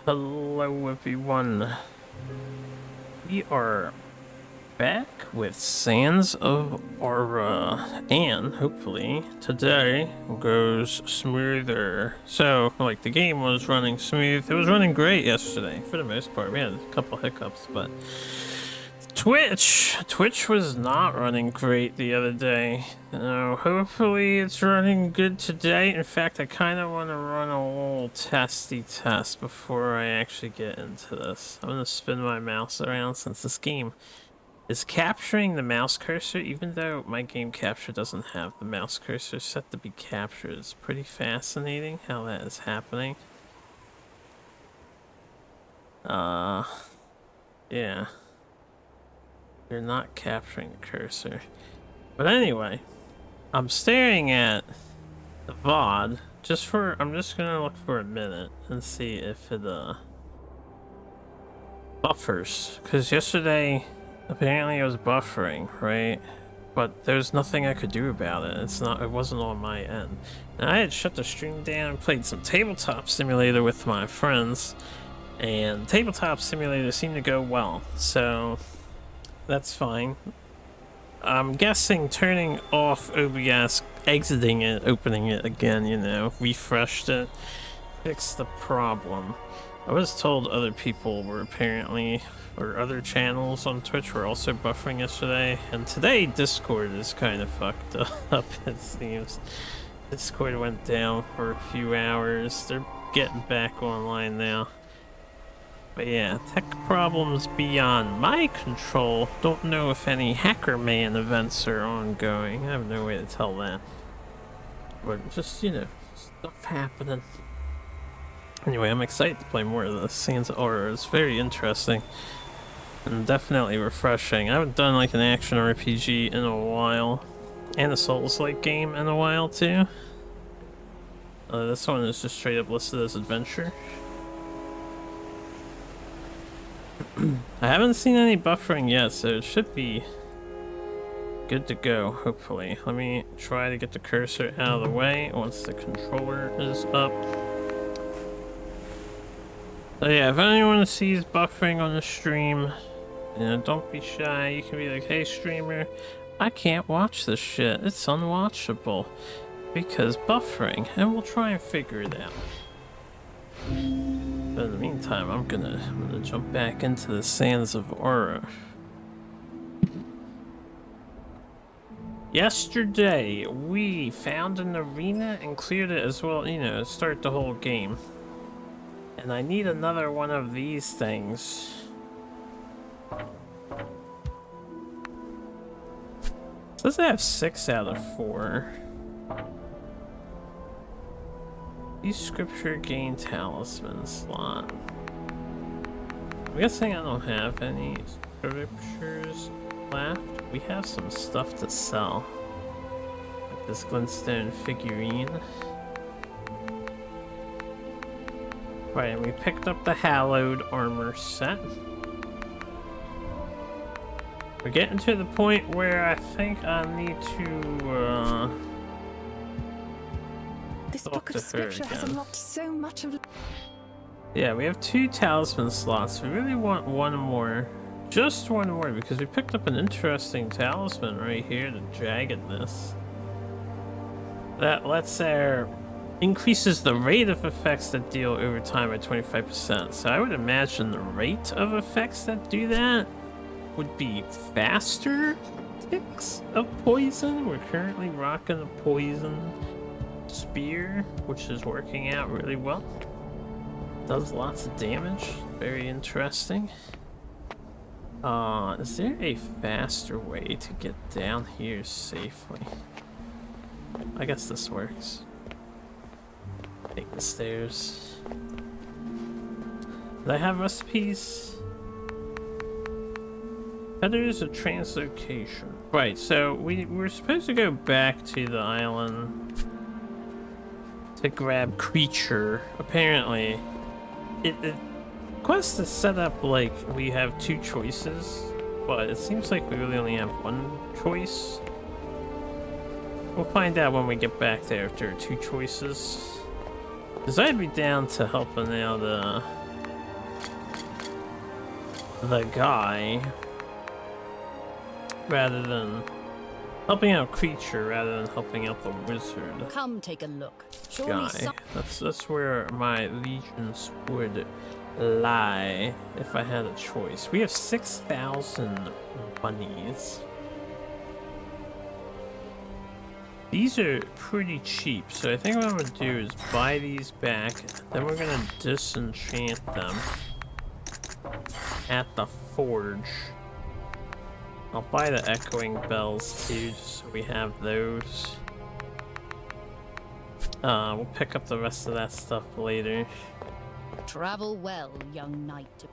Hello everyone. We are back with Sands of Aura, and hopefully today goes smoother. So, like, the game was running smooth. It was running great yesterday for the most part. We had a couple hiccups, but Twitch was not running great the other day. Hopefully it's running good today. In fact, I kind of want to run a little testy test before I actually get into this. I'm going to spin my mouse around since this game is capturing the mouse cursor, even though my game capture doesn't have the mouse cursor set to be captured. It's pretty fascinating how that is happening. Yeah. You're not capturing the cursor. But anyway, I'm staring at the VOD I'm just gonna look for a minute and see if it buffers. Because yesterday apparently it was buffering, right? But there's nothing I could do about it. It wasn't on my end. And I had shut the stream down and played some Tabletop Simulator with my friends, and Tabletop Simulator seemed to go well, so that's fine. I'm guessing turning off OBS, exiting it, opening it again, refreshed it, fixed the problem. I was told other people were or other channels on Twitch were also buffering yesterday, and today Discord is kind of fucked up, it seems. Discord went down for a few hours. They're getting back online now. But yeah, tech problems beyond my control. Don't know if any Hacker Man events are ongoing. I have no way to tell that. But just, stuff happening. Anyway, I'm excited to play more of this. Sands of Aura is very interesting. And definitely refreshing. I haven't done like an action RPG in a while. And a Souls-like game in a while too. This one is just straight up listed as adventure. I haven't seen any buffering yet, so it should be good to go, hopefully. Let me try to get the cursor out of the way once the controller is up. So yeah, if anyone sees buffering on the stream, don't be shy. You can be like, hey streamer, I can't watch this shit. It's unwatchable because buffering, and we'll try and figure it out. But in the meantime, I'm gonna jump back into the Sands of Aura. Yesterday, we found an arena and cleared it as well, start the whole game. And I need another one of these things. It says I have 6 out of 4. Use scripture gain talisman slot. I'm guessing I don't have any scriptures left. We have some stuff to sell. Like this glintstone figurine. Right, and we picked up the hallowed armor set. We're getting to the point where I think I need to This book of scripture has unlocked so much of... Yeah, we have 2 talisman slots. We really want one more. Just one more, because we picked up an interesting talisman right here, the Jaggedness. That increases the rate of effects that deal over time by 25%. So I would imagine the rate of effects that do that would be faster ticks of poison. We're currently rocking a poison spear, which is working out really well. Does lots of damage. Very interesting. Is there a faster way to get down here safely? I guess this works. Take the stairs. Do I have recipes? Feathers of translocation. Right, so we're supposed to go back to the island to grab creature. Apparently, the quest is set up like we have 2 choices, but it seems like we really only have 1 choice. We'll find out when we get back there if there are 2 choices. Because I'd be down to helping out the guy rather than helping out creature rather than helping out the wizard Come take a look. guy. That's where my allegiance would lie if I had a choice. We have 6,000 bunnies. These are pretty cheap, so I think what I'm gonna do is buy these back, then we're gonna disenchant them at the forge. I'll buy the echoing bells too, just so we have those. We'll pick up the rest of that stuff later. Travel well, young knight.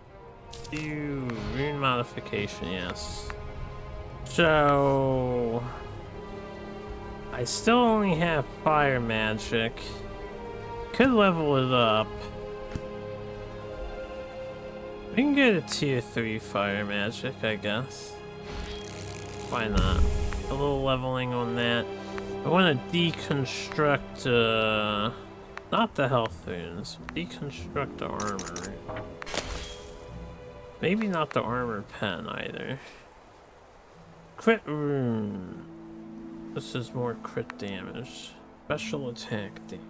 Do rune modification, yes. So I still only have fire magic. Could level it up. We can get a tier 3 fire magic, I guess. Why not? A little leveling on that. I want to deconstruct, not the health runes. Deconstruct the armor rune. Maybe not the armor pen either. Crit rune. This is more crit damage. Special attack damage.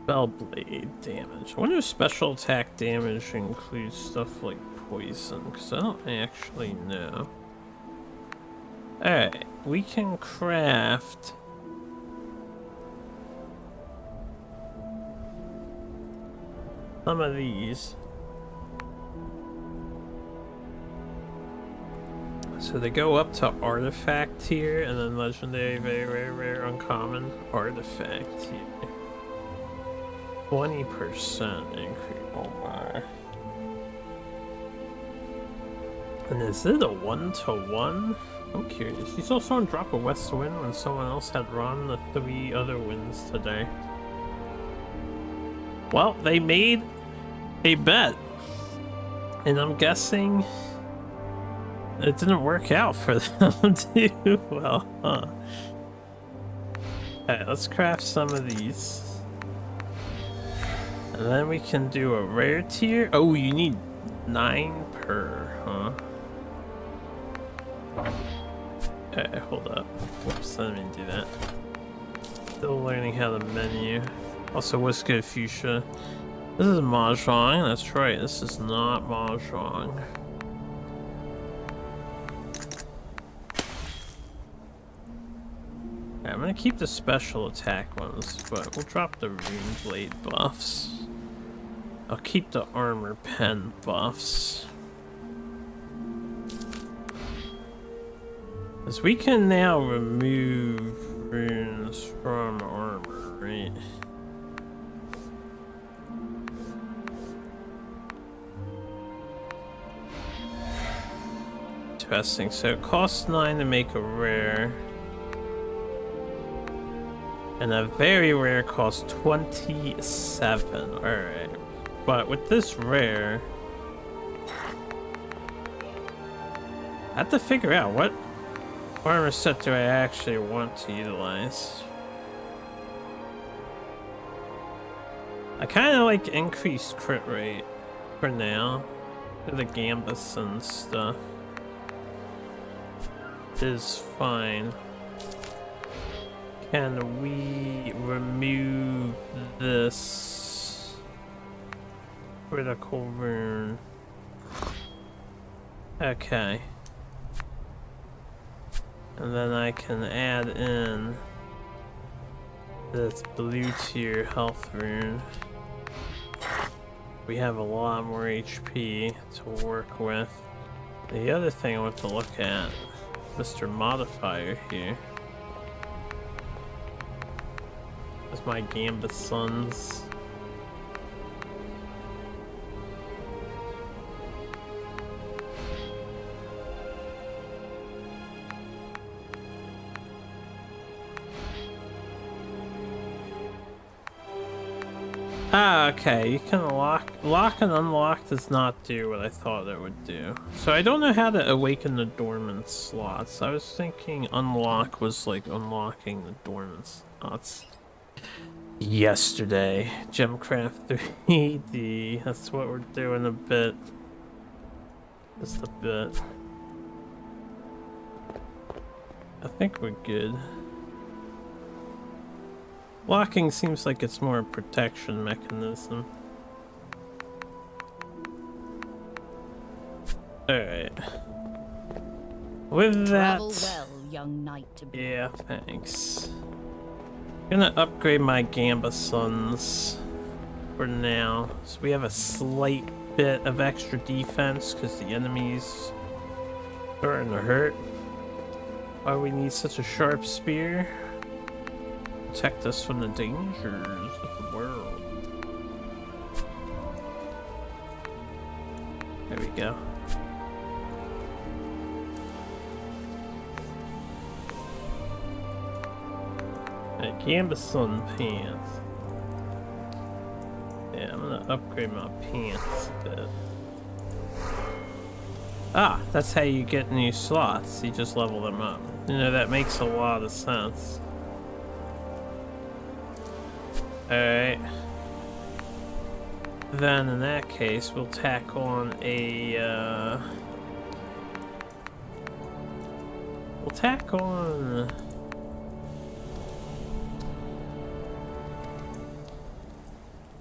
Spellblade damage. I wonder if special attack damage includes stuff like poison, because I don't actually know. Alright, we can craft some of these. So they go up to artifact tier and then legendary, very rare, rare, uncommon, artifact tier. 20% increase. Oh my. And is it a 1-to-1? I'm curious. You saw someone drop a west wind when someone else had run the 3 other winds today. Well, they made a bet. And I'm guessing it didn't work out for them too well, huh? Alright, let's craft some of these. And then we can do a rare tier. Oh, you need 9 per, huh? Okay, hold up. Whoops, I didn't do that. Still learning how to menu. Also, what's good, Fuchsia? This is Mahjong. That's right, this is not Mahjong. Okay, I'm gonna keep the special attack ones, but we'll drop the rune blade buffs. I'll keep the armor pen buffs. Because we can now remove runes from armor, right? Interesting. So it costs 9 to make a rare. And a very rare costs 27. Alright. But with this rare, I have to figure out what armor set do I actually want to utilize. I kind of like increased crit rate for now. For the Gambus and stuff is fine. Can we remove this critical rune? Okay. And then I can add in this blue tier health rune. We have a lot more HP to work with. The other thing I want to look at, Mr. Modifier here. That's my Gambus Sons. Ah, okay, you can lock and unlock does not do what I thought it would do. So I don't know how to awaken the dormant slots. I was thinking unlock was like unlocking the dormant slots. yesterday. Gemcraft 3D. That's what we're doing a bit. Just a bit. I think we're good. Locking seems like it's more a protection mechanism. Alright. With that... Travel well, young knight to be. Yeah, thanks. I'm gonna upgrade my Gambesons for now. So we have a slight bit of extra defense because the enemies are starting to hurt. Why we need such a sharp spear? Protect us from the dangers of the world. There we go. Gambeson pants. Yeah, I'm gonna upgrade my pants a bit. Ah, that's how you get new slots. You just level them up. You know, that makes a lot of sense. Alright. Then in that case, we'll tack on a, we'll tack on...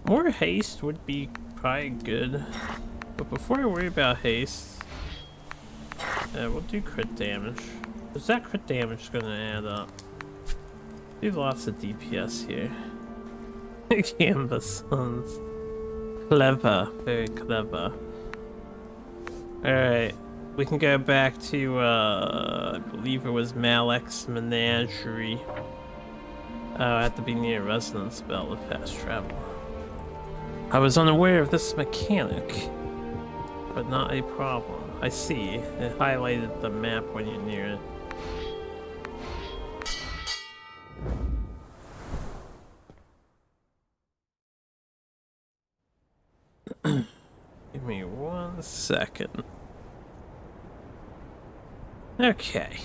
More haste would be probably good. But before I worry about haste, we'll do crit damage. Because that crit damage is going to add up. Do lots of DPS here. Gambesons. Clever. Very clever. Alright. We can go back to, I believe it was Malek's Menagerie. I have to be near a resonance spell to fast travel. I was unaware of this mechanic, but not a problem. I see. It highlighted the map when you're near it. Give me 1 second. Okay.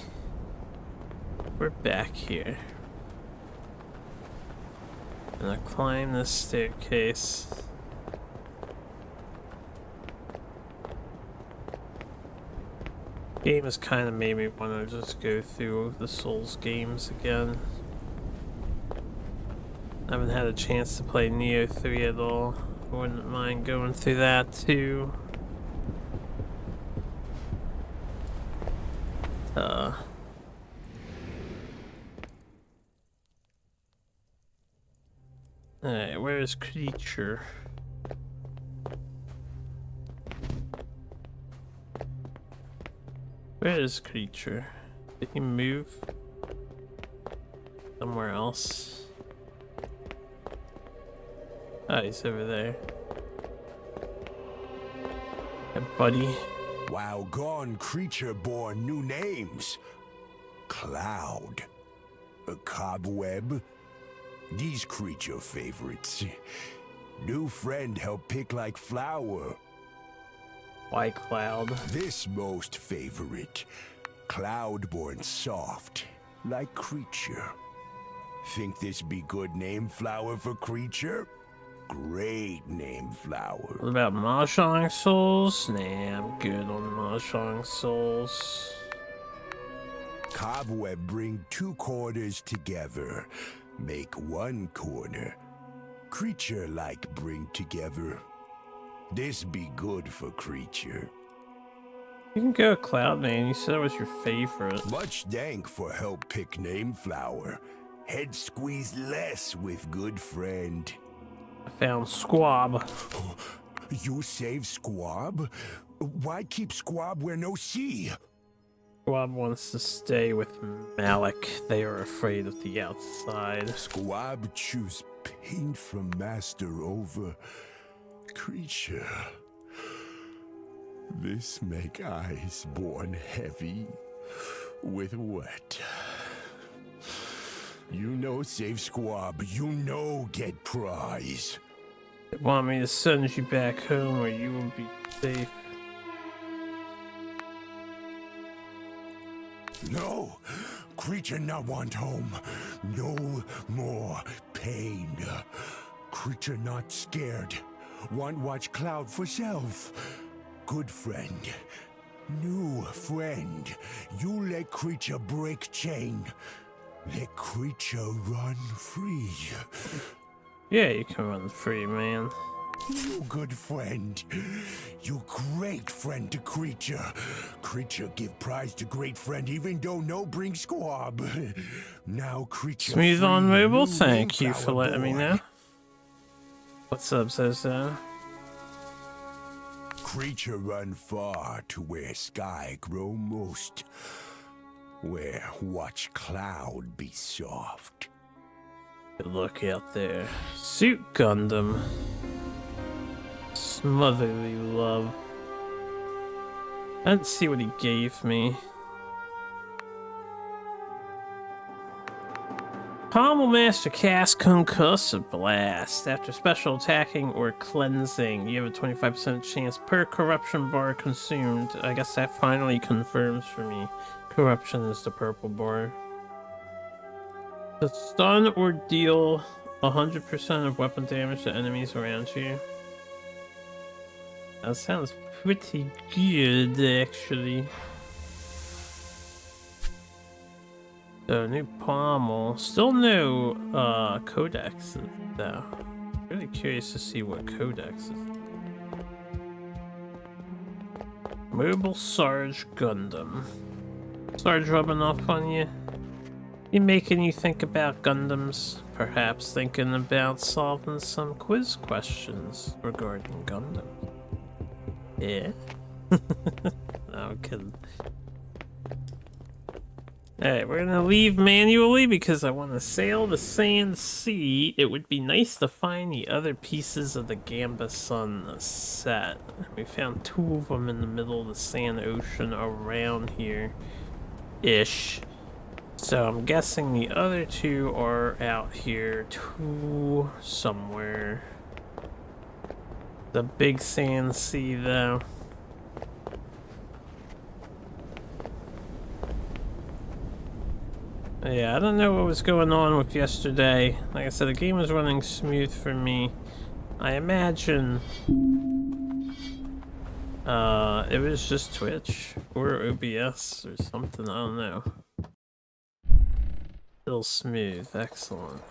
We're back here. I'm gonna climb this staircase. Game has kind of made me want to just go through the Souls games again. I haven't had a chance to play Neo 3 at all. I wouldn't mind going through that too. Alright, where is Creature? Where is Creature? Did he move somewhere else? Oh, he's over there. Hey, buddy. While gone, Creature bore new names. Cloud. A Cobweb. These Creature favorites. New friend help pick like flower. White Cloud. This most favorite. Cloudborn soft. Like Creature. Think this be good name flower for Creature? Great name flower. What about Mahjong Souls? Nah, I'm good on Mahjong Souls. Cobweb bring 2 corners together. Make 1 corner. Creature like bring together. This be good for Creature. You can go Cloud, man. You said it was your favorite. Much dank for help pick name flower. Head squeeze less with good friend. I found Squab. You save Squab? Why keep Squab where no sea? Squab wants to stay with Malek. They are afraid of the outside. Squab choose pain from master over Creature. This make eyes born heavy with wet. You know save Squab, you know get prize. They want me to send you back home where you will be safe. No, Creature not want home. No more pain. Creature not scared. Want watch Cloud for self. Good friend. New friend. You let creature break chain. Let creature run free. Yeah, you can run free, man. You good friend. You great friend to creature. Creature give prize to great friend even though no bring squab. Now creature Smooth on free, mobile, new thank you for Moonflower letting me boy. know. What's up, Zozo? Creature run far to where sky grow most. Where watch cloud be soft. Good luck out there. Suit Gundam. Smotherly love. I didn't see what he gave me. Pommel Master cast Concussive Blast. After special attacking or cleansing, you have a 25% chance per corruption bar consumed. I guess that finally confirms for me. Corruption is the purple bar. To stun or deal 100% of weapon damage to enemies around you. That sounds pretty good, actually. So, new pommel. Still no codexes, though. Really curious to see what codex is. Mobile Sarge Gundam. Sarge rubbing off on you? Be making you think about Gundams. Perhaps thinking about solving some quiz questions regarding Gundam. Yeah? No, I'm kidding. Alright, we're gonna leave manually because I want to sail the Sand Sea. It would be nice to find the other pieces of the Gamba Sun set. We found 2 of them in the middle of the Sand Ocean around here. Ish. So I'm guessing the other 2 are out here too, somewhere. The big Sand Sea, though. Yeah, I don't know what was going on with yesterday. Like I said, the game was running smooth for me. I imagine it was just Twitch or OBS or something, I don't know. Still smooth, excellent.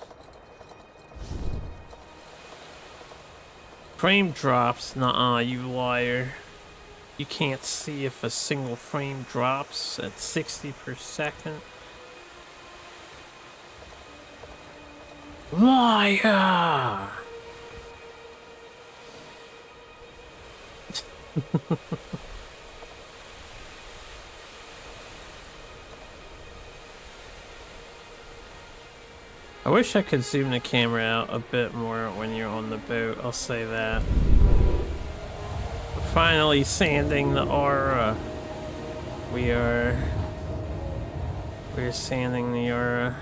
Frame drops? Nuh-uh, you liar. You can't see if a single frame drops at 60 per second. Liar! I wish I could zoom the camera out a bit more when you're on the boat, I'll say that. We're finally sanding the aura. We're sanding the aura.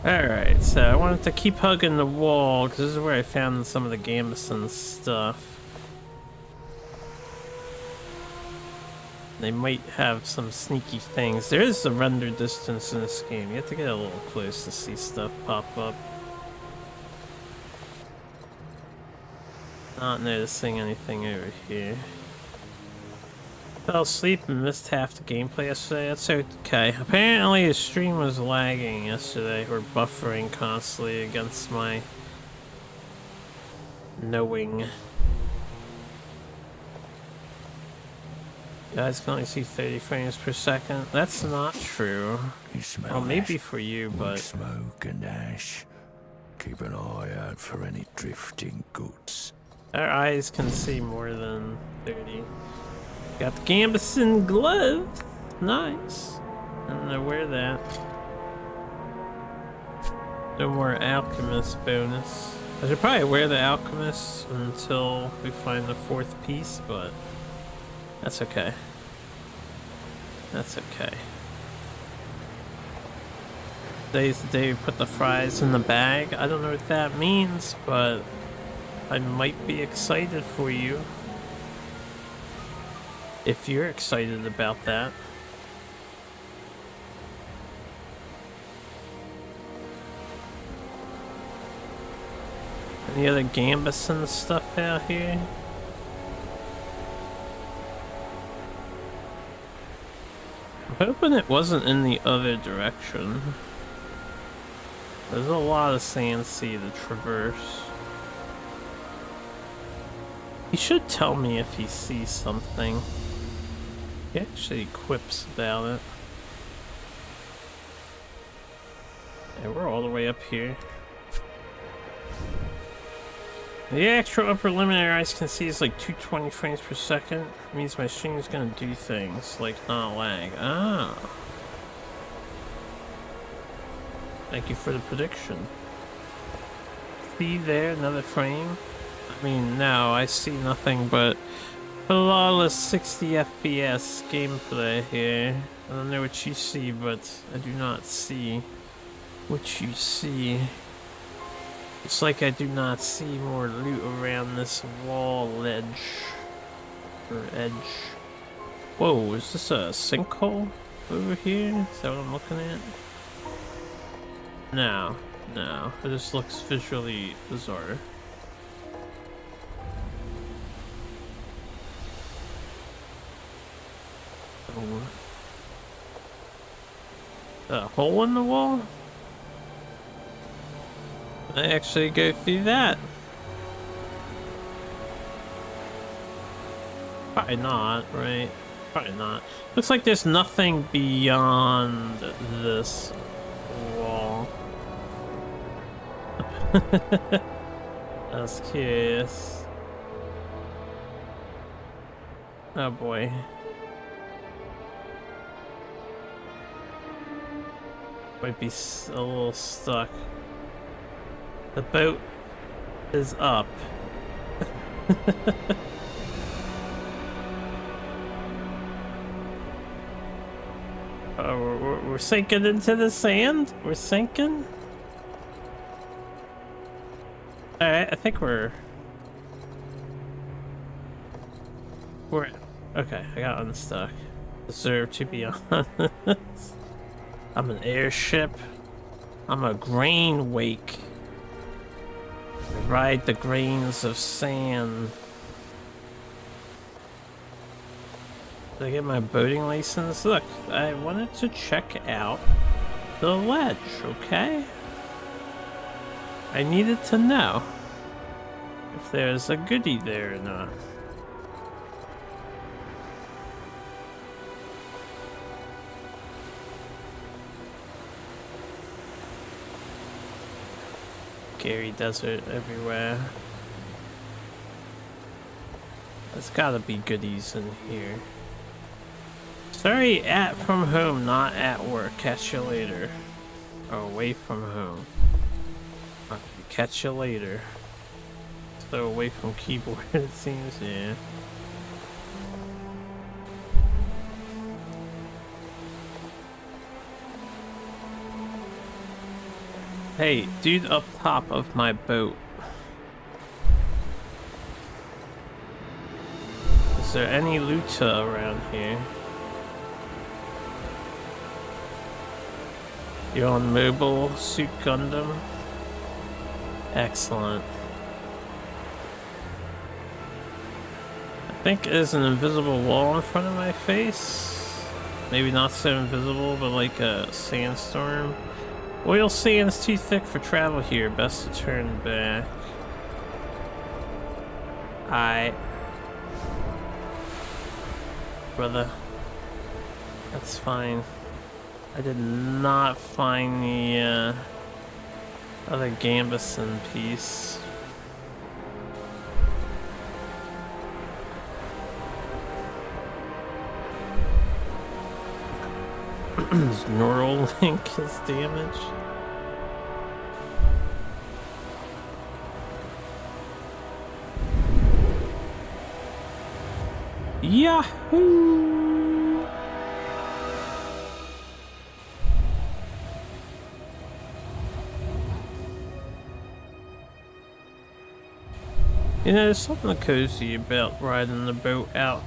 Alright, so I wanted to keep hugging the wall because this is where I found some of the Gamba Sun stuff. They might have some sneaky things. There is a render distance in this game. You have to get a little close to see stuff pop up. Not noticing anything over here. Fell asleep and missed half the gameplay yesterday. That's okay. Apparently the stream was lagging yesterday, or buffering constantly against my knowing. You guys can only see 30 frames per second. That's not true. Well, maybe for you, but smoke and ash. Keep an eye out for any drifting goods. our eyes can see more than 30. Got the Gamba Sun glove. Nice. I don't know where that. No more alchemist bonus. I should probably wear the alchemist until we find the 4th piece, but that's okay. That's okay. Today's the day we put the fries in the bag. I don't know what that means, but I might be excited for you. If you're excited about that. Any other gambus and stuff out here? I'm hoping it wasn't in the other direction. There's a lot of sand sea to traverse. He should tell me if he sees something. He actually quips about it. And we're all the way up here. The actual upper limit I can see is like 220 frames per second. It means my stream is gonna do things like not lag. Ah. Thank you for the prediction. See there, another frame? I mean, no, I see nothing but flawless 60 FPS gameplay here. I don't know what you see, but I do not see what you see. It's like I do not see more loot around this wall ledge. Or edge. Whoa, is this a sinkhole over here? Is that what I'm looking at? No, no. It just looks visually bizarre. Oh. A hole in the wall? I actually go through that. Probably not, right? Probably not. Looks like there's nothing beyond this wall. I was curious. Oh boy. Might be a little stuck. The boat is up. Oh, we're sinking into the sand? We're sinking? Alright, I think we're... Okay, I got unstuck. Deserve to be on this. I'm an airship. I'm a grain wake. I ride the grains of sand. Did I get my boating license? Look, I wanted to check out the ledge, okay? I needed to know if there's a goodie there or not. Scary desert everywhere. There's gotta be goodies in here. Sorry, at from home, not at work. Catch you later. Oh, away from home. Okay, catch you later. So away from keyboard, it seems, yeah. Hey, dude up top of my boat. Is there any loot around here? You're on Mobile Suit Gundam? Excellent. I think there's an invisible wall in front of my face. Maybe not so invisible, but like a sandstorm. Oil sand's too thick for travel here. Best to turn back. Brother. That's fine. I did not find the other Gambeson piece. His neural link is damaged. Yahoo! You know, there's something cozy about riding the boat out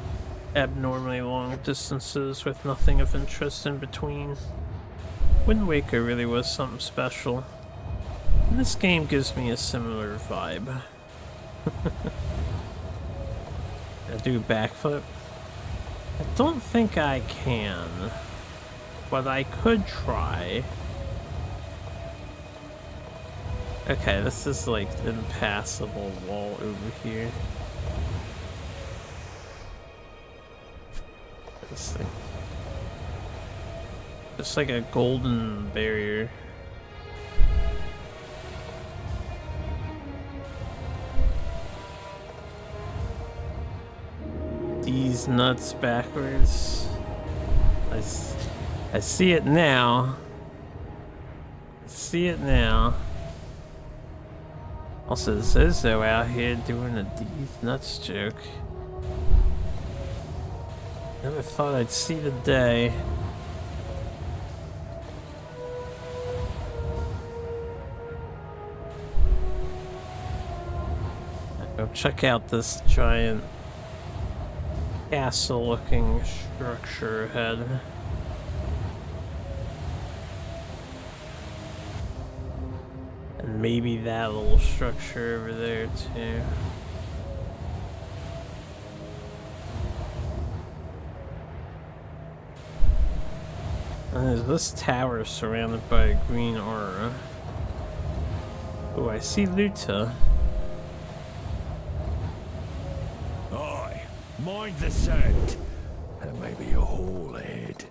abnormally long distances with nothing of interest in between. Wind Waker really was something special. This game gives me a similar vibe. I do backflip. I don't think I can, but I could try. Okay, this is like impassable wall over here. This thing. Just like a golden barrier. These nuts backwards. I see it now. I see it now. Also, Zozo out here doing a these nuts joke. Never thought I'd see the day. Go check out this giant castle-looking structure ahead. And maybe that little structure over there too. And there's this tower surrounded by a green aura. Oh, I see Luta. Mind the sand. There may be a hole ahead.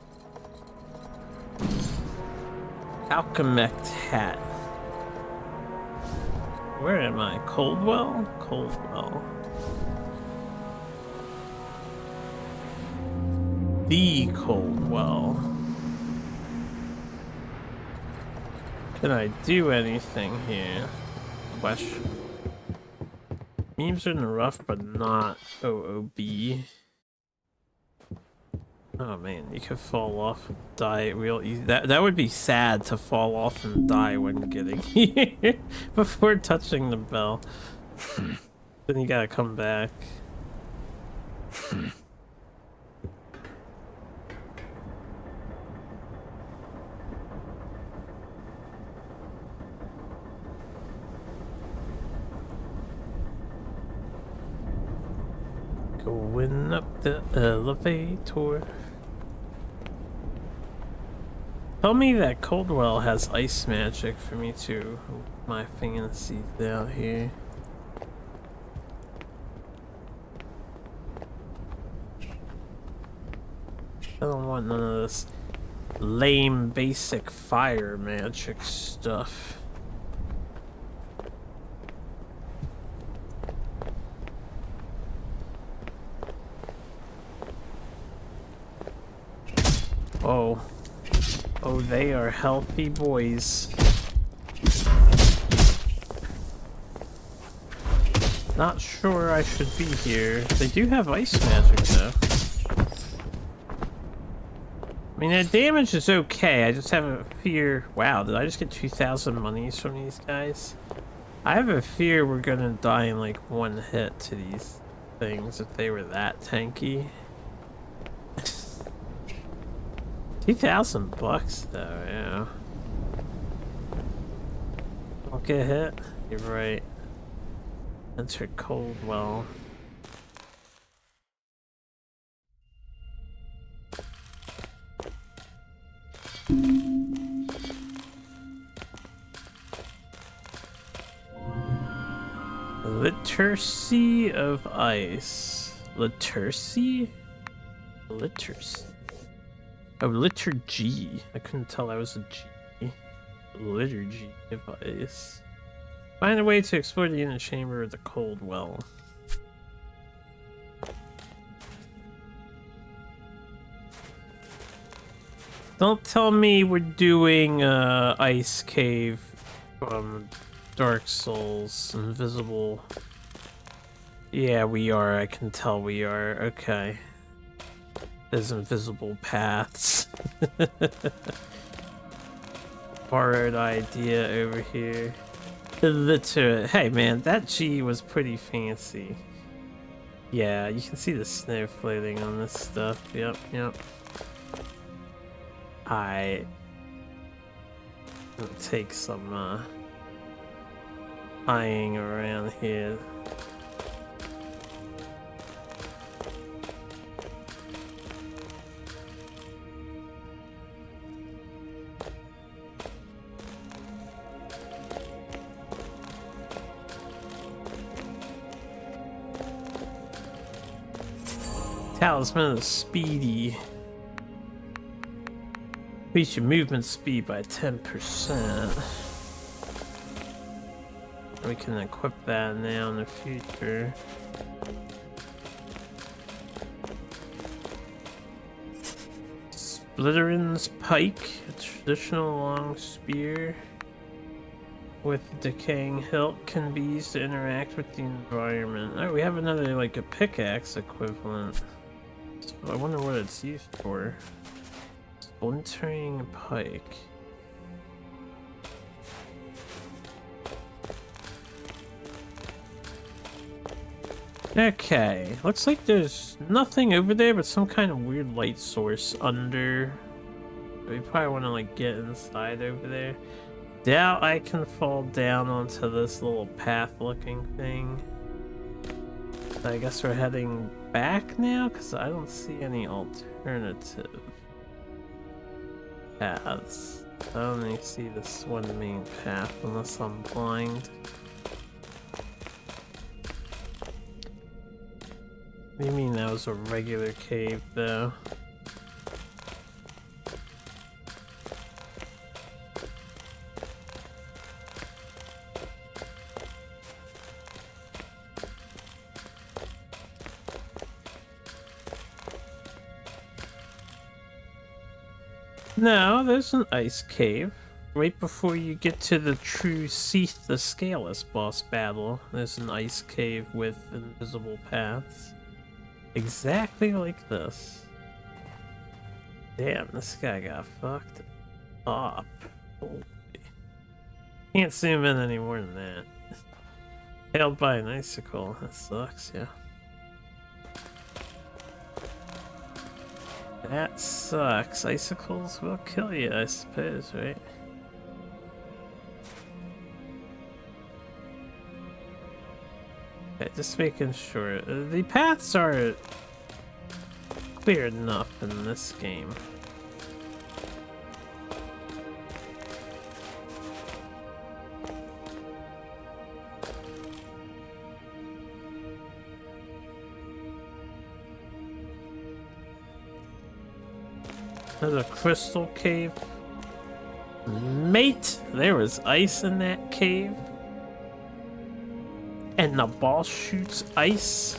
Alchemect hat. Where am I? Coldwell? Coldwell. The Coldwell. Can I do anything here? Question. Memes are in the rough, but not OOB. Oh man, you could fall off and die real easy. That would be sad to fall off and die when getting here before touching the bell. Then you gotta come back. Going up the elevator. Tell me that Coldwell has ice magic for me too. My fantasy out here. I don't want none of this lame basic fire magic stuff. Oh. Oh, they are healthy boys. Not sure I should be here. They do have ice magic though. I mean, their damage is okay. I just have a fear. Wow, did I just get 2,000 monies from these guys? I have a fear we're gonna die in like one hit to these things if they were that tanky. 2,000 bucks though, yeah. Don't get hit. You're right. Enter Coldwell. Liturgy of Ice. Liturgy? Liturgy. Oh, liturgy. I couldn't tell that was a G. Liturgy of Ice. Find a way to explore the inner chamber of the Coldwell. Don't tell me we're doing Ice Cave from Dark Souls, Invisible. Yeah, we are. I can tell we are. Okay. There's invisible paths. Borrowed idea over here. Hey man, that G was pretty fancy. Yeah, you can see the snow floating on this stuff. Yep, yep. I'll take some eyeing around here. Talisman is speedy. Increase your movement speed by 10%. We can equip that now in the future. Splitteran's Pike, a traditional long spear with decaying hilt, can be used to interact with the environment. Oh, we have another, like, a pickaxe equivalent. I wonder what it's used for. Splintering Pike. Okay, looks like there's nothing over there but some kind of weird light source under. We probably want to like get inside over there. Doubt I can fall down onto this little path looking thing. I guess we're heading back now because I don't see any alternative paths. I only see this one main path unless I'm blind. What do you mean that was a regular cave though? No, there's an ice cave. Right before you get to the true Seath the Scaleless boss battle, there's an ice cave with invisible paths. Exactly like this. Damn, this guy got fucked up. Holy. Can't zoom in any more than that. Hailed by an icicle. That sucks, yeah. That sucks. Icicles will kill you, I suppose, right? Okay, just making sure. The paths are clear enough in this game. There's a crystal cave. Mate, there was ice in that cave. And the boss shoots ice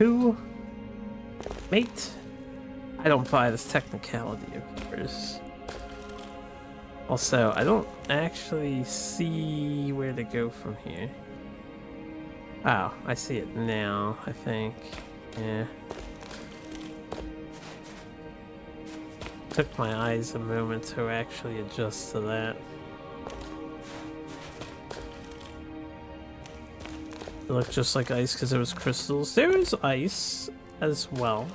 too. Mate, I don't buy this technicality of yours. Also, I don't actually see where to go from here. Oh, I see it now, I think. Yeah. Took my eyes a moment to actually adjust to that. It looked just like ice because it was crystals. There is ice as well.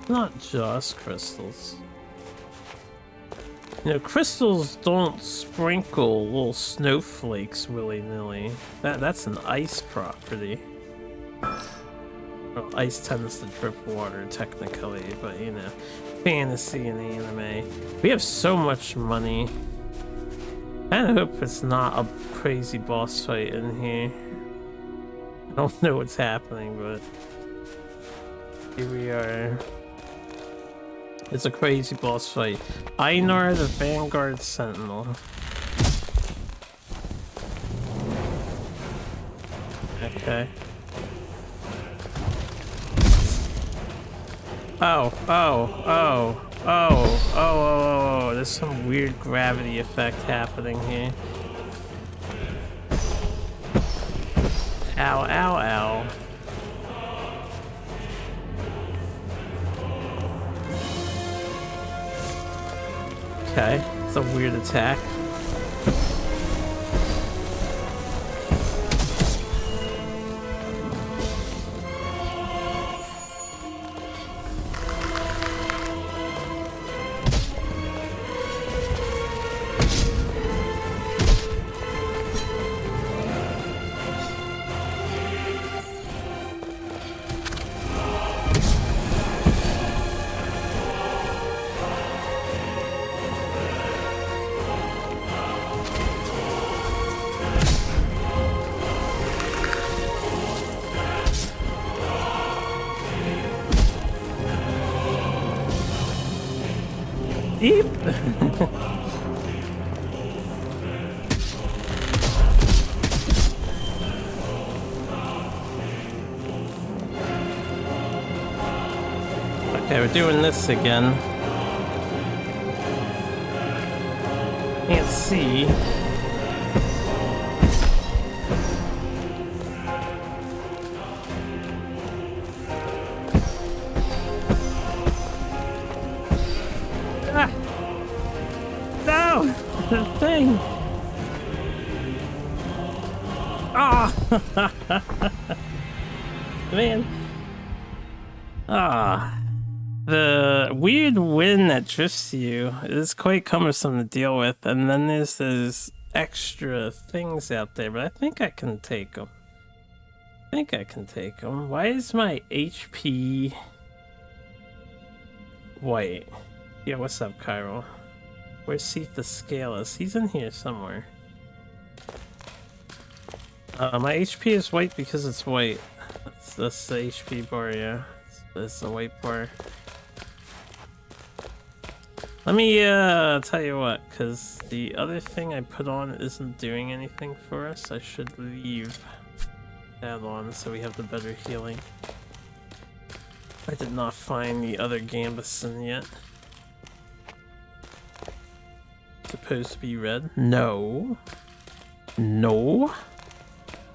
Not just crystals. You know, crystals don't sprinkle little snowflakes willy-nilly. That's an ice property. Well, ice tends to drip water technically, but you know, fantasy and anime. We have so much money. I hope it's not a crazy boss fight in here. I don't know what's happening, but here we are. It's a crazy boss fight. Einar the Vanguard Sentinel. Okay. Oh, there's some weird gravity effect happening here. Ow, ow, ow. Okay, it's a weird attack. Okay, we're doing this again. Can't see. Ah! No! The thing! Ah! Man. Ah. The weird wind that drifts you is quite cumbersome to deal with, and then there's those extra things out there, but I think I can take them. Why is my HP white? Yeah, what's up, Cairo? Where's Seath the Scaleless? He's in here somewhere. My HP is white because it's white. That's the HP bar, yeah. That's the white bar. Let me tell you what, because the other thing I put on isn't doing anything for us. I should leave that on so we have the better healing. I did not find the other Gambeson yet. Supposed to be red? No. No.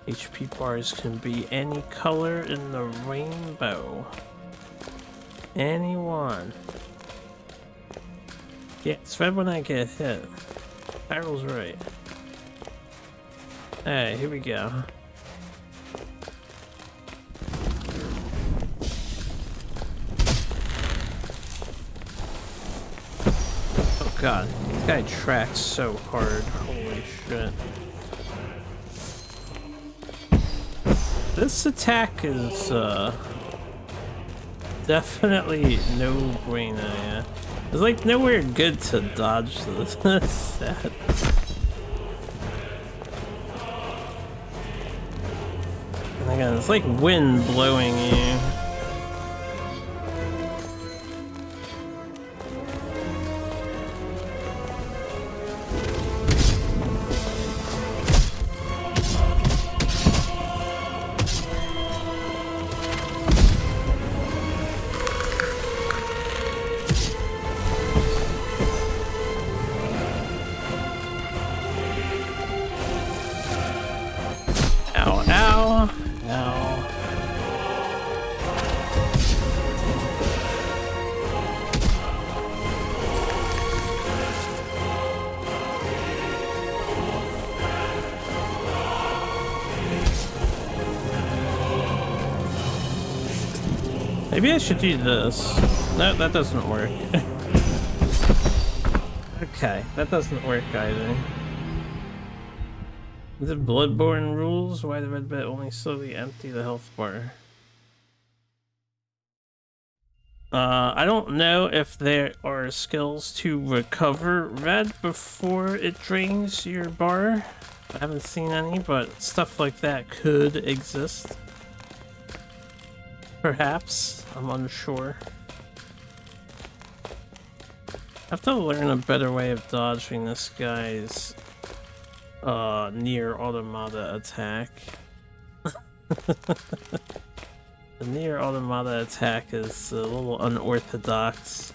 HP bars can be any color in the rainbow. Any one. Yeah, it's red when I get hit. Cyril's right. Alright, here we go. Oh god, this guy tracks so hard. Holy shit. This attack is definitely no brainer, yeah. There's like nowhere good to dodge this. Sad. And again, it's like wind blowing you. Maybe I should do this. No, that doesn't work. Okay, that doesn't work either. Is it Bloodborne rules? Why the red bit only slowly empty the health bar? I don't know if there are skills to recover red before it drains your bar. I haven't seen any, but stuff like that could exist. Perhaps. I'm unsure. I have to learn a better way of dodging this guy's near automata attack. The near automata attack is a little unorthodox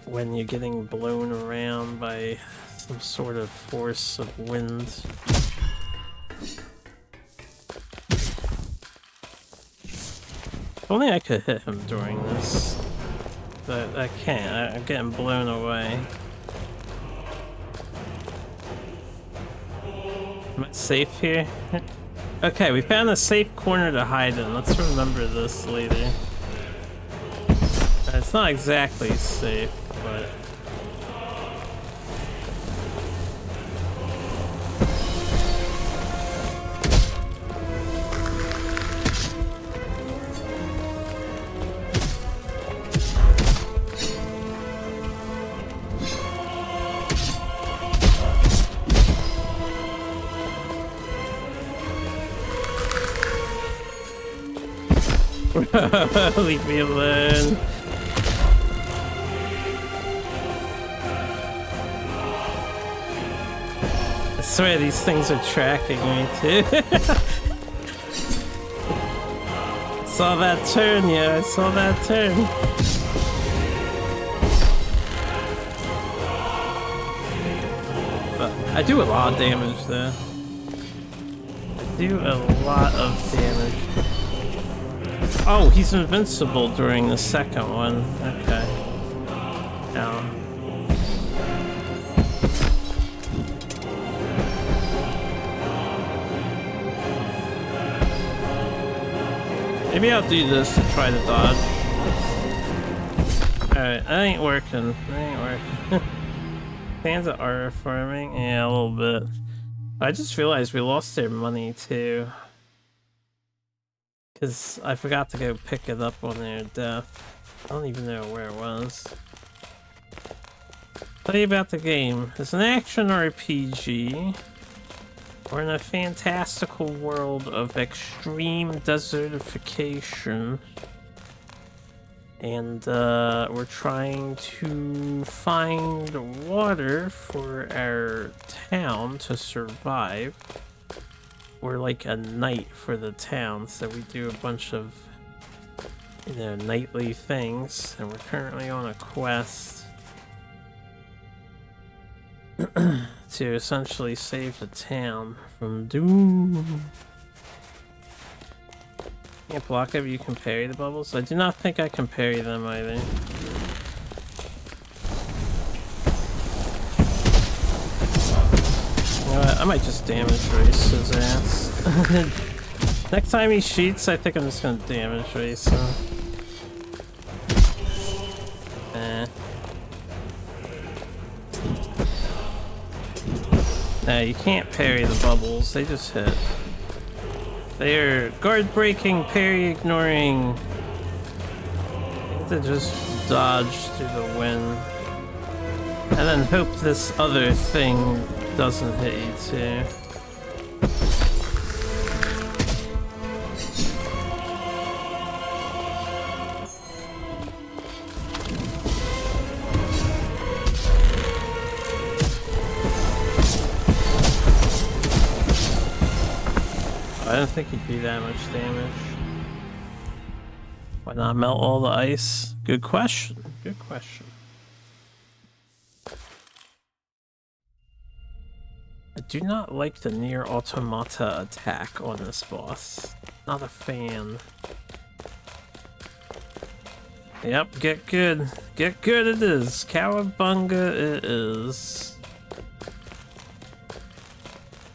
when you're getting blown around by some sort of force of wind. If only I could hit him during this. But I can't. I'm getting blown away. Am I safe here? Okay, we found a safe corner to hide in. Let's remember this later. It's not exactly safe, but... Leave me alone. I swear these things are tracking me too. Saw that turn, yeah, I saw that turn. But I do a lot of damage though. I do a lot of damage. Oh, he's invincible during the second one. Okay. Now. Maybe I'll do this to try to dodge. Alright, that ain't working. That ain't working. Fans of art farming? Yeah, a little bit. I just realized we lost their money too. Because I forgot to go pick it up on their death. I don't even know where it was. Tell you about the game. It's an action RPG. We're in a fantastical world of extreme desertification. And we're trying to find water for our town to survive. We're like a knight for the town, so we do a bunch of, you know, knightly things. And we're currently on a quest to essentially save the town from doom. Can't block it, but you can parry the bubbles. I do not think I can parry them either. You know what? I might just damage race his ass. Next time he cheats, I think I'm just gonna damage race him. Nah, you can't parry the bubbles, they just hit. They're guard breaking, parry ignoring. To just dodge through the wind. And then hope this other thing doesn't hit you too. I don't think he'd do that much damage. Why not melt all the ice? Good question. Good question. I do not like the Nier Automata attack on this boss. Not a fan. Yep, get good. Get good it is. Cowabunga it is.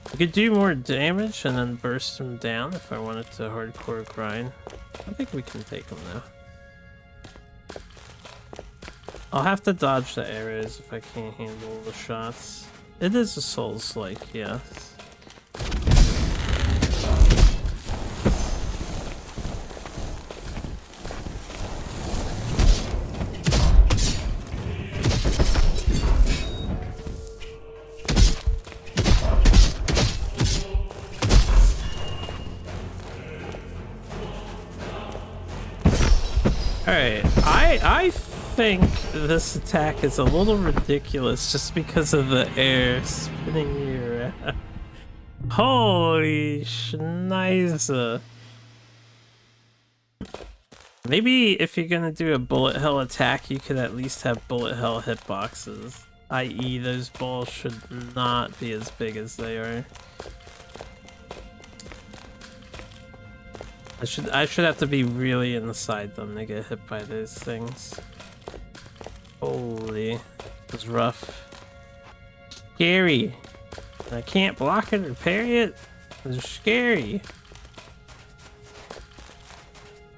I could do more damage and then burst him down if I wanted to hardcore grind. I think we can take him now. I'll have to dodge the arrows if I can't handle the shots. It is a Souls-like, yes. Alright, I think this attack is a little ridiculous just because of the air spinning you around. Holy schnizer. Maybe if you're gonna do a bullet hell attack, you could at least have bullet hell hitboxes. I.e. those balls should not be as big as they are. I should have to be really inside them to get hit by those things. Holy, that was rough. Scary. I can't block it or parry it. It's scary.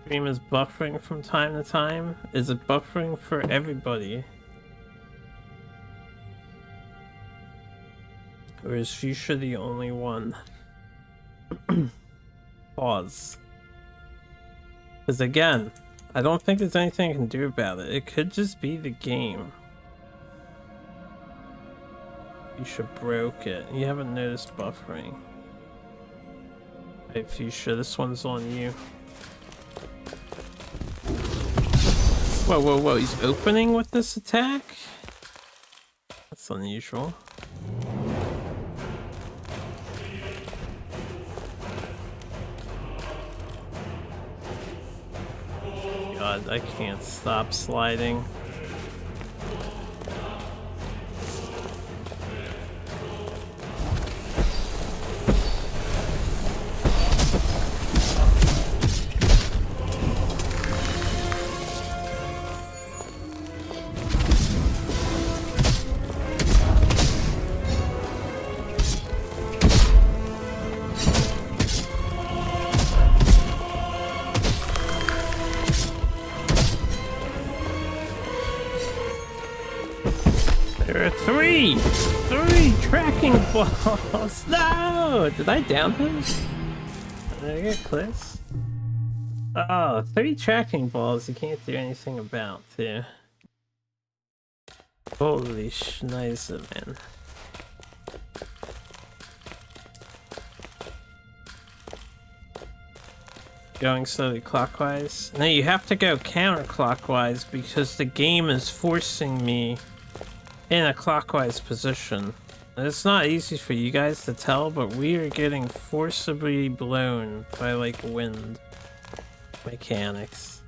Stream is buffering from time to time. Is it buffering for everybody? Or is Fuchsia the only one? Pause. Because again, I don't think there's anything I can do about it. It could just be the game. Fuchsia broke it. You haven't noticed buffering. Hey Fuchsia, this one's on you. Whoa, whoa, whoa, he's opening with this attack? That's unusual. I can't stop sliding. Three tracking balls. No, did I down him? Did I get close? Oh, 3 tracking balls. You can't do anything about too. Holy schnizer, man. Going slowly clockwise. No, you have to go counterclockwise because the game is forcing me in a clockwise position. And it's not easy for you guys to tell, but we are getting forcibly blown by like wind mechanics.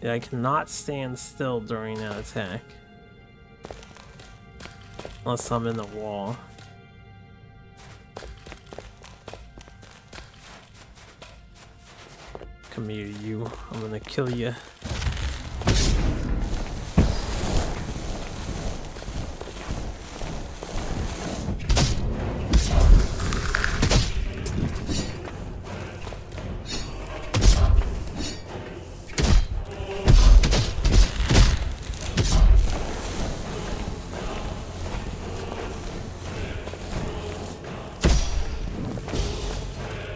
Yeah, I cannot stand still during that attack. Unless I'm in the wall. Come here, you. I'm gonna kill you.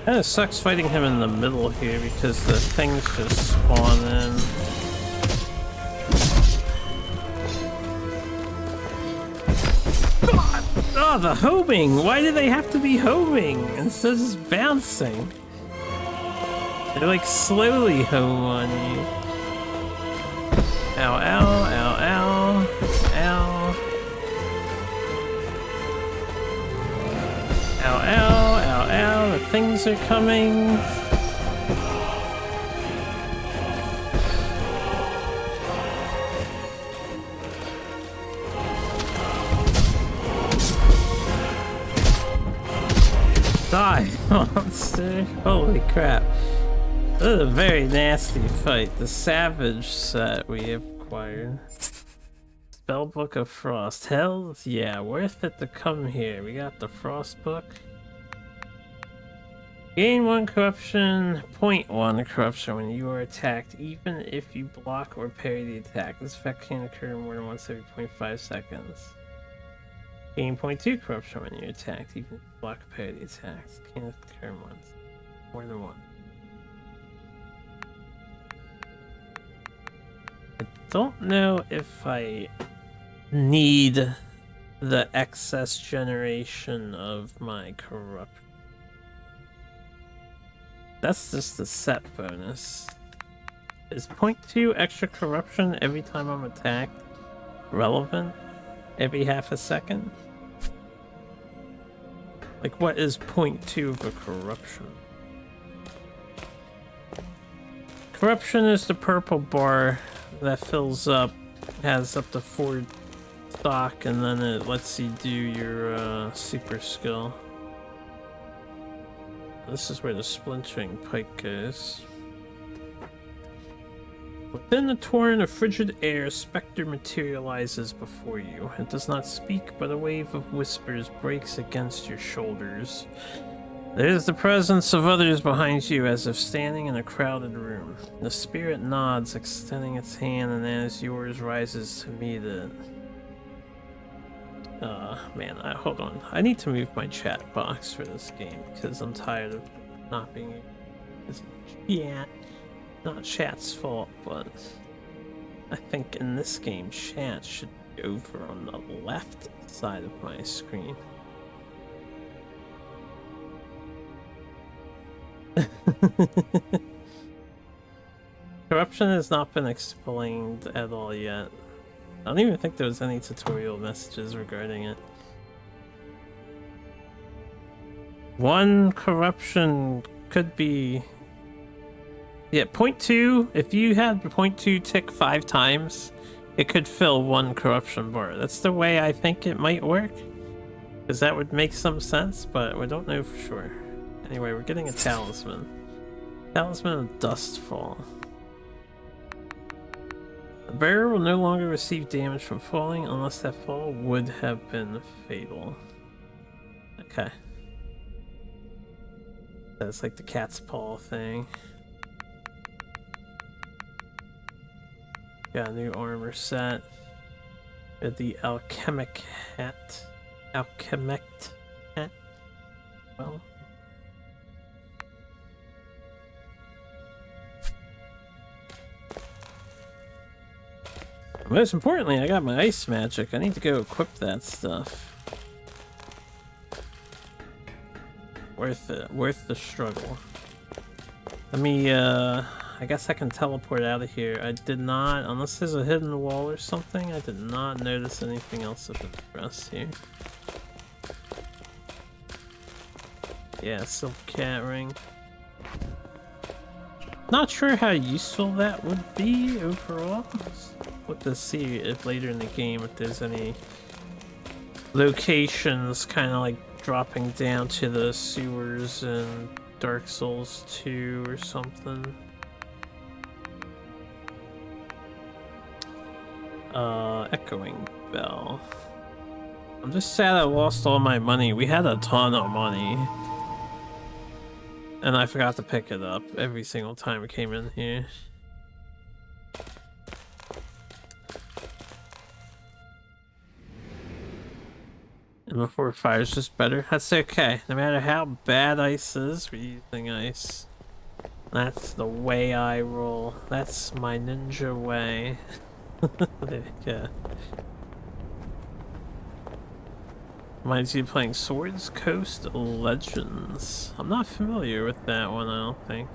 Kinda sucks fighting him in the middle here because the things just spawn in. God! Oh, the homing! Why do they have to be homing instead of just bouncing? They like slowly home on you. Ow, ow, ow, ow, ow. Ow, ow, ow, ow, the things are coming. Die, monster. Holy crap. This is a very nasty fight. The Savage set we have acquired. Spellbook of Frost. Hells yeah, worth it to come here. We got the Frost book. Gain 1 corruption, 0.1 corruption when you are attacked, even if you block or parry the attack. This effect can occur more than once every 0.5 seconds. Gain 0.2 corruption when you're attacked, even if you block or parry the attacks. Can occur once. More than one. I don't know if I need the excess generation of my corruption. That's just the set bonus. Is 0.2 extra corruption every time I'm attacked relevant? Every half a second? Like, what is 0.2 of a corruption? Corruption is the purple bar that fills up, has up to 4 stock, and then it lets you do your super skill. This is where the splintering pike goes. Within the torrent of frigid air, a specter materializes before you. It does not speak, but a wave of whispers breaks against your shoulders. There is the presence of others behind you, as if standing in a crowded room. The spirit nods, extending its hand, and as yours rises to meet it. Man, hold on. I need to move my chat box for this game, because I'm tired of not being able to chat. Not chat's fault, but I think in this game, chat should be over on the left side of my screen. Corruption has not been explained at all yet. I don't even think there was any tutorial messages regarding it. 1 corruption could be Yeah, point 2, if you had point 2 tick 5 times, it could fill 1 corruption bar. That's the way I think it might work. Because that would make some sense, but we don't know for sure. Anyway, we're getting a talisman. Talisman of Dustfall. The bearer will no longer receive damage from falling unless that fall would have been fatal. Okay. That's like the cat's paw thing. Got a new armor set. With the alchemic hat. Alchemect hat. Well. Most importantly, I got my ice magic. I need to go equip that stuff. Worth it. Worth the struggle. Let me, I guess I can teleport out of here. I did not, unless there's a hidden wall or something, I did not notice anything else of interest here. Yeah, silk cat ring. Not sure how useful that would be overall. Look to see if later in the game if there's any locations kind of like dropping down to the sewers in Dark Souls 2 or something. Echoing Bell. I'm just sad I lost all my money. We had a ton of money. And I forgot to pick it up every single time we came in here. And before fire's just better. That's okay. No matter how bad ice is, we're using ice. That's the way I roll. That's my ninja way. There you go. Reminds you of playing Swords Coast Legends. I'm not familiar with that one, I don't think.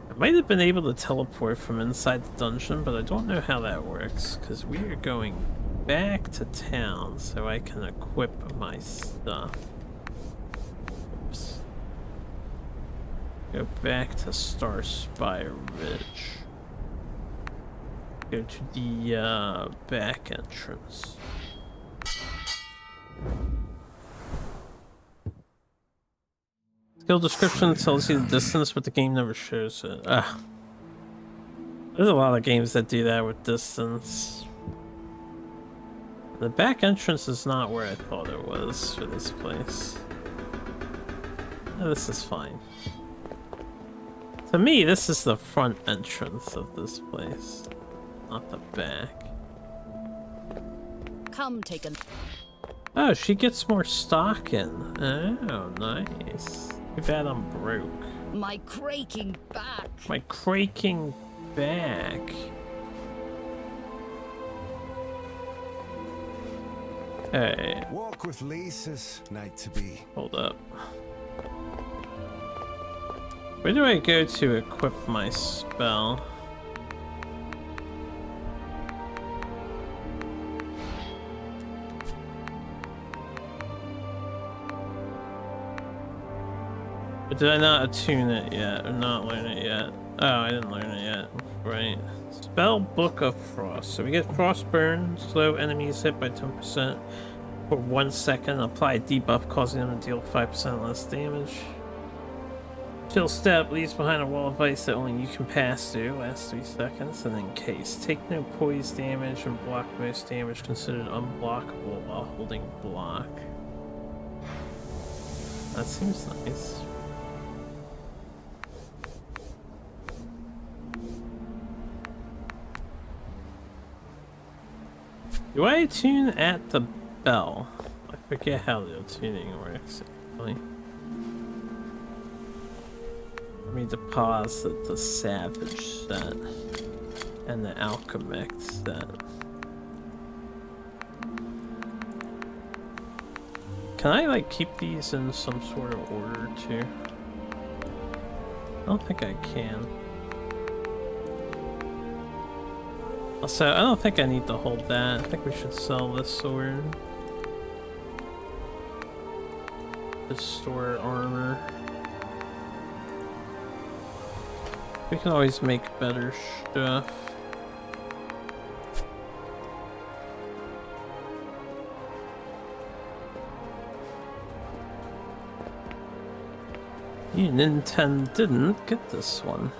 I might have been able to teleport from inside the dungeon, but I don't know how that works, because we are going back to town so I can equip my stuff. Oops. Go back to Starspire Ridge. Go to the back entrance. Skill description tells you the distance, but the game never shows it. There's a lot of games that do that with distance. The back entrance is not where I thought it was for this place. Oh, this is fine. To me, this is the front entrance of this place, not the back. Come take a... Oh, she gets more stock in. Oh, nice. Too bad I'm broke. My creaking back. My creaking back. Hey. Walk with laces, night to be. Hold up. Where do I go to equip my spell? But did I not attune it yet, or not learn it yet? Oh, I didn't learn it yet. Right. Spell Book of Frost. So we get Frostburn, slow enemies hit by 10% for 1 second. Apply a debuff, causing them to deal 5% less damage. Chill Step leaves behind a wall of ice that only you can pass through. Lasts 3 seconds. And then Case. Take no poise damage and block most damage considered unblockable while holding block. That seems nice. Do I attune at the bell? I forget how the attuning works actually. Let me deposit the Savage set and the Alchemect set. Can I like keep these in some sort of order too? I don't think I can. Also, I don't think I need to hold that. I think we should sell this sword. to store armor. We can always make better stuff. You Nintendo didn't get this one.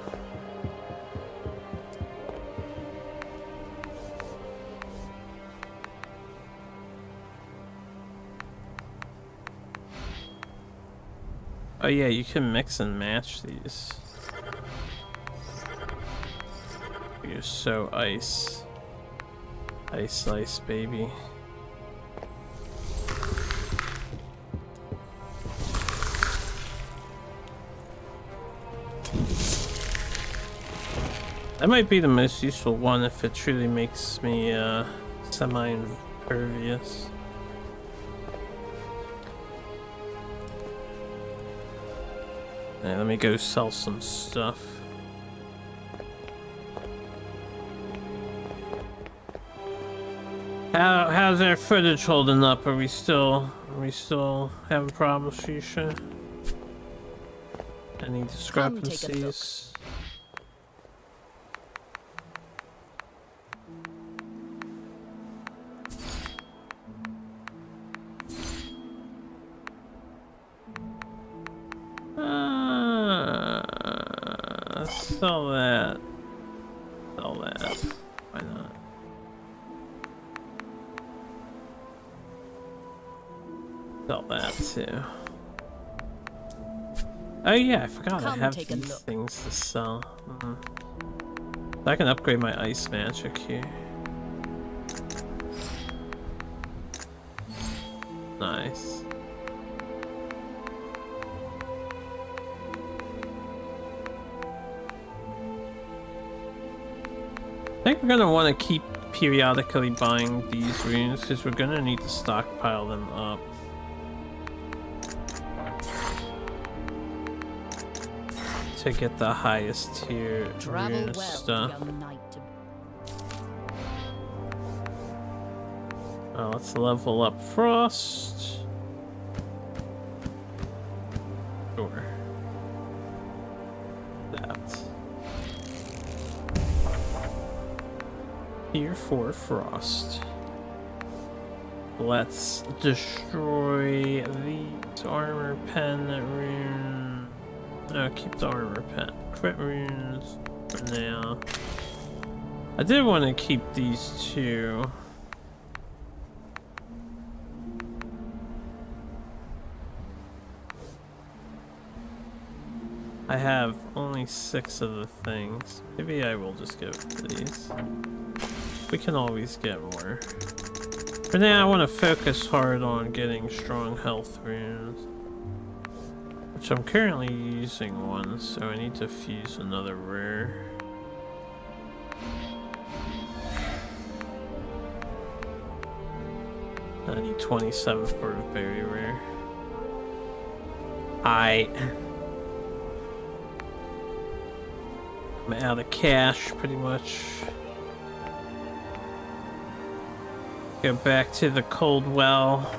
Oh yeah, you can mix and match these. You're so ice. Ice, ice, baby. That might be the most useful one if it truly makes me semi-impervious. Alright, let me go sell some stuff. How's our footage holding up? Are we still having problems, Shisha? Any discrepancies? Sell that. Sell that. Why not? Sell that too. Oh yeah, I forgot I have these things to sell. I can upgrade my ice magic here. Nice. I think we're gonna want to keep periodically buying these runes because we're gonna need to stockpile them up. To get the highest tier rune stuff. Let's level up Frost. Sure. That. Tier 4 Frost. Let's destroy these armor pen rune. No, keep the armor pen. Crit runes for now. I did want to keep these two. I have only 6 of the things. Maybe I will just give these. We can always get more. For now, I want to focus hard on getting strong health runes. Which I'm currently using one, so I need to fuse another rare. I need 27 for a very rare. I'm out of cash, pretty much. Go back to the cold well.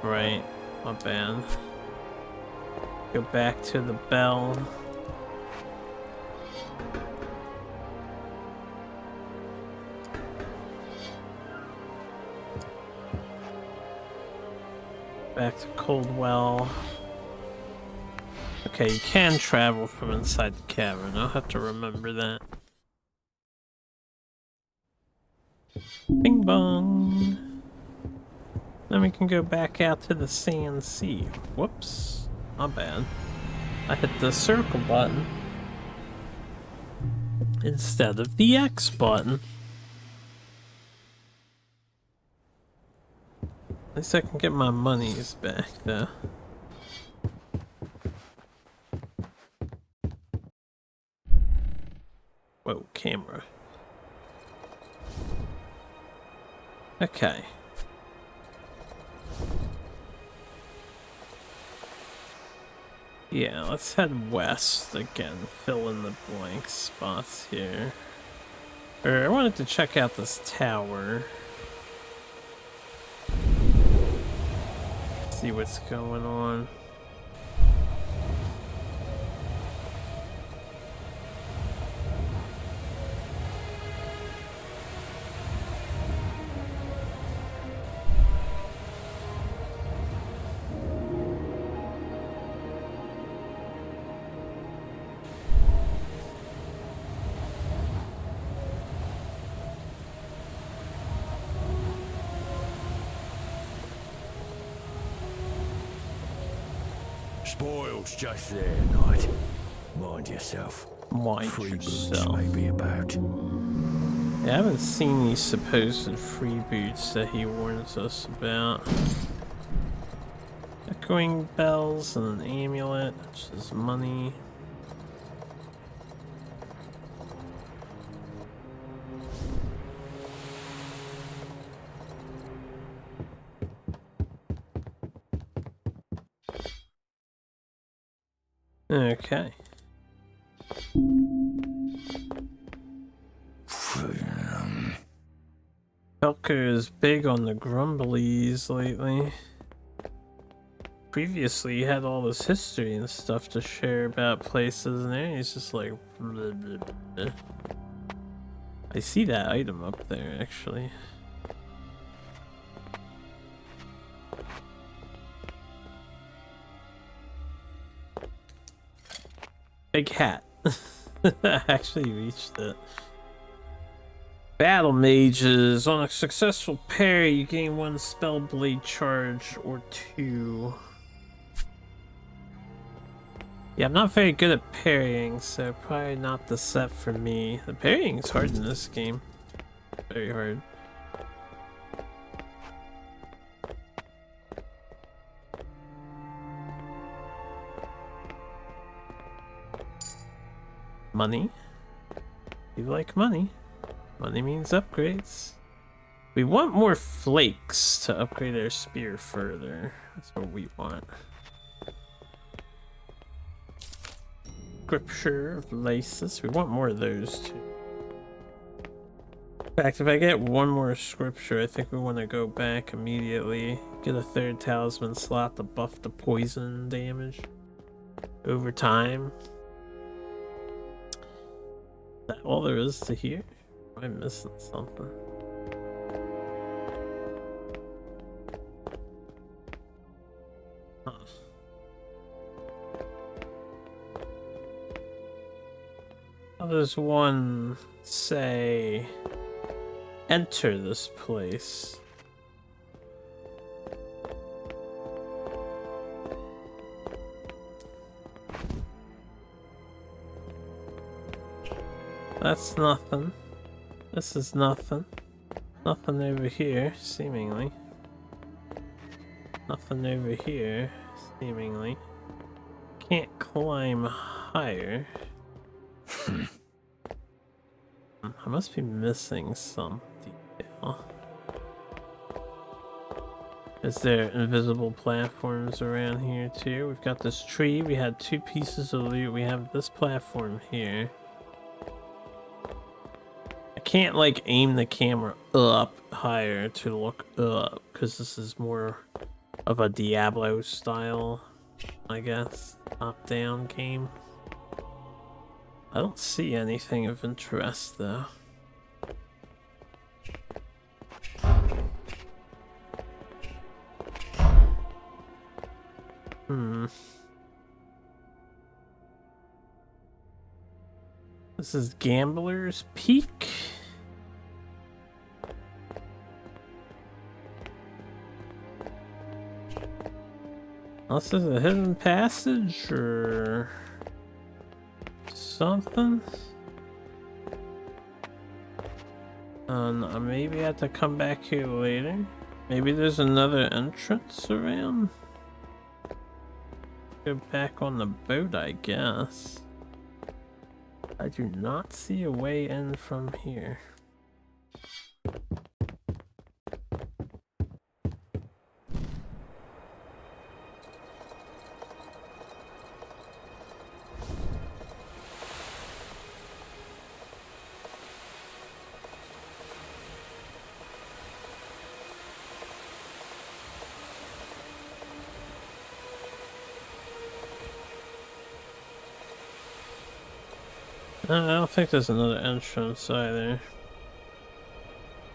Right, my bad. Go back to the bell. Back to Coldwell. Okay, you can travel from inside the cavern. I'll have to remember that. Bing bong. Then we can go back out to the sand sea. Whoops. My bad. I hit the circle button instead of the X button. At least I can get my monies back though. Whoa, camera. Okay. Yeah, let's head west again, fill in the blank spots here. I wanted to check out this tower. See what's going on. Spoils just there, Knight. Mind yourself. Mind Free boots yourself. may be about. Yeah, I haven't seen these supposed free boots that he warns us about. Echoing bells and an amulet, which is money. Okay. Felker is big on the grumblies lately. Previously, he had all this history and stuff to share about places, and then he's just like, blah, blah, blah. I see that item up there, actually. Big hat. I actually reached it. Battle mages. On a successful parry, you gain 1 spell blade charge or 2. Yeah, I'm not very good at parrying, so probably not the set for me. The parrying's hard in this game. Very hard. Money? You like money? Money means upgrades. We want more flakes to upgrade our spear further. That's what we want. Scripture of Lysis. We want more of those too. In fact, if I get one more scripture, I think we want to go back immediately. Get a 3rd talisman slot to buff the poison damage over time. Is that all there is to here? Am I missing something? Huh. How does one say enter this place? That's nothing. This is nothing. Nothing over here, seemingly. Nothing over here, seemingly. Can't climb higher. I must be missing some detail. Is there invisible platforms around here too? We've got this tree, we had 2 pieces of loot, we have this platform here. I can't like aim the camera up higher to look up because this is more of a Diablo style, I guess, top-down game. I don't see anything of interest though. This is Gambler's Peak. Unless there's a hidden passage or something. Maybe I have to come back here later. Maybe there's another entrance around. Go back on the boat, I guess. I do not see a way in from here. I don't think there's another entrance either.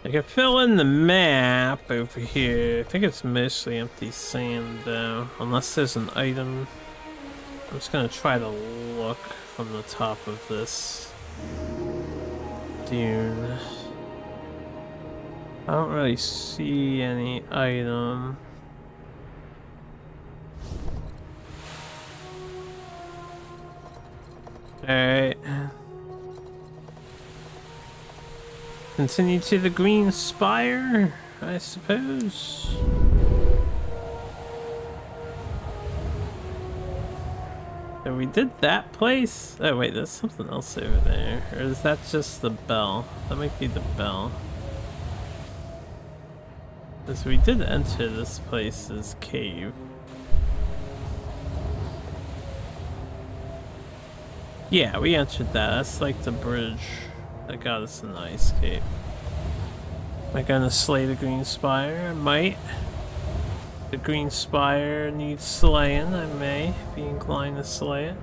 I can fill in the map over here. I think it's mostly empty sand though, unless there's an item. I'm just gonna try to look from the top of this dune. I don't really see any item. Alright. Continue to the Green Spire, I suppose. So we did that place? Oh wait, there's something else over there. Or is that just the bell? That might be the bell. Because we did enter this place's cave. Yeah, we entered that. That's like the bridge that got us in the ice cave. Am I gonna slay the Green Spire? I might. The Green Spire needs slaying. I may be inclined to slay it.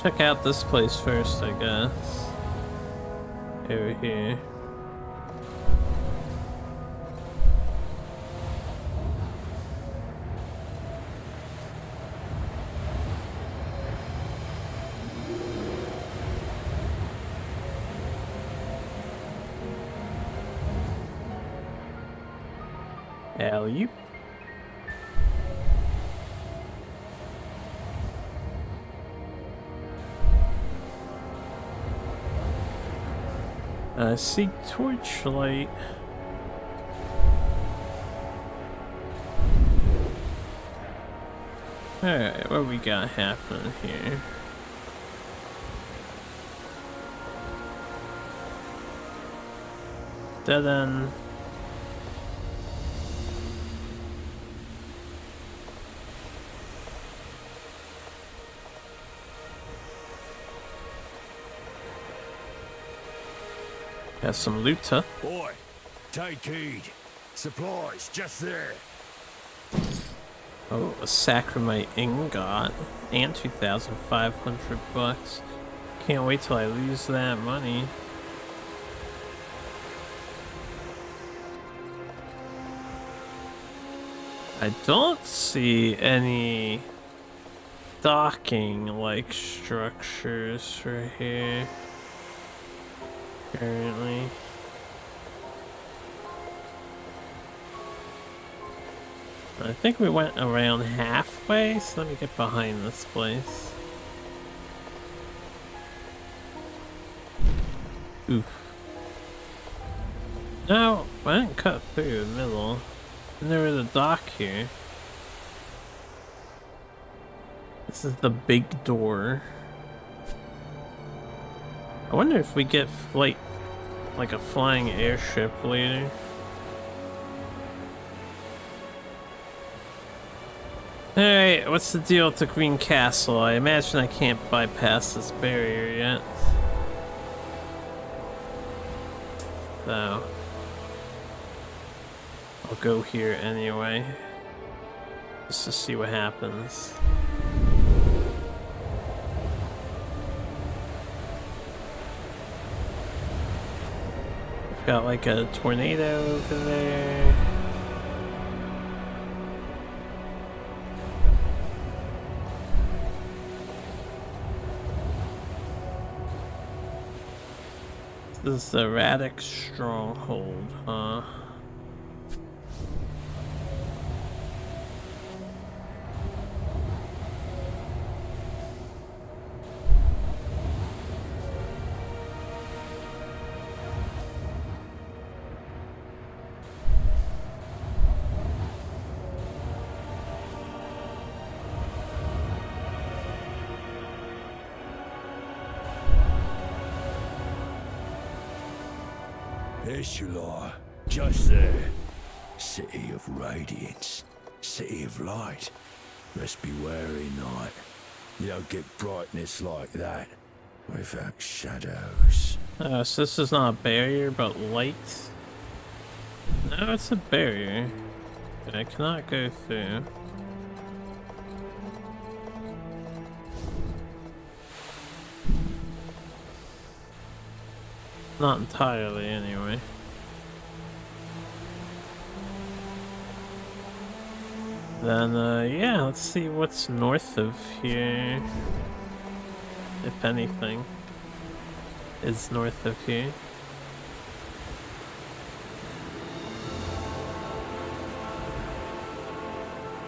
Check out this place first, I guess. Over here. Alley-oop. Seek torchlight. Alright, what we got happening here? Dead end. Got some loot, huh? Boy, take heed. Supplies just there. Oh, a Sacramite ingot and 2,500 bucks. Can't wait till I lose that money. I don't see any docking like structures for here currently. I think we went around halfway, so let me get behind this place. Oof. No, I didn't cut through the middle. And there was a dock here. This is the big door. I wonder if we get like a flying airship later. Alright, what's the deal with the Green Castle? I imagine I can't bypass this barrier yet. So I'll go here anyway, just to see what happens. We've got like a tornado over there. This is the Radix Stronghold, huh? Eshular, just there. City of radiance, city of light. Must be wary night. You don't get brightness like that without shadows. So this is not a barrier, but light? No, it's a barrier. I cannot go through. Not entirely, anyway. Then, yeah, let's see what's north of here, if anything. is north of here.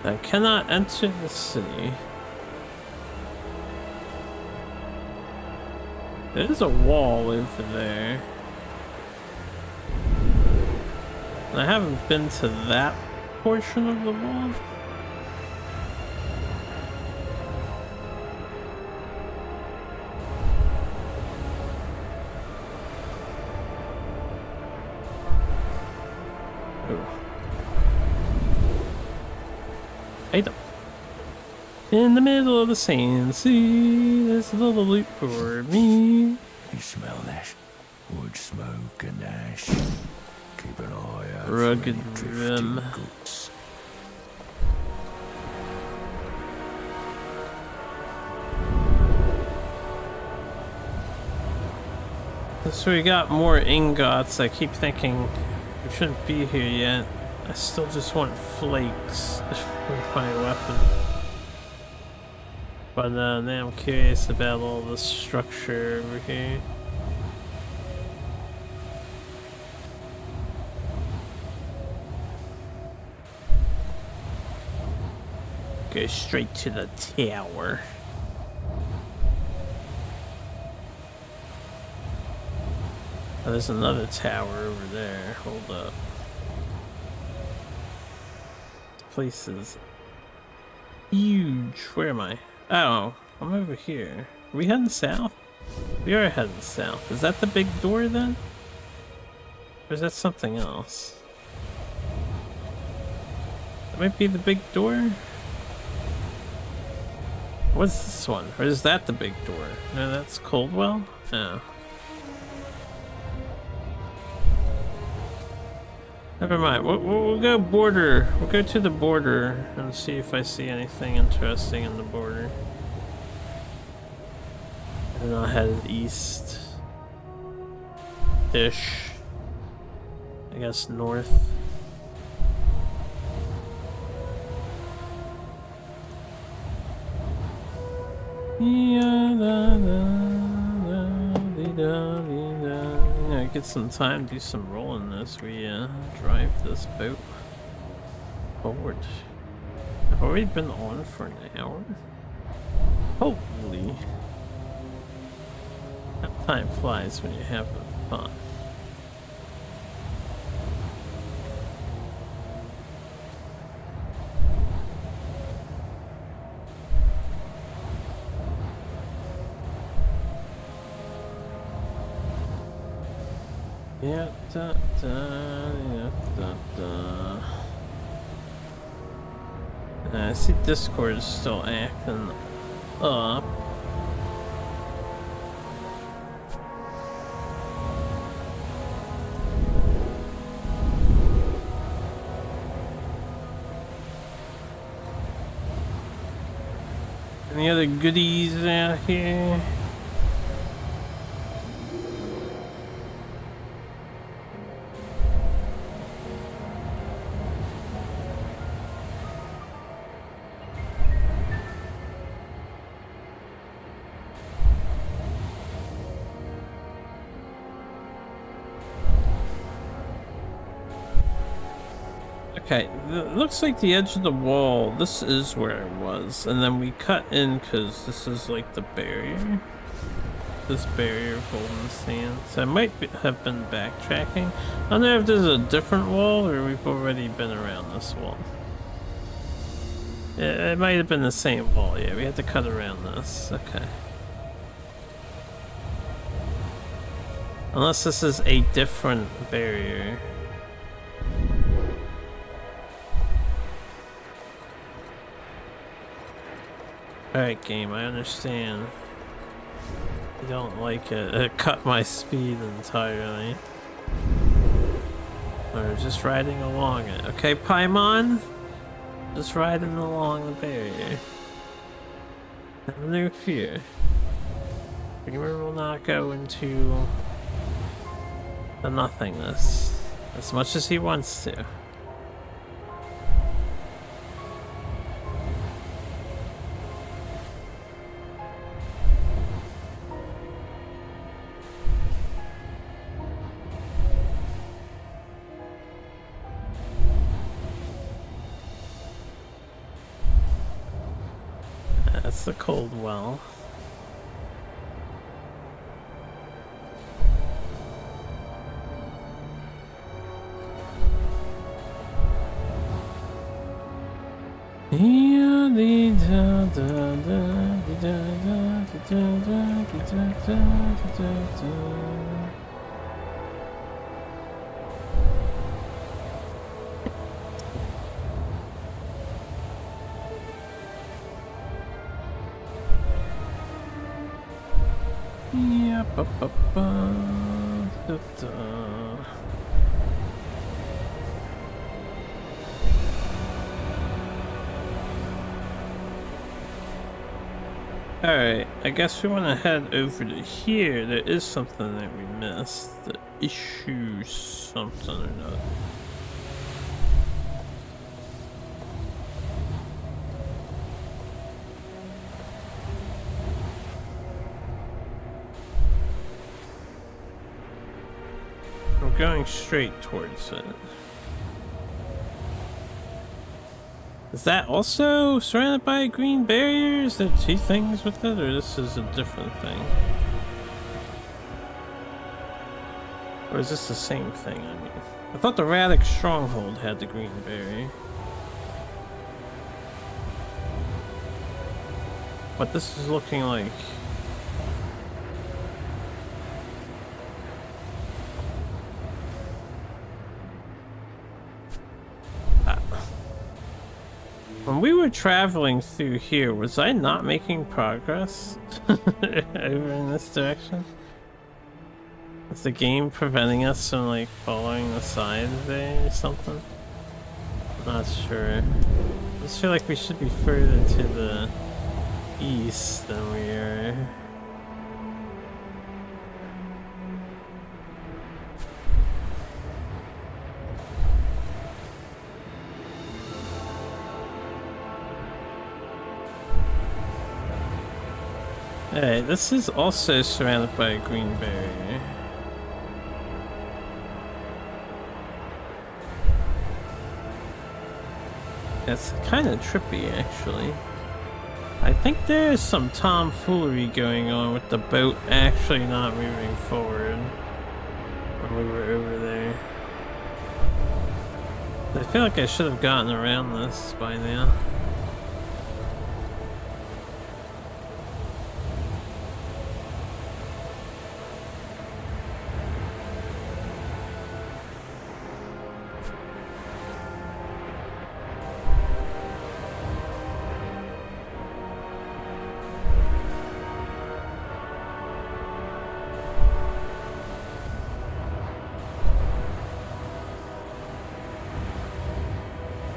I cannot enter the city. There's a wall over there. I haven't been to that portion of the wall. Item. In the middle of the sand sea, there's a little loot for me. You smell that? Wood smoke and ash. Keep an eye out Rugged for any rim. drifting goods. So we got more ingots. I keep thinking we shouldn't be here yet. I still just want flakes for my weapon. But now I'm curious about all the structure over here. Go straight to the tower. Oh, there's another tower over there. Hold up. This place is huge. Where am I? Oh, I'm over here. Are we heading south? We are heading south. Is that the big door then? Or is that something else? That might be the big door? What's this one? Or is that the big door? No, that's Coldwell? Oh. Never mind. We'll go border. We'll go to the border and see if I see anything interesting in the border. And I'll head east. Ish. I guess north. Get some time, do some rolling as we drive this boat forward. I've already been on for an hour. Holy. That time flies when you're having fun. Yeah, da, da, yeah, da, da. I see Discord is still acting up. Any other goodies out here? Okay, looks like the edge of the wall, this is where it was, and then we cut in because this is like the barrier. This barrier of golden sand. So I might have been backtracking. I don't know if there's a different wall or we've already been around this wall. Yeah, it might have been the same wall, yeah, we had to cut around this, okay. Unless this is a different barrier. Alright game, I understand. I don't like it. It cut my speed entirely. Or just riding along it. Okay, Paimon? Just riding along the barrier. Have no fear. Dreamer will not go into the nothingness as much as he wants to. the cold well. Alright, I guess we want to head over to here. There is something that we missed. The issue something or another. I'm going straight towards it. Is that also surrounded by a green barrier? Is there two things with it, or this is a different thing? Or is this the same thing, I mean? I thought the Radic Stronghold had the green barrier. But this is looking like... When we were traveling through here, was I not making progress over in this direction? Is the game preventing us from like following the side there or something? I'm not sure. I just feel like we should be further to the east than we are. Alright, this is also surrounded by a green barrier. It's kind of trippy, actually. I think there's some tomfoolery going on with the boat actually not moving forward when we were over there. I feel like I should have gotten around this by now.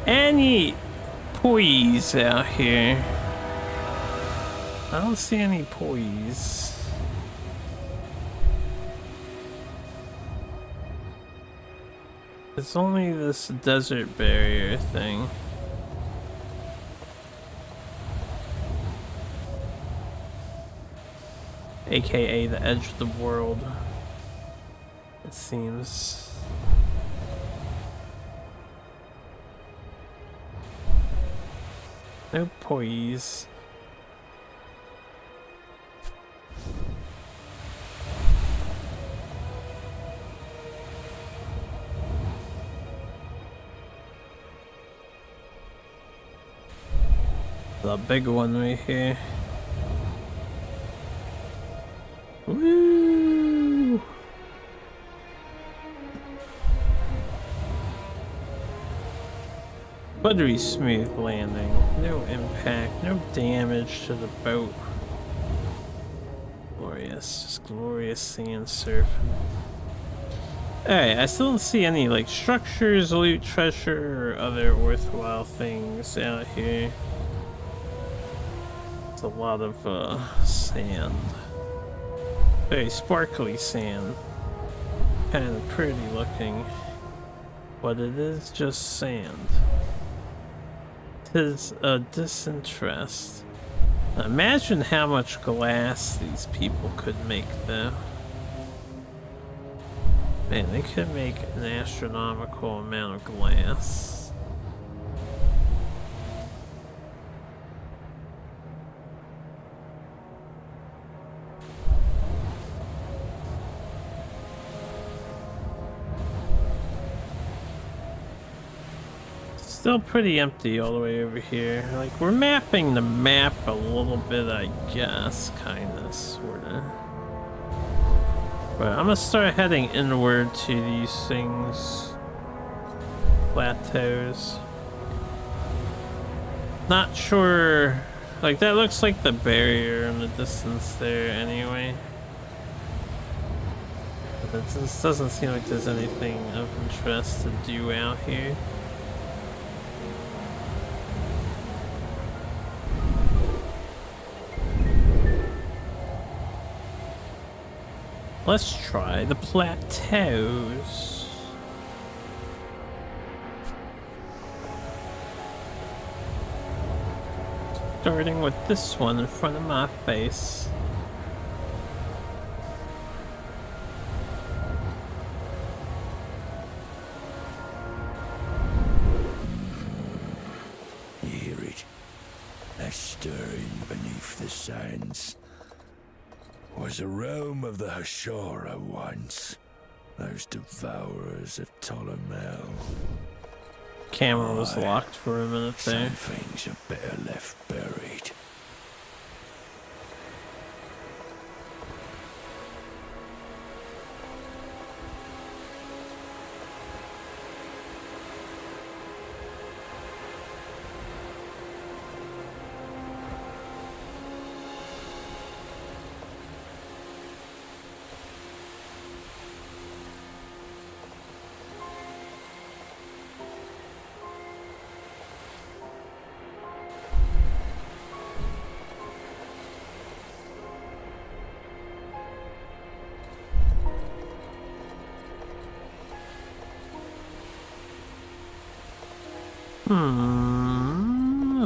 Any poise out here? I don't see any poise. It's only this desert barrier thing. AKA the edge of the world, it seems. No poise. The big one right here. Woo! Buttery smooth landing. No impact, no damage to the boat. Glorious, just glorious sand surfing. Alright, I still don't see any like structures, loot, treasure, or other worthwhile things out here. It's a lot of sand. Very sparkly sand. Kind of pretty looking. But it is just sand. 'Tis a disinterest. Imagine how much glass these people could make though. Man, they could make an astronomical amount of glass. Still pretty empty all the way over here. Like, we're mapping the map a little bit, I guess, kinda, sorta. But I'm gonna start heading inward to these things. Plateaus. Not sure, like that looks like the barrier in the distance there anyway. But it just doesn't seem like there's anything of interest to do out here. Let's try the plateaus. Starting with this one in front of my face. You hear it? That stirring beneath the sands. Was a realm of the Hashara once. Those devourers of Ptolemy. Camera was locked for a minute there. Some things are better left buried.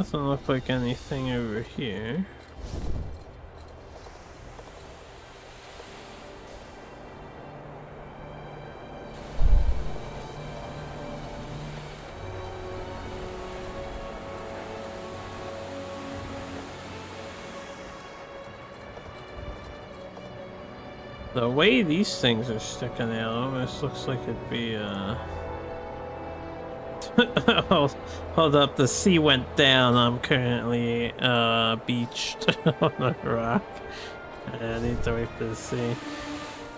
Doesn't look like anything over here. The way these things are sticking out almost looks like it'd be hold up, the sea went down. I'm currently beached on a rock. I need to wait to see.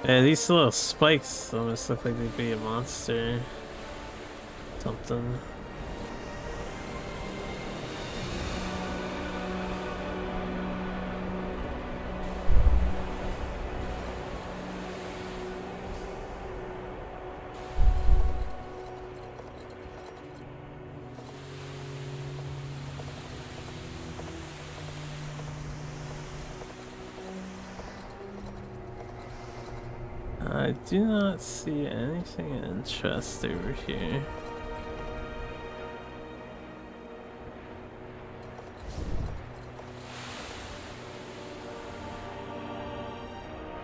Yeah, these little spikes almost look like they'd be a monster. Something. I do not see anything of interest over here.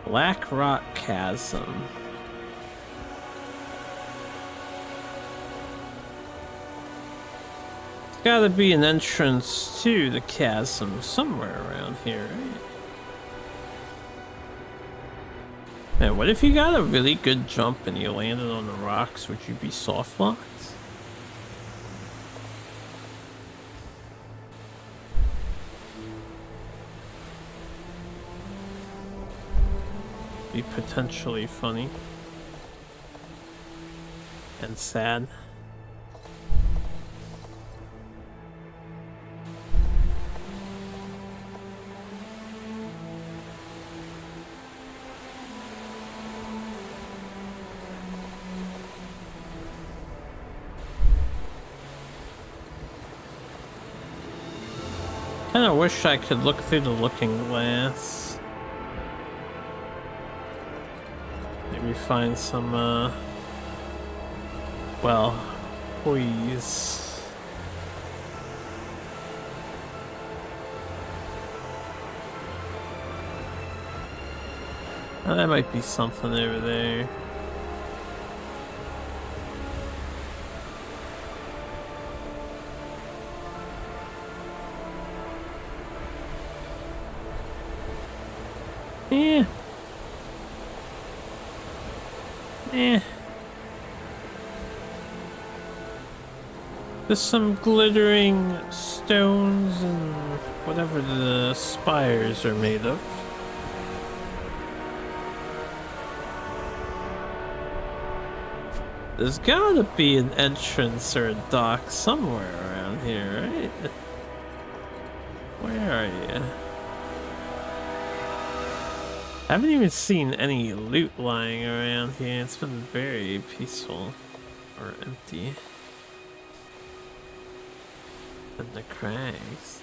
Black Rock Chasm. There's gotta be an entrance to the chasm somewhere around here, right? Man, what if you got a really good jump and you landed on the rocks? Would you be soft locked? Be potentially funny. And sad. Kinda wish I could look through the looking glass. Maybe find some, well, poise. Oh, that might be something over there. Yeah. There's some glittering stones and whatever the spires are made of. There's gotta be an entrance or a dock somewhere around here, right? Where are you? I haven't even seen any loot lying around here. It's been very peaceful or empty. And the crags.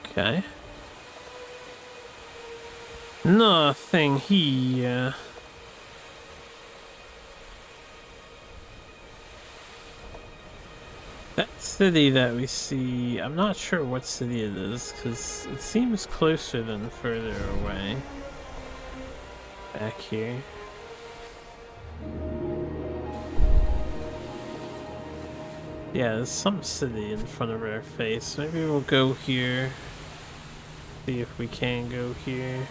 Okay. Nothing here. That city that we see, I'm not sure what city it is, because it seems closer than further away. Back here. Yeah, there's some city in front of our face. Maybe we'll go here. See if we can go here.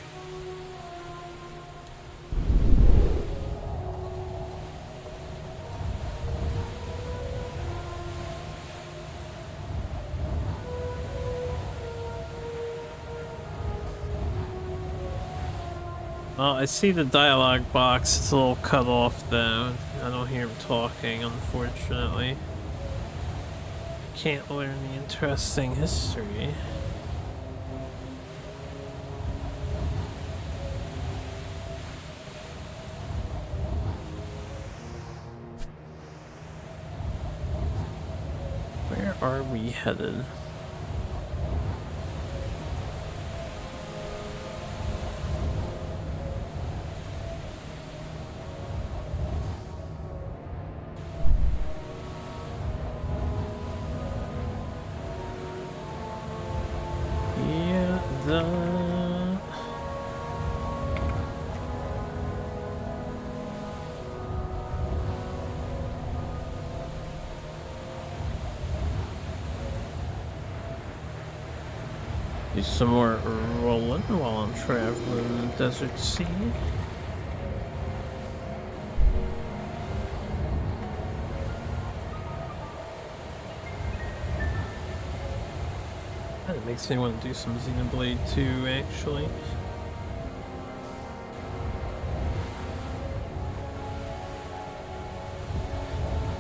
Oh, I see the dialogue box. It's a little cut off though. I don't hear him talking, unfortunately. Can't learn the interesting history. Where are we headed? Do some more rolling while I'm traveling the desert sea. That makes me want to do some Xenoblade 2, actually.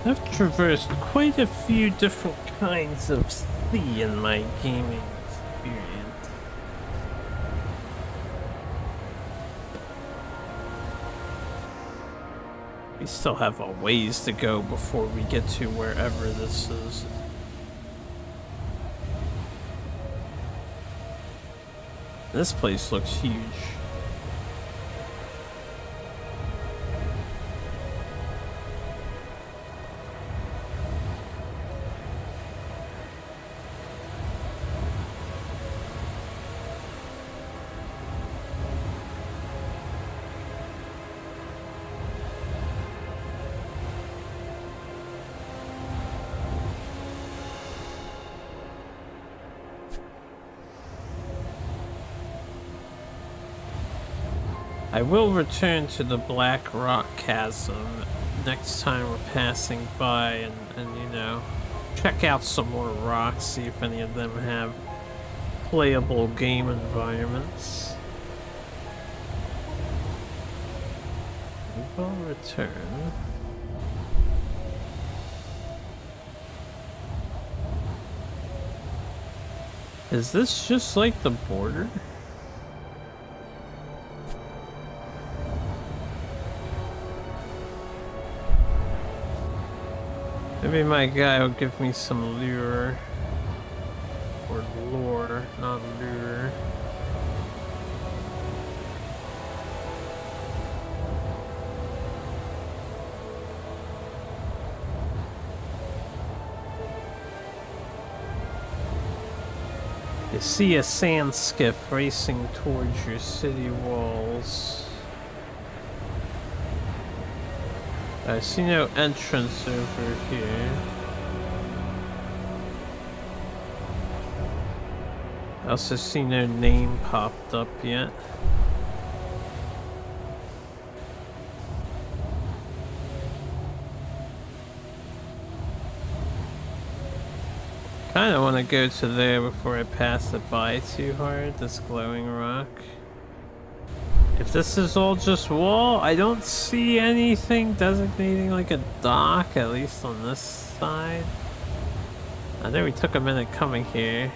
I've traversed quite a few different kinds of sea in my gaming experience. We still have a ways to go before we get to wherever this is. This place looks huge. I will return to the Black Rock Chasm next time we're passing by and you know, check out some more rocks, see if any of them have playable game environments. We will return. Is this just like the border? Maybe my guy will give me some lure. Or lore, not lure. You see a sand skiff racing towards your city walls. I see no entrance over here. I also see no name popped up yet. Kinda wanna go to there before I pass it by too hard, this glowing rock. If this is all just wall, I don't see anything designating like a dock, at least on this side. I know we took a minute coming here.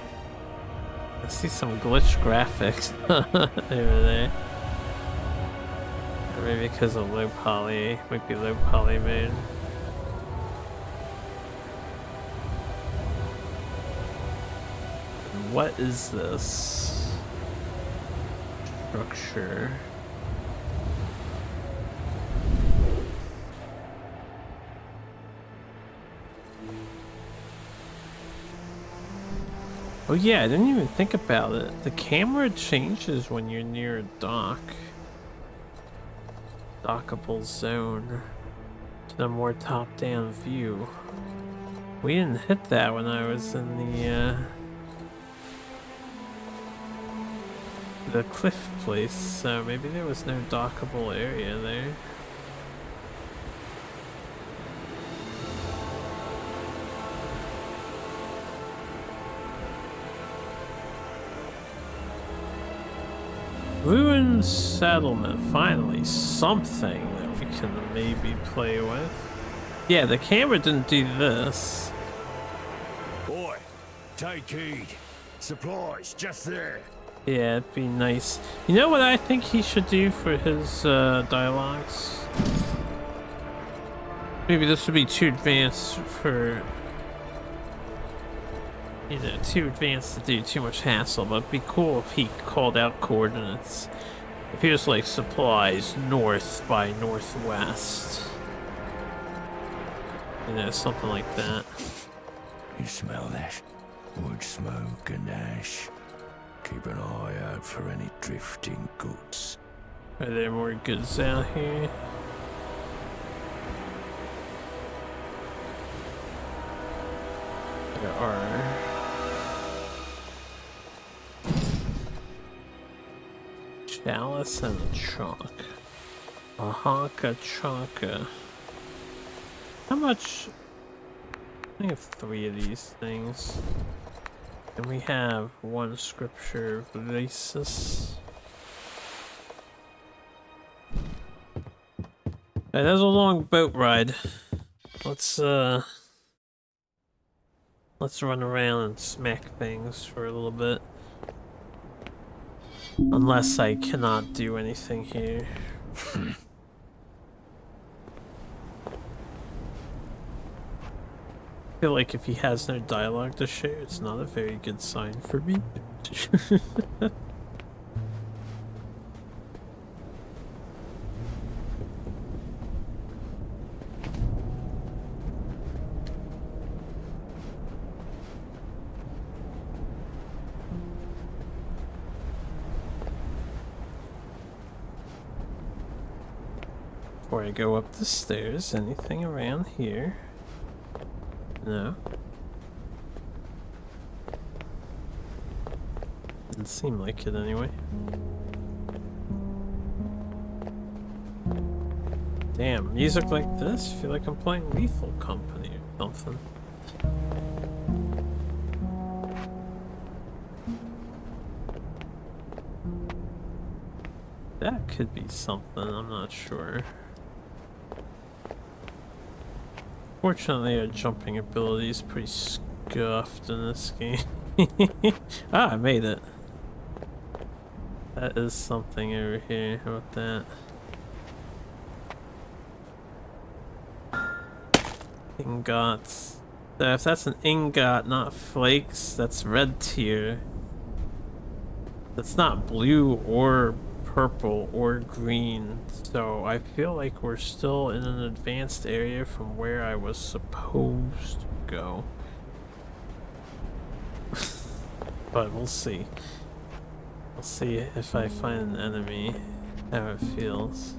I see some glitch graphics over there. Or maybe because of low poly, might be low poly mode. What is this structure? Oh yeah, I didn't even think about it. The camera changes when you're near a dock. Dockable zone. To the more top-down view. We didn't hit that when I was in the cliff place, so maybe there was no dockable area there. Ruined settlement, finally something that we can maybe play with. Yeah, the camera didn't do this. Boy, take heed. Supplies just there. Yeah, it'd be nice. You know what I think he should do for his dialogues? Maybe this would be too advanced for... You know, too advanced to do too much hassle, but it'd be cool if he called out coordinates. If he was like, supplies north by northwest. You know, something like that. You smell that? Wood smoke and ash. Keep an eye out for any drifting goods. Are there more goods out here? There are. Chalice and a chalk. A honka chonka. How much? I have 3 of these things. And we have 1 scripture of Vasis. That was a long boat ride. Let's run around and smack things for a little bit. Unless I cannot do anything here. I feel like if he has no dialogue to share, it's not a very good sign for me. Before I go up the stairs, anything around here? No. Didn't seem like it anyway. Damn, music like this? I feel like I'm playing Lethal Company or something. That could be something, I'm not sure. Fortunately, our jumping ability is pretty scuffed in this game. Ah, I made it. That is something over here. How about that? Ingots. So if that's an ingot, not flakes, that's red tier. That's not blue or purple or green, so I feel like we're still in an advanced area from where I was supposed to go. But we'll see. We'll see if I find an enemy, how it feels.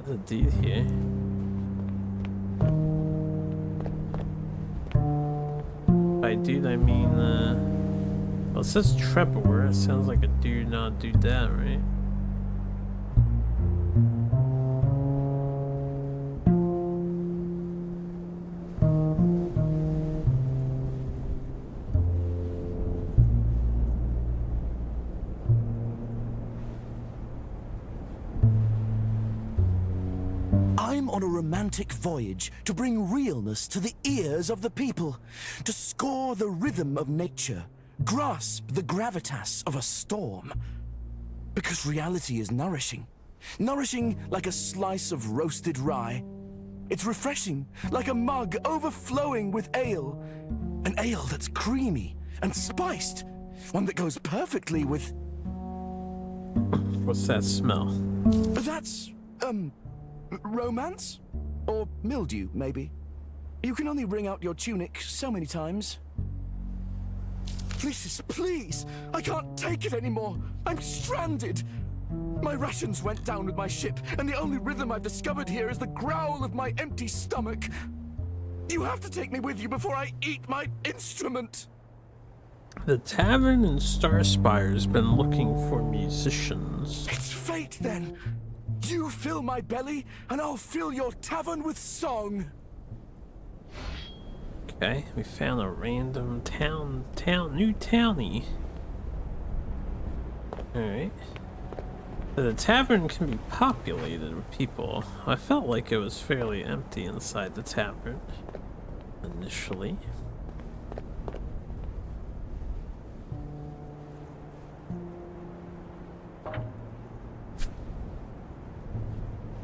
There's a deed here. By dude, I mean, well, it says Trebor. It sounds like a do not do that, right? I'm on a romantic voyage to bring realness to the ears of the people, to score the rhythm of nature, grasp the gravitas of a storm. Because reality is nourishing. Nourishing like a slice of roasted rye. It's refreshing like a mug overflowing with ale. An ale that's creamy and spiced. One that goes perfectly with... What's that smell? That's, romance? Or mildew, maybe. You can only wring out your tunic so many times. Mrs., please! I can't take it anymore! I'm stranded! My rations went down with my ship, and the only rhythm I've discovered here is the growl of my empty stomach. You have to take me with you before I eat my instrument! The tavern in Starspire's been looking for musicians. It's fate, then! You fill my belly, and I'll fill your tavern with song! Okay, we found a random new townie. Alright. The tavern can be populated with people. I felt like it was fairly empty inside the tavern initially.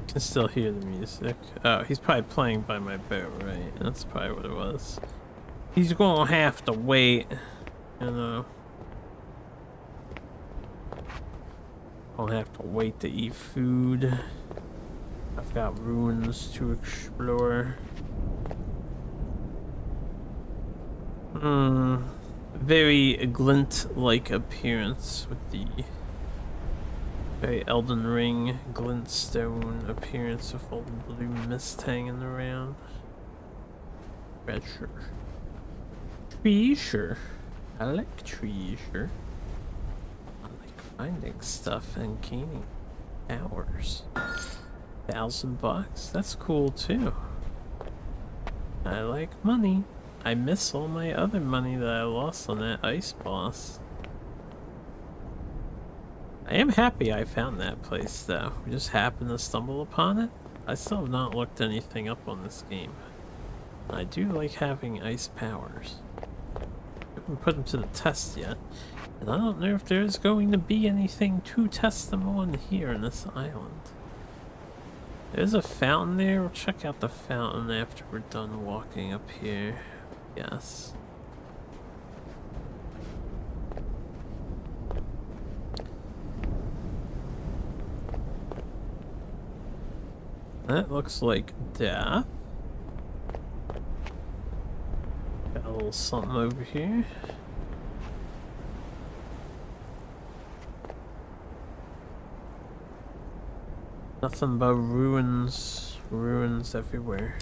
Can still hear the music. Oh, he's probably playing by my boat, right? That's probably what it was. He's gonna have to wait, you know. I'll have to wait to eat food. I've got ruins to explore. Very glint-like appearance with the very Elden Ring glintstone appearance of all the blue mist hanging around. Treasure. Treasure. I like treasure. I like finding stuff and gaining powers. $1,000. That's cool too. I like money. I miss all my other money that I lost on that ice boss. I am happy I found that place though. We just happened to stumble upon it. I still have not looked anything up on this game. I do like having ice powers. I haven't put them to the test yet. And I don't know if there's going to be anything to test them on here in this island. There's a fountain there. We'll check out the fountain after we're done walking up here. Yes. That looks like death. Got a little something over here. Nothing but ruins. Ruins everywhere.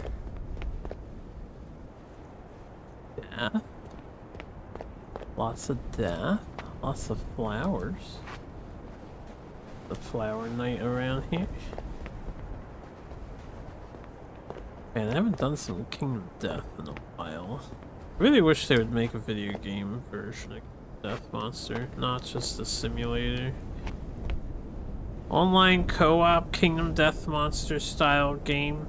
Death. Lots of death. Lots of flowers. The flower night around here. Man, I haven't done some Kingdom Death in a while. I really wish they would make a video game version of Death Monster, not just a simulator. Online co-op Kingdom Death Monster style game.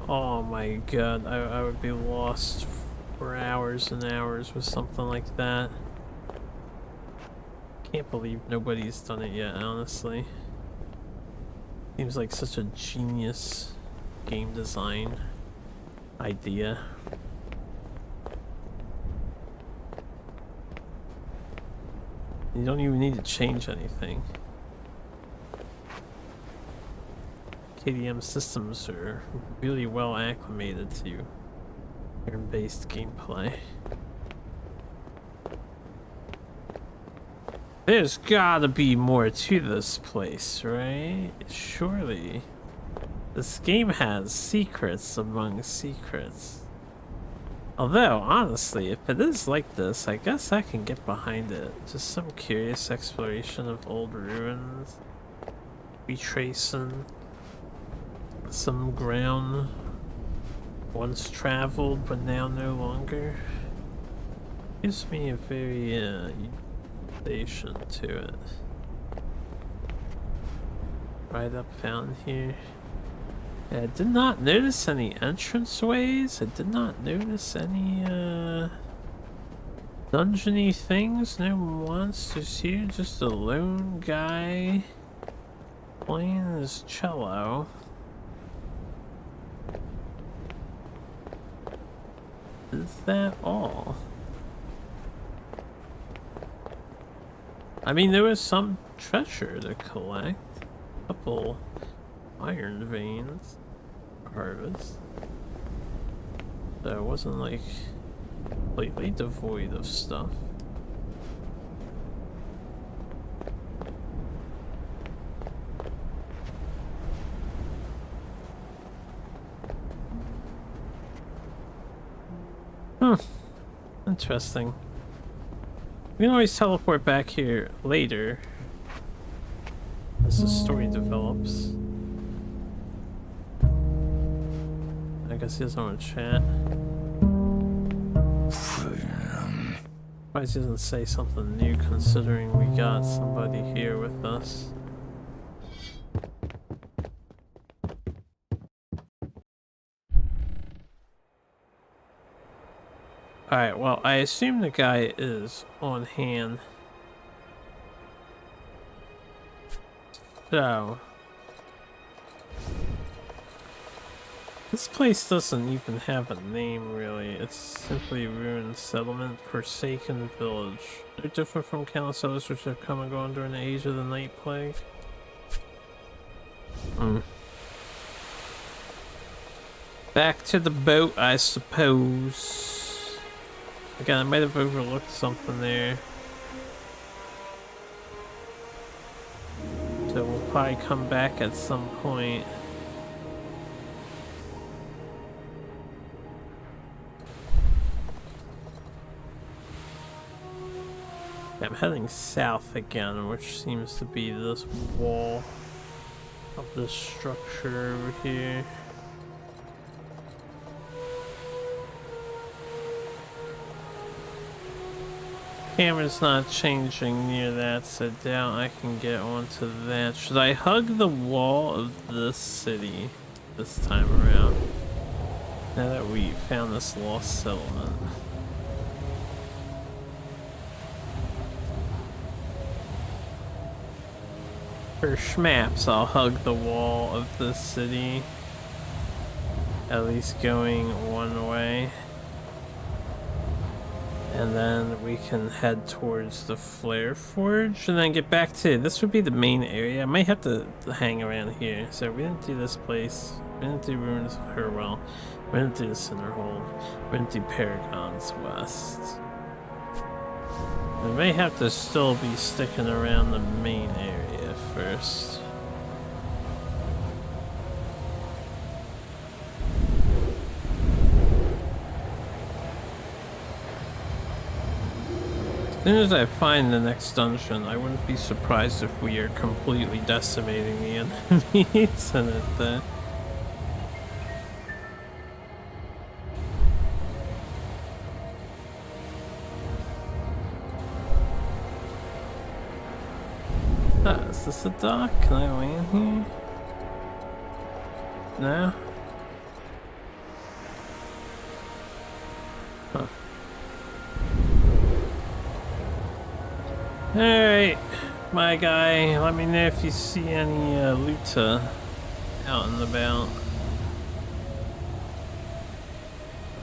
Oh my god, I would be lost for hours and hours with something like that. Can't believe nobody's done it yet, honestly. Seems like such a genius game design idea. You don't even need to change anything. KDM systems are really well acclimated to turn-based gameplay. There's gotta be more to this place, right? Surely. This game has secrets among secrets. Although, honestly, if it is like this, I guess I can get behind it. Just some curious exploration of old ruins. Retracing some ground once traveled, but now no longer. Gives me a very, station to it. Right up down here. Yeah, I did not notice any entranceways. I did not notice any dungeony things. No monsters here. Just a lone guy playing his cello. Is that all? I mean, there was some treasure to collect. A couple iron veins harvest. So it wasn't like completely devoid of stuff. Interesting. We can always teleport back here later as the story develops. I guess he doesn't want to chat. Why he doesn't say something new considering we got somebody here with us. Alright, well, I assume the guy is on hand. So... this place doesn't even have a name, really. It's simply ruined settlement, forsaken village. They're different from countless others which have come and gone during the age of the Night Plague. Back to the boat, I suppose. Again, I might have overlooked something there. So we'll probably come back at some point. I'm heading south again, which seems to be this wall of this structure over here. Camera's not changing near that, so I doubt I can get onto that. Should I hug the wall of this city this time around? Now that we found this lost settlement. For schmaps, I'll hug the wall of this city. At least going one way. And then we can head towards the Flare Forge and then get back to, this would be the main area. I might have to hang around here. So we didn't do this place. We didn't do Ruins of Hurwell. We didn't do the Cinderhold. We didn't do Paragon's West. We may have to still be sticking around the main area first. As soon as I find the next dungeon, I wouldn't be surprised if we are completely decimating the enemies in it then. Is this a dock? Can I land here? No? Huh. Alright, my guy, let me know if you see any loot out and about.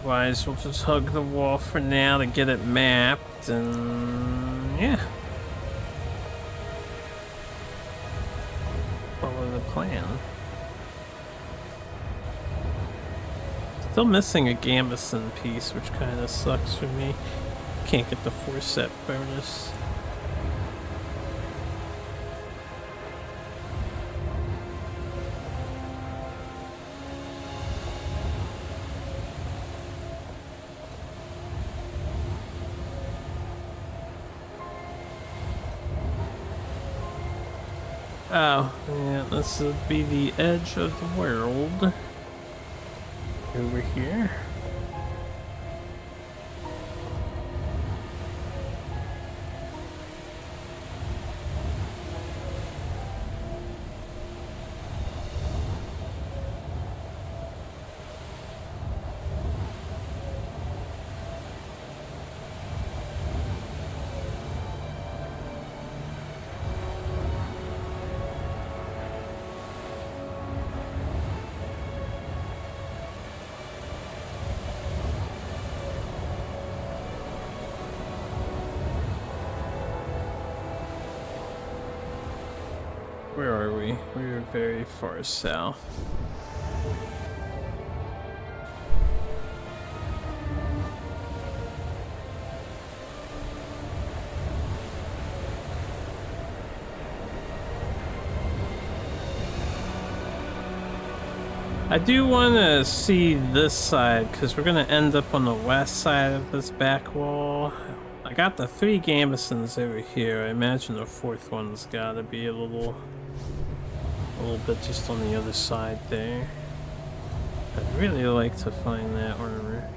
Otherwise, we'll just hug the wall for now to get it mapped, and yeah. Follow the plan. Still missing a Gambeson piece, which kind of sucks for me. Can't get the 4-set bonus. Oh, yeah, this would be the edge of the world. Over here. Where are we? We are very far south. I do want to see this side because we're going to end up on the west side of this back wall. I got the 3 gambesons over here. I imagine the 4th one's got to be a little bit just on the other side there. I'd really like to find that armor.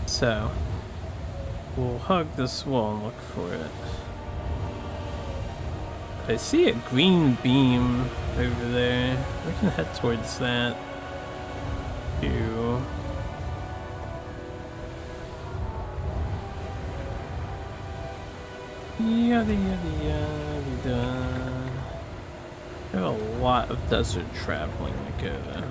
So, we'll hug this wall and look for it. I see a green beam over there. We can head towards that. Too. Yada yada yada. I have a lot of desert traveling to go though.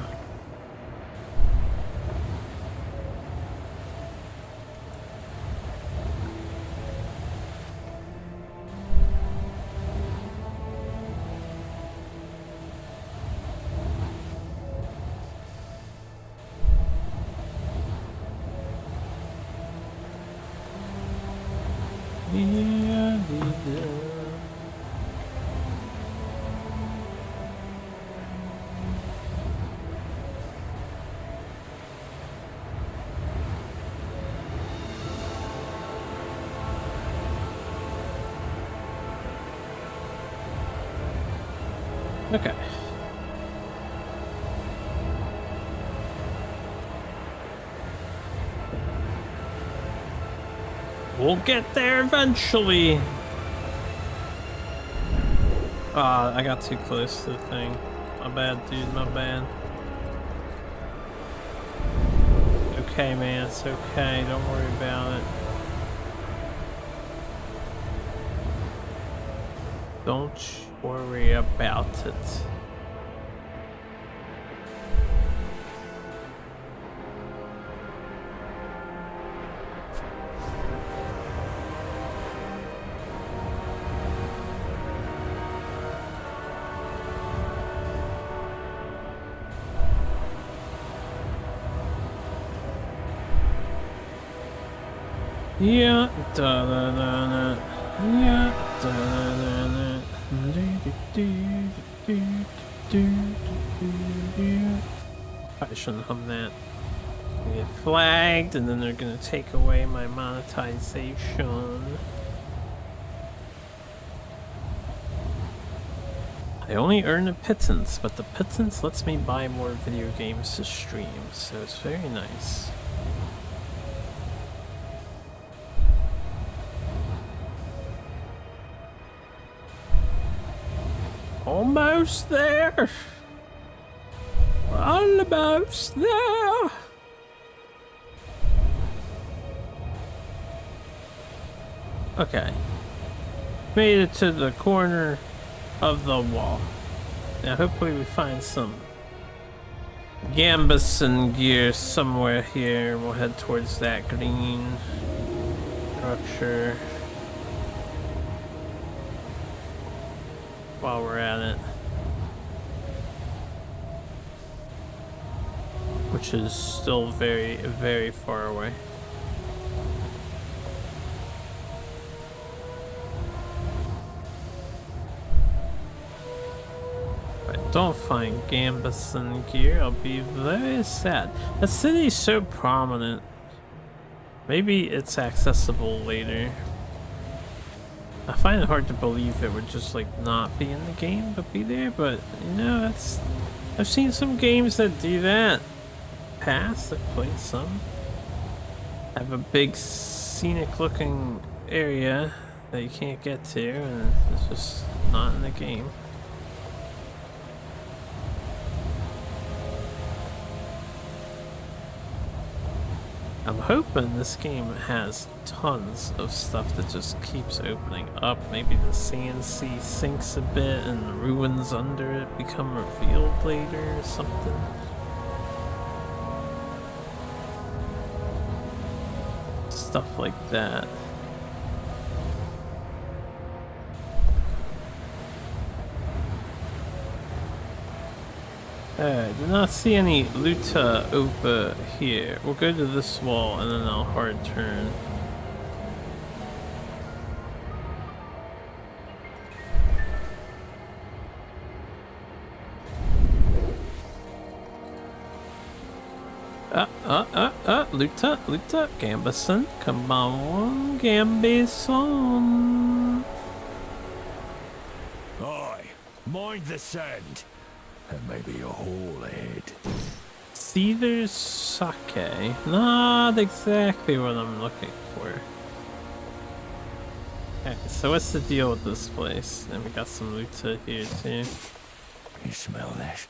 Okay. We'll get there eventually. Ah, I got too close to the thing. My bad, dude, my bad. Okay, man, it's okay. Don't worry about it. Don't worry about it. Yeah, da da da da. Yeah, da da da da. I shouldn't hum that. I get flagged, and then they're gonna take away my monetization. I only earn a pittance, but the pittance lets me buy more video games to stream, so it's very nice. Almost there. Almost there. Okay. Made it to the corner of the wall. Now hopefully we find some gambeson gear somewhere here. We'll head towards that green structure. While we're at it, which is still very, very far away. If I don't find gambeson gear, I'll be very sad. The city's so prominent Maybe it's accessible later. I find it hard to believe it would just like not be in the game but be there, but you know, that's I've seen some games that do that. Past, I've played some. Have a big scenic looking area that you can't get to and it's just not in the game. I'm hoping this game has tons of stuff that just keeps opening up. Maybe the CNC sinks a bit and the ruins under it become revealed later or something. Stuff like that. I do not see any loot over here. We'll go to this wall and then I'll hard turn. Luta, Gambison, come on, Gambison. Aye, mind the sand. And maybe a hole ahead. Cedar Sake. Not exactly what I'm looking for. Okay, so what's the deal with this place? And we got some loot here too. You smell that?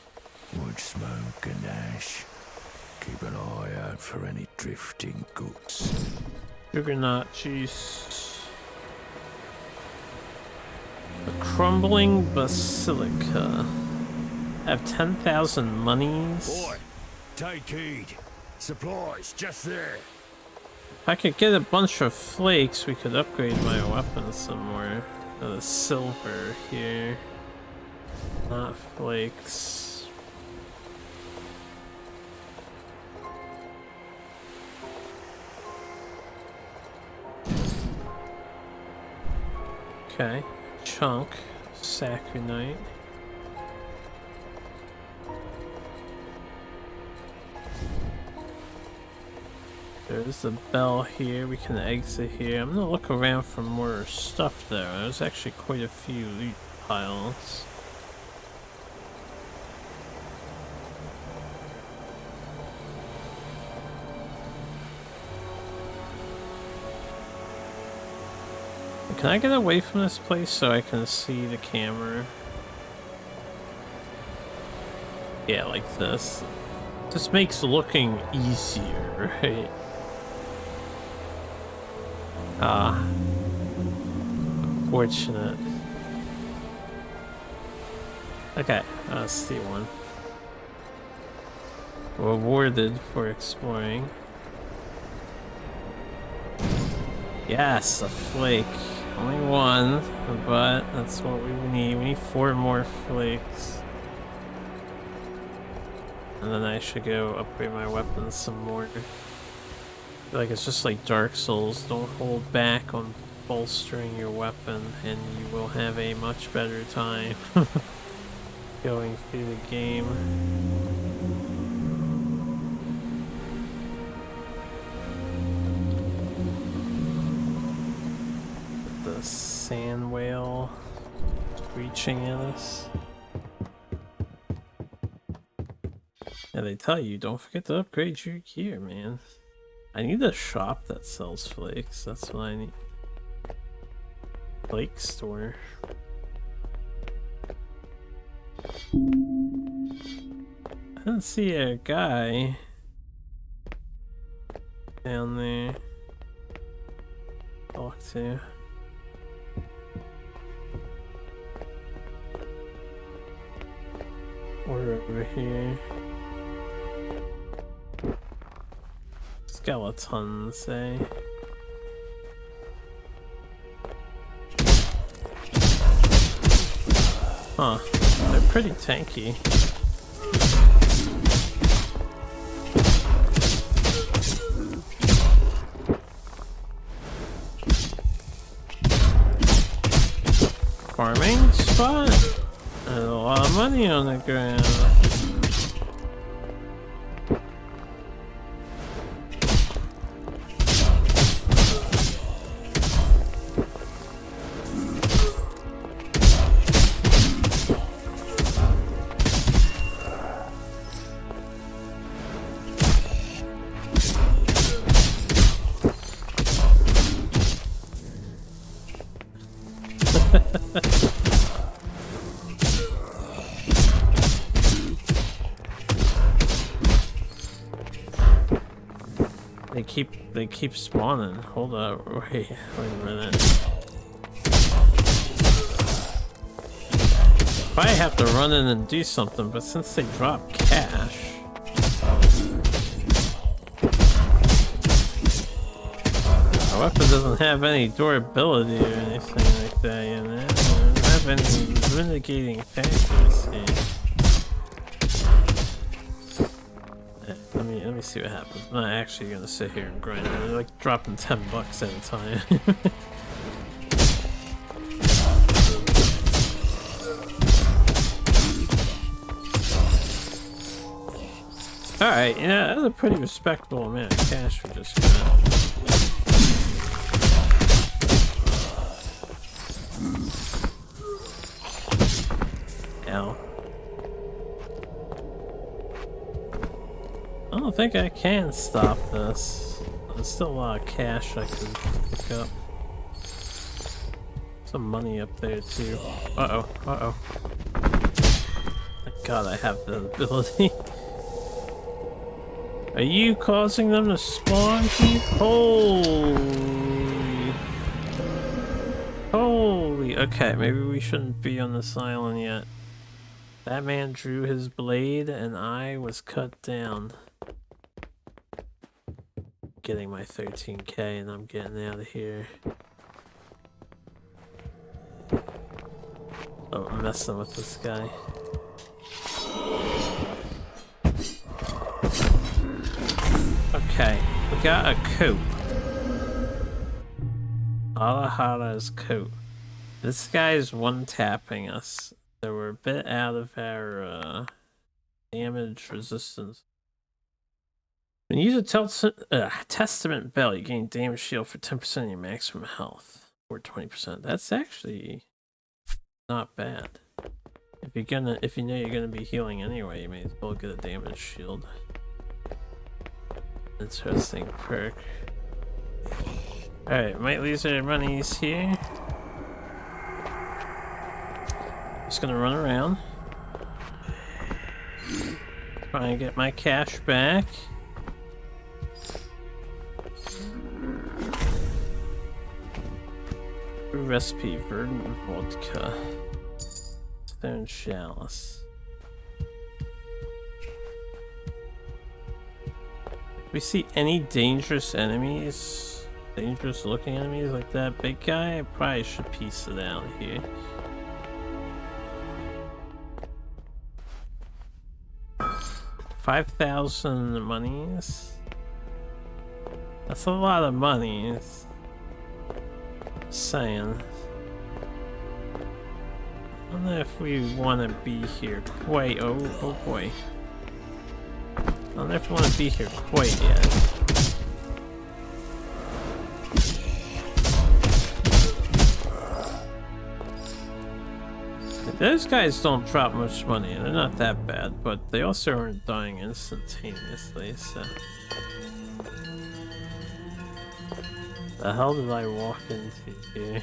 Wood smoke and ash. Keep an eye out for any drifting goods. Juggernaut juice. A crumbling basilica. I have 10,000 monies. Boy, take heed. Supplies just there. If I could get a bunch of flakes, we could upgrade my weapon some more. The silver here. Not flakes. Okay. Chunk. Sacronite. There's a bell here, we can exit here. I'm gonna look around for more stuff though. There's actually quite a few loot piles. Can I get away from this place so I can see the camera? Yeah, like this. This makes looking easier, right? Unfortunate. Okay, steal one. Rewarded for exploring. Yes, a flake. Only one, but that's what we need. We need 4 more flakes. And then I should go upgrade my weapons some more. I feel like it's just like Dark Souls. Don't hold back on bolstering your weapon and you will have a much better time going through the game. The sand whale reaching at us. Yeah, they tell you, don't forget to upgrade your gear, man. I need a shop that sells flakes. That's what I need. Flake store. I didn't see a guy down there. Talk to. Or over here. Skeletons, eh? Huh. They're pretty tanky. Farming spot? There's a lot of money on the ground. They keep spawning. Hold up. Wait a minute. Probably have to run in and do something, but since they drop cash. Our weapon doesn't have any durability or anything like that, you know? It doesn't have any mitigating factors here. Let me see what happens. I'm not actually gonna sit here and grind it. They're like dropping $10 at a time. Alright, yeah, that's a pretty respectable amount of cash we just got. Ow. I don't think I can stop this. There's still a lot of cash I can pick up. Some money up there too. Uh-oh, uh-oh. Thank God I have the ability. Are you causing them to spawn here? Holy. Okay, maybe we shouldn't be on this island yet. That man drew his blade and I was cut down. Getting my 13k and I'm getting out of here. Oh, I'm messing with this guy. Okay, we got a coat. Alahara's coat. This guy's one-tapping us. So we're a bit out of our damage resistance. When you use a Testament Belt, you gain damage shield for 10% of your maximum health. Or 20%. That's actually not bad. If you know you're gonna be healing anyway, you may as well get a damage shield. Interesting perk. Alright, might lose our monies here. Just gonna run around. Try and get my cash back. Recipe, verdant vodka. Stone chalice. We see any dangerous enemies? Dangerous looking enemies like that big guy? I probably should piece it out here. $5,000 monies? That's a lot of money. Saying. I don't know if we want to be here quite. Oh boy. I don't know if we want to be here quite yet. Those guys don't drop much money. They're not that bad, but they also aren't dying instantaneously, so. The hell did I walk into here?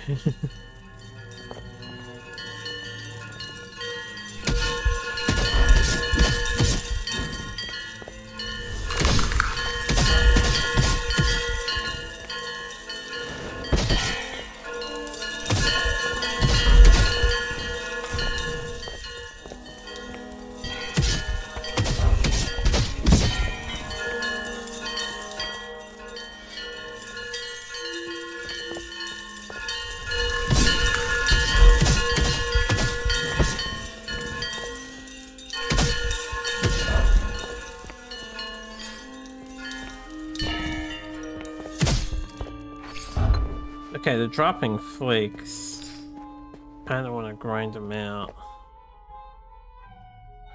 Okay, they're dropping flakes. Kinda wanna grind them out.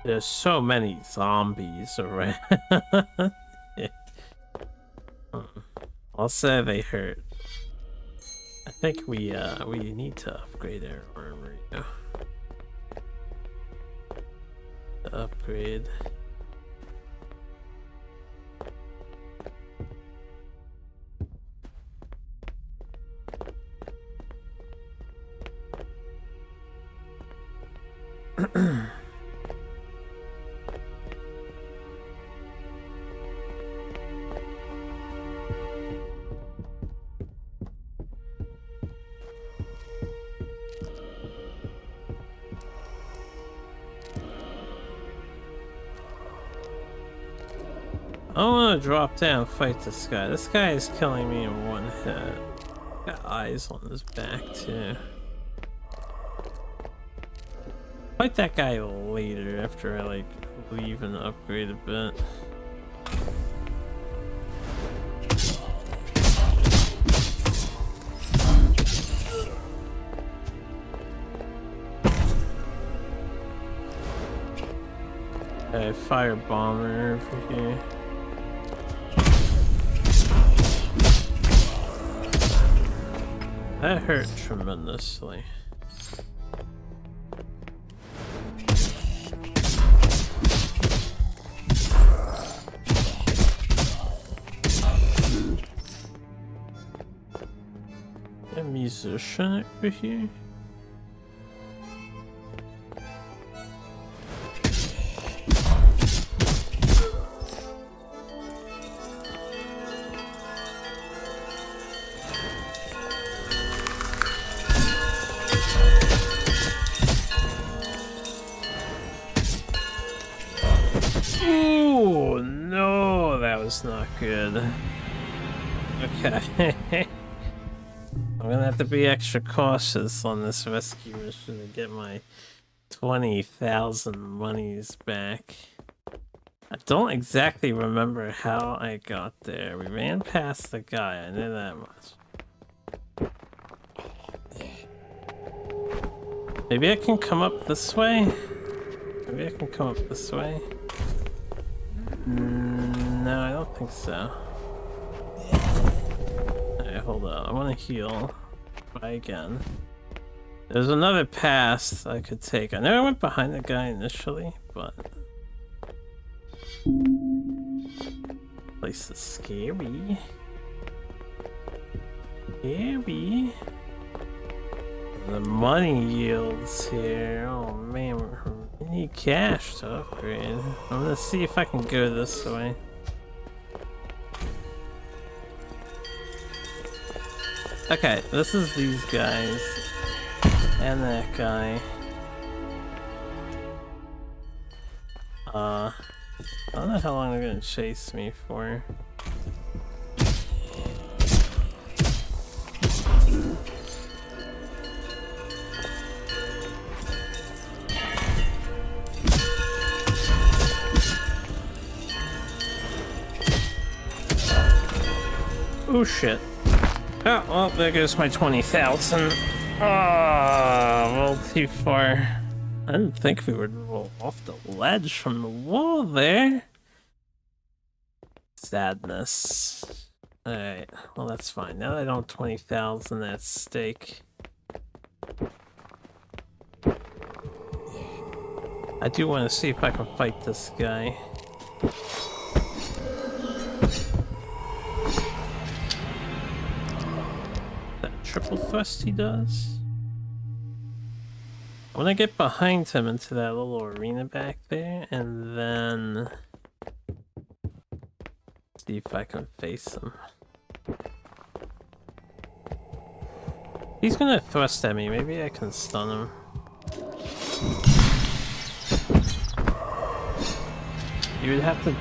There's so many zombies around. I'll say they hurt. I think we need to upgrade our armor. Upgrade. I don't want to drop down and fight this guy. This guy is killing me in one hit. Got eyes on his back too. Fight that guy later after I like leave and upgrade a bit. Okay, fire bomber over here. That hurt tremendously. A musician over here. Oh no, that was not good. Okay. I'm gonna have to be extra cautious on this rescue mission to get my 20,000 monies back. I don't exactly remember how I got there. We ran past the guy, I know that much. Maybe I can come up this way? Maybe I can come up this way? No, I don't think so. Alright, hold on. I want to heal. Try again. There's another path I could take. I know I went behind the guy initially, but... Place is scary. Scary. The money yields here. Oh man, we need cash to upgrade. I'm gonna see if I can go this way. Okay, this is these guys. And that guy. I don't know how long they're gonna chase me for. Oh shit. Oh, well, there goes my 20,000. Ah, well, too far. I didn't think we would roll off the ledge from the wall there. Sadness. Alright, well, that's fine. Now that I don't have 20,000 at stake. I do want to see if I can fight this guy. Triple thrust he does. I want to get behind him into that little arena back there and then see if I can face him. He's gonna thrust at me, maybe I can stun him. You would have to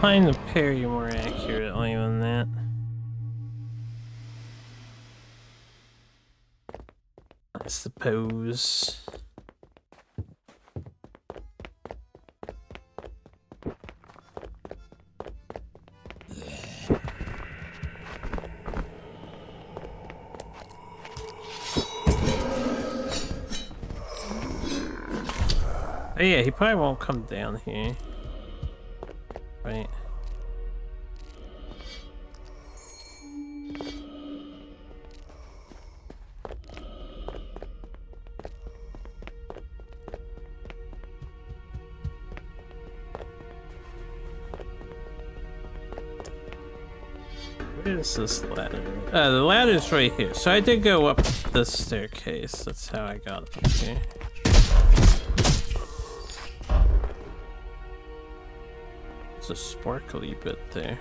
find the parry more accurately than that. I suppose. Oh yeah, he probably won't come down here. Right. Where is this ladder? The ladder's right here. So I did go up this staircase. That's how I got up here. There's a sparkly bit there.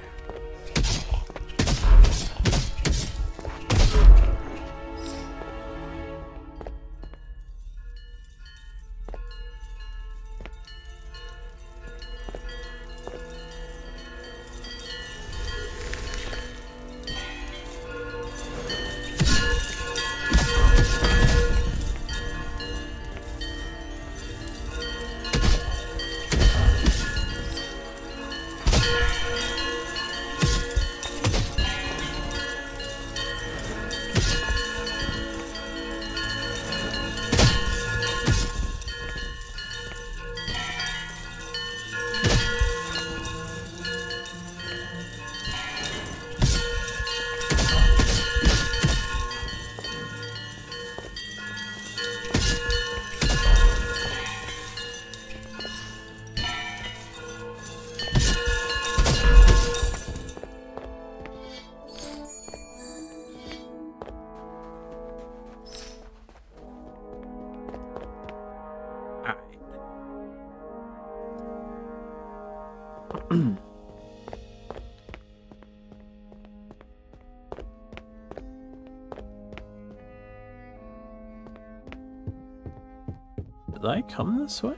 Did I come this way?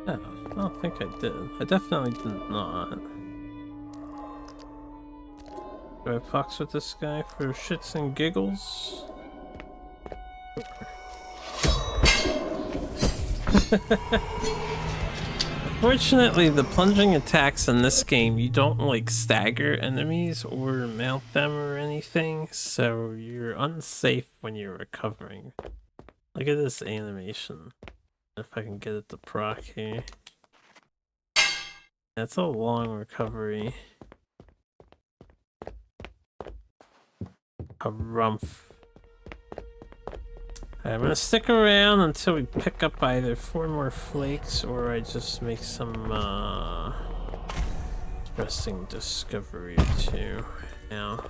Oh, I don't think I did. I definitely did not. Do I fox with this guy for shits and giggles? Fortunately, the plunging attacks in this game, you don't like stagger enemies or mount them or anything, so you're unsafe when you're recovering. Look at this animation. If I can get it to proc here. That's a long recovery. Harumph. I'm gonna stick around until we pick up either 4 more flakes or I just make some interesting discovery or 2 now.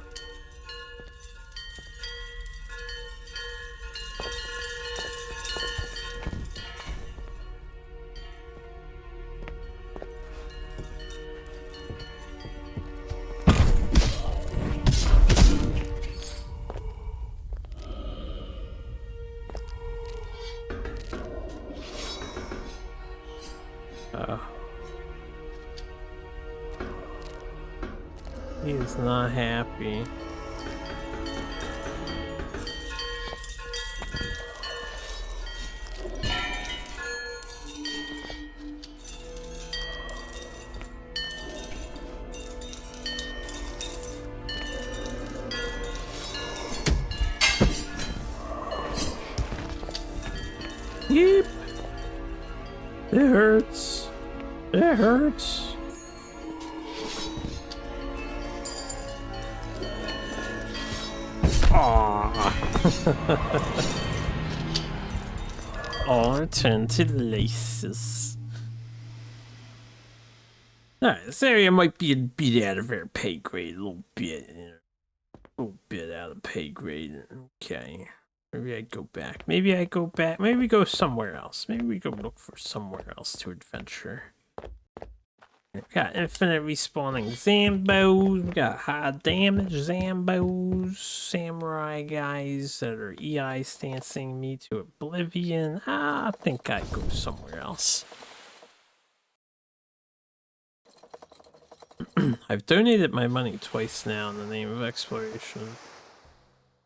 He is not happy. Yeep. It hurts. It hurts. All return to laces. Alright, this area might be a bit out of our pay grade, a little bit out of pay grade. Okay, maybe I go back. Maybe I go back. Maybe we go somewhere else. Maybe we go look for somewhere else to adventure. We've got infinite respawning Zambos, we got high damage Zambos, samurai guys that are EI stancing me to oblivion. I think I'd go somewhere else. I've donated my money twice now in the name of exploration.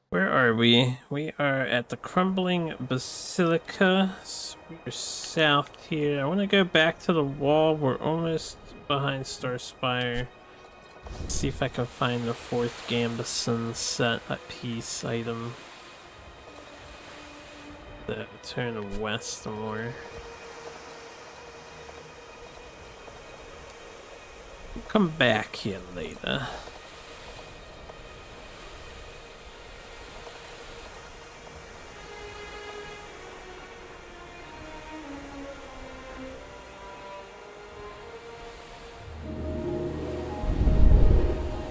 Where are we? We are at the Crumbling Basilica. So we're south here. I want to go back to the wall. We're almost behind Starspire. See if I can find the 4th Gambeson set a piece item. Turn west more. We'll come back here later.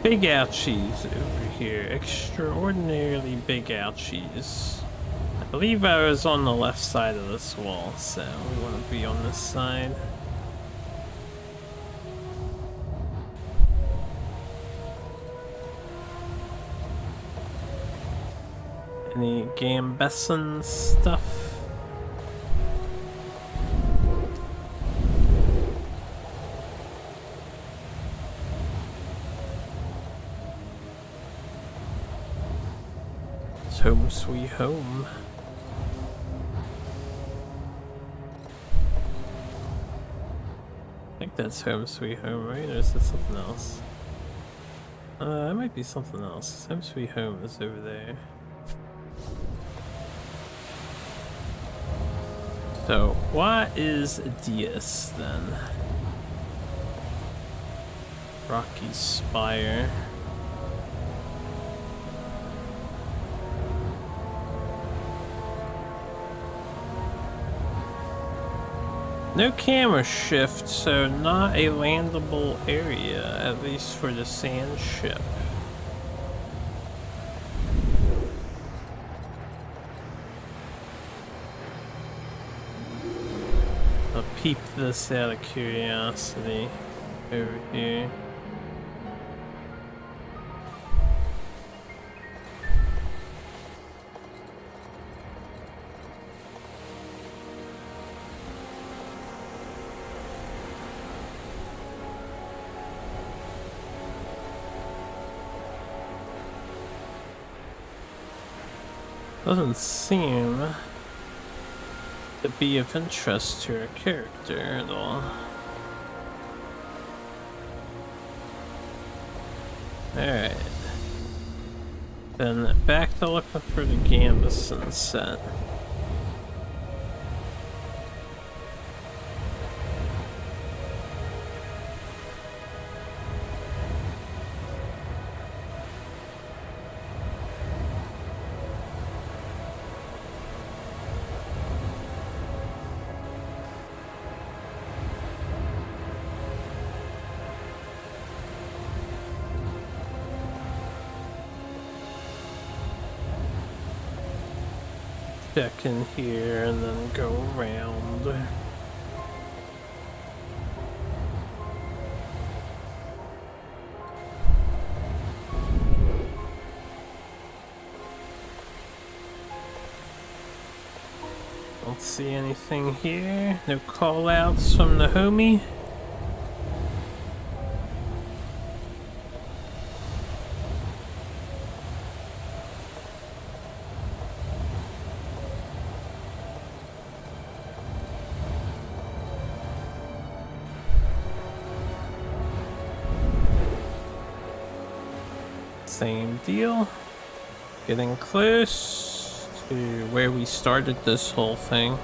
Big ouchies over here. Extraordinarily big ouchies. I believe I was on the left side of this wall, so we want to be on this side. Any Gambeson stuff? Home sweet home. I think that's home sweet home, right? Or is it something else? It might be something else. Home sweet home is over there. So, what is Dias then? Rocky Spire. No camera shift, so not a landable area, at least for the sand ship. I'll peep this out of curiosity over here. Doesn't seem to be of interest to her character at all. Alright. Then back to looking for the Gambison set. Check in here and then go around. Don't see anything here. No call outs from the homie. Same deal. Getting close to where we started this whole thing.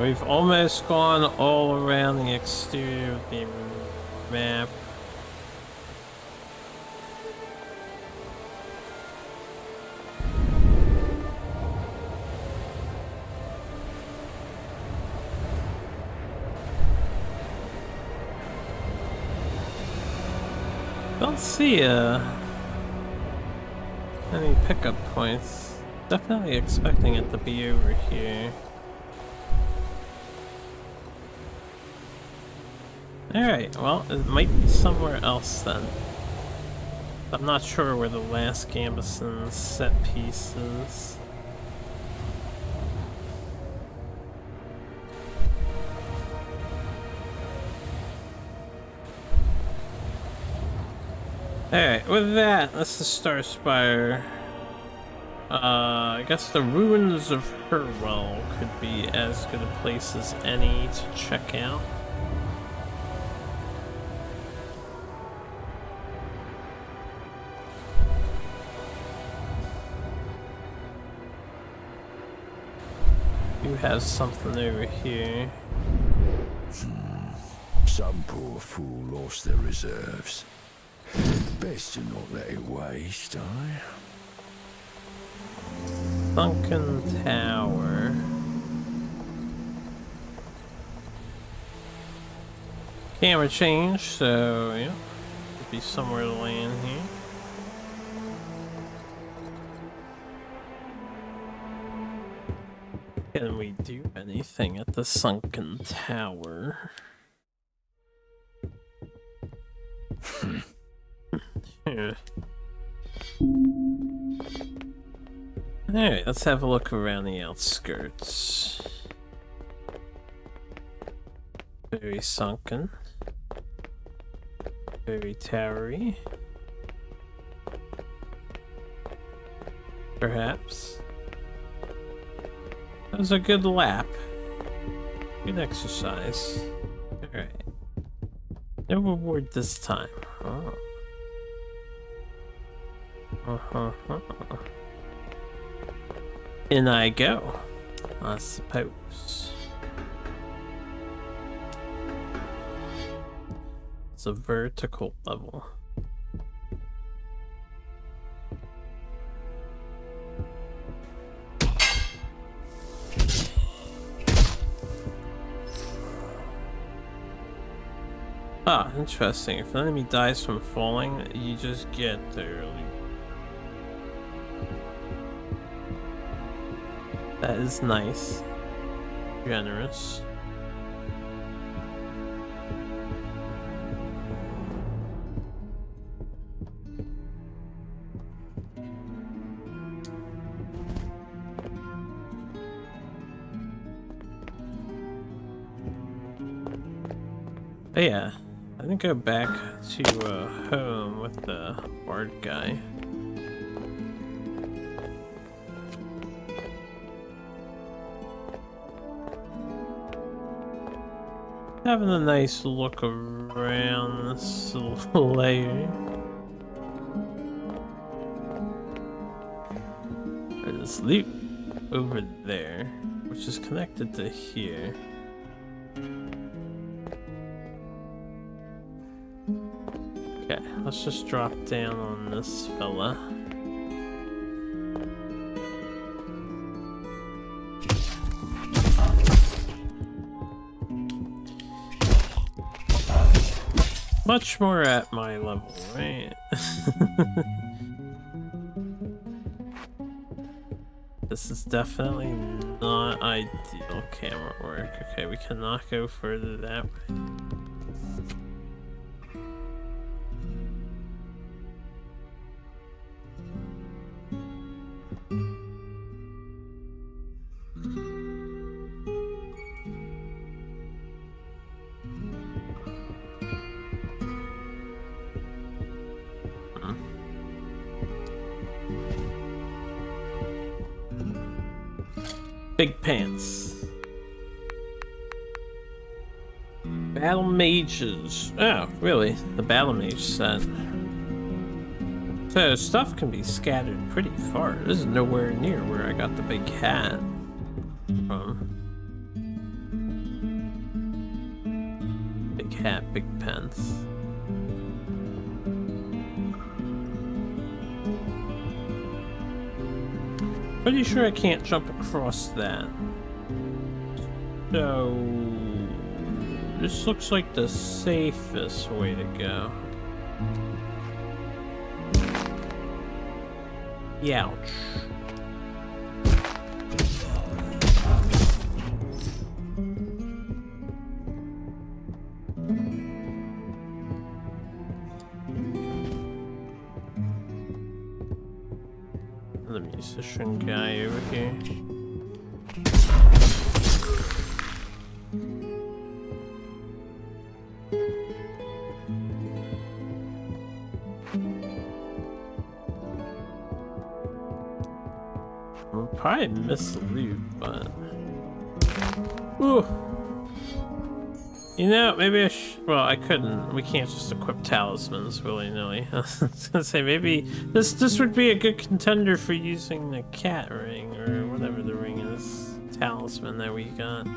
We've almost gone all around the exterior of the map. Don't see any pickup points. Definitely expecting it to be over here. Alright, well, it might be somewhere else then. I'm not sure where the last Gambison set piece is. Alright, with that, that's the Starspire. I guess the ruins of Hurwell could be as good a place as any to check out. You have something over here. Some poor fool lost their reserves. Best to not let it waste, eh? Sunken Tower. Camera change, so yeah, could be somewhere to land here. Can we do anything at the Sunken Tower? Alright, let's have a look around the outskirts. Very sunken. Very towery. Perhaps. That was a good lap. Good exercise. Alright. No reward this time. Oh. In I go, I suppose. It's a vertical level. Ah, interesting. If an enemy dies from falling, you just get there. That is nice. generous. But yeah, I didn't go back to home with the bard guy. Having a nice look around this layer. There's loot over there, which is connected to here. Okay, let's just drop down on this fella. Much more at my level, right? This is definitely not ideal camera work. Okay, we cannot go further that way. Big pants. Battle mages. Oh, really? The battle mage set. So stuff can be scattered pretty far. This is nowhere near where I got the big hat from. Big hat, big pants. Pretty sure I can't jump across that. So this looks like the safest way to go. Youch. The musician guy over here. We'll probably miss the loot, but... Ooh. You know, maybe well, I couldn't. We can't just equip talismans willy-nilly. I was gonna say, maybe this would be a good contender for using the cat ring, or whatever the ring is. Talisman that we got.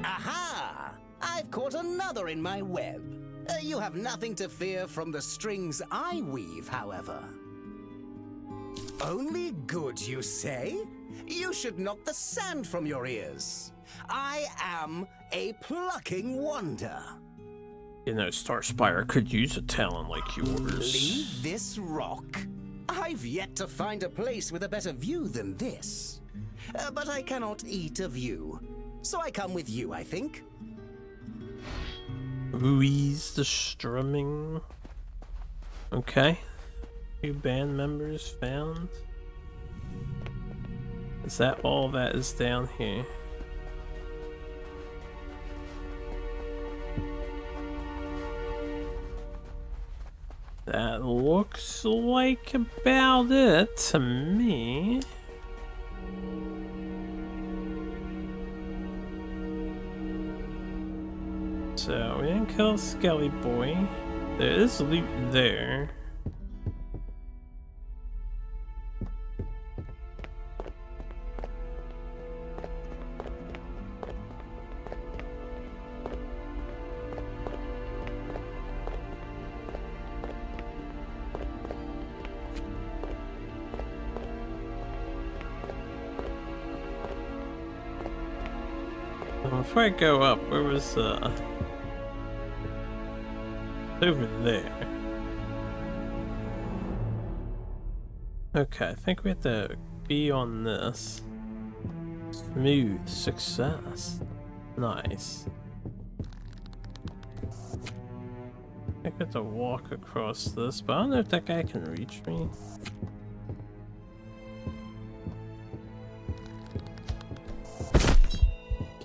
Aha! I've caught another in my web. You have nothing to fear from the strings I weave, however. Only good, you say? You should knock the sand from your ears. I am a plucking wonder. You know, Starspire could use a talent like yours. Leave this rock? I've yet to find a place with a better view than this. But I cannot eat a view. So I come with you, I think. Ruiz the Strumming. Okay. 2 band members found. Is that all that is down here? That looks like about it to me. So we didn't kill Skelly Boy. There is loot there. Before I go up, where was over there? Okay, I think we have to be on this. Smooth success. Nice. I get to walk across this, but I don't know if that guy can reach me.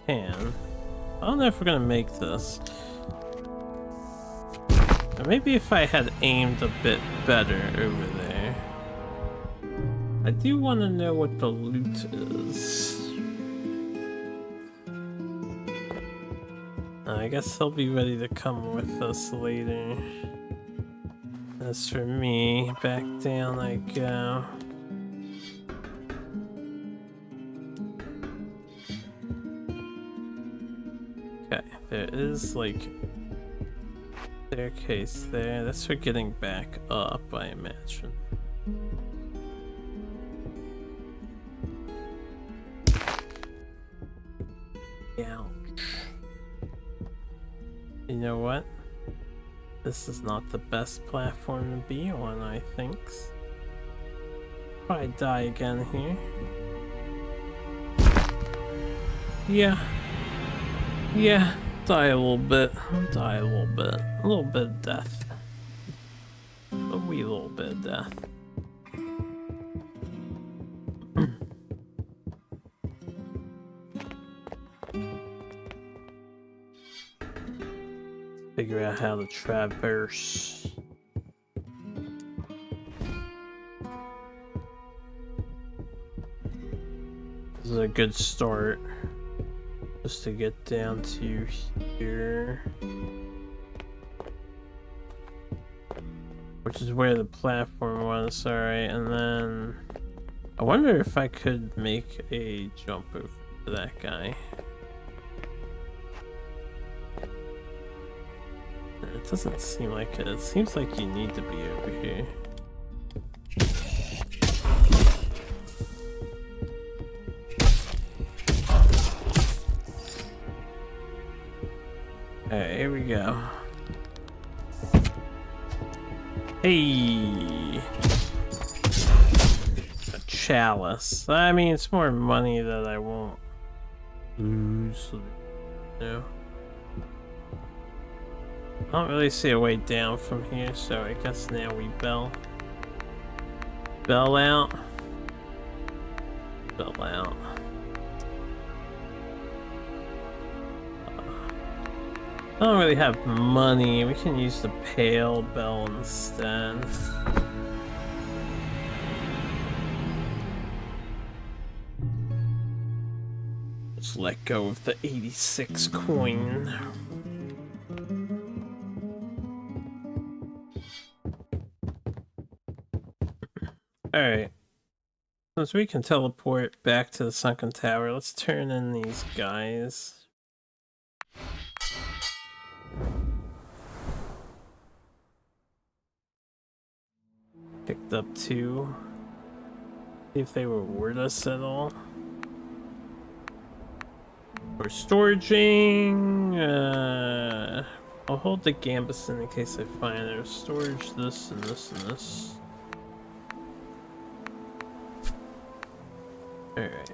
Can. I don't know if we're gonna make this. Or maybe if I had aimed a bit better over there. I do want to know what the loot is. I guess he'll be ready to come with us later. As for me, back down I go. Okay, there is like staircase there. That's for getting back up, I imagine. Ouch. You know what? This is not the best platform to be on, I think. Probably die again here. Yeah, die a little bit. Die a little bit. A little bit of death. A wee little bit of death. Figure out how to traverse. This is a good start. Just to get down to here. Which is where the platform was, alright, and then I wonder if I could make a jump over to that guy. It doesn't seem like it. It seems like you need to be over here. Alright, here we go. Hey! A chalice. I mean, it's more money that I won't lose. You know? I don't really see a way down from here, so I guess now we bell. Bell out. Bell out. I don't really have money. We can use the pale bell instead. Let's let go of the 86 coin. Alright. Since we can teleport back to the sunken tower, let's turn in these guys. Picked up 2. See if they reward us at all. We're storaging. I'll hold the Gambeson in case I find it. Storage this and this and this. Alright.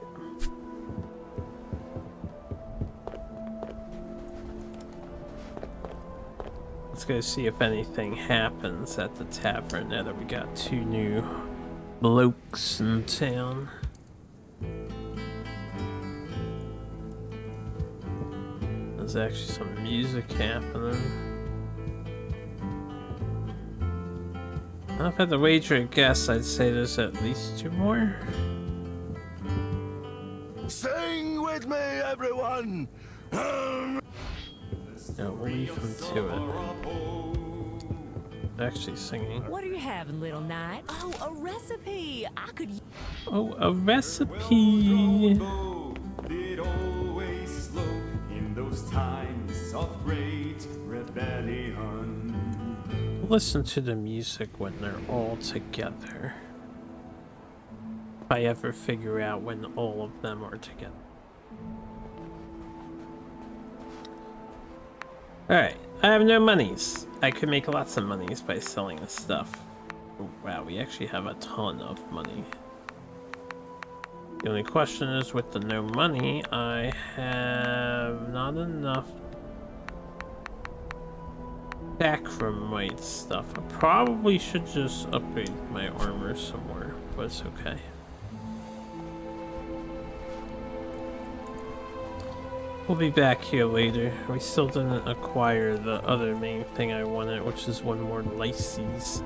Let's go see if anything happens at the tavern now that we got 2 new blokes in town. There's actually some music happening. If I had to wager a guess, I'd say there's at least 2 more. Sing with me, everyone! Now weave into it. Actually singing. What are you having, little knight? Oh, a recipe! I could. Oh, a recipe! Did always look in those times of great rebellion. Listen to the music when they're all together. If I ever figure out when all of them are together. Alright, I have no monies. I could make lots of monies by selling this stuff. Oh, wow, we actually have a ton of money. The only question is, with the no money, I have not enough Sacramite stuff. I probably should just upgrade my armor somewhere, but it's okay. We'll be back here later. We still didn't acquire the other main thing I wanted, which is one more Lyces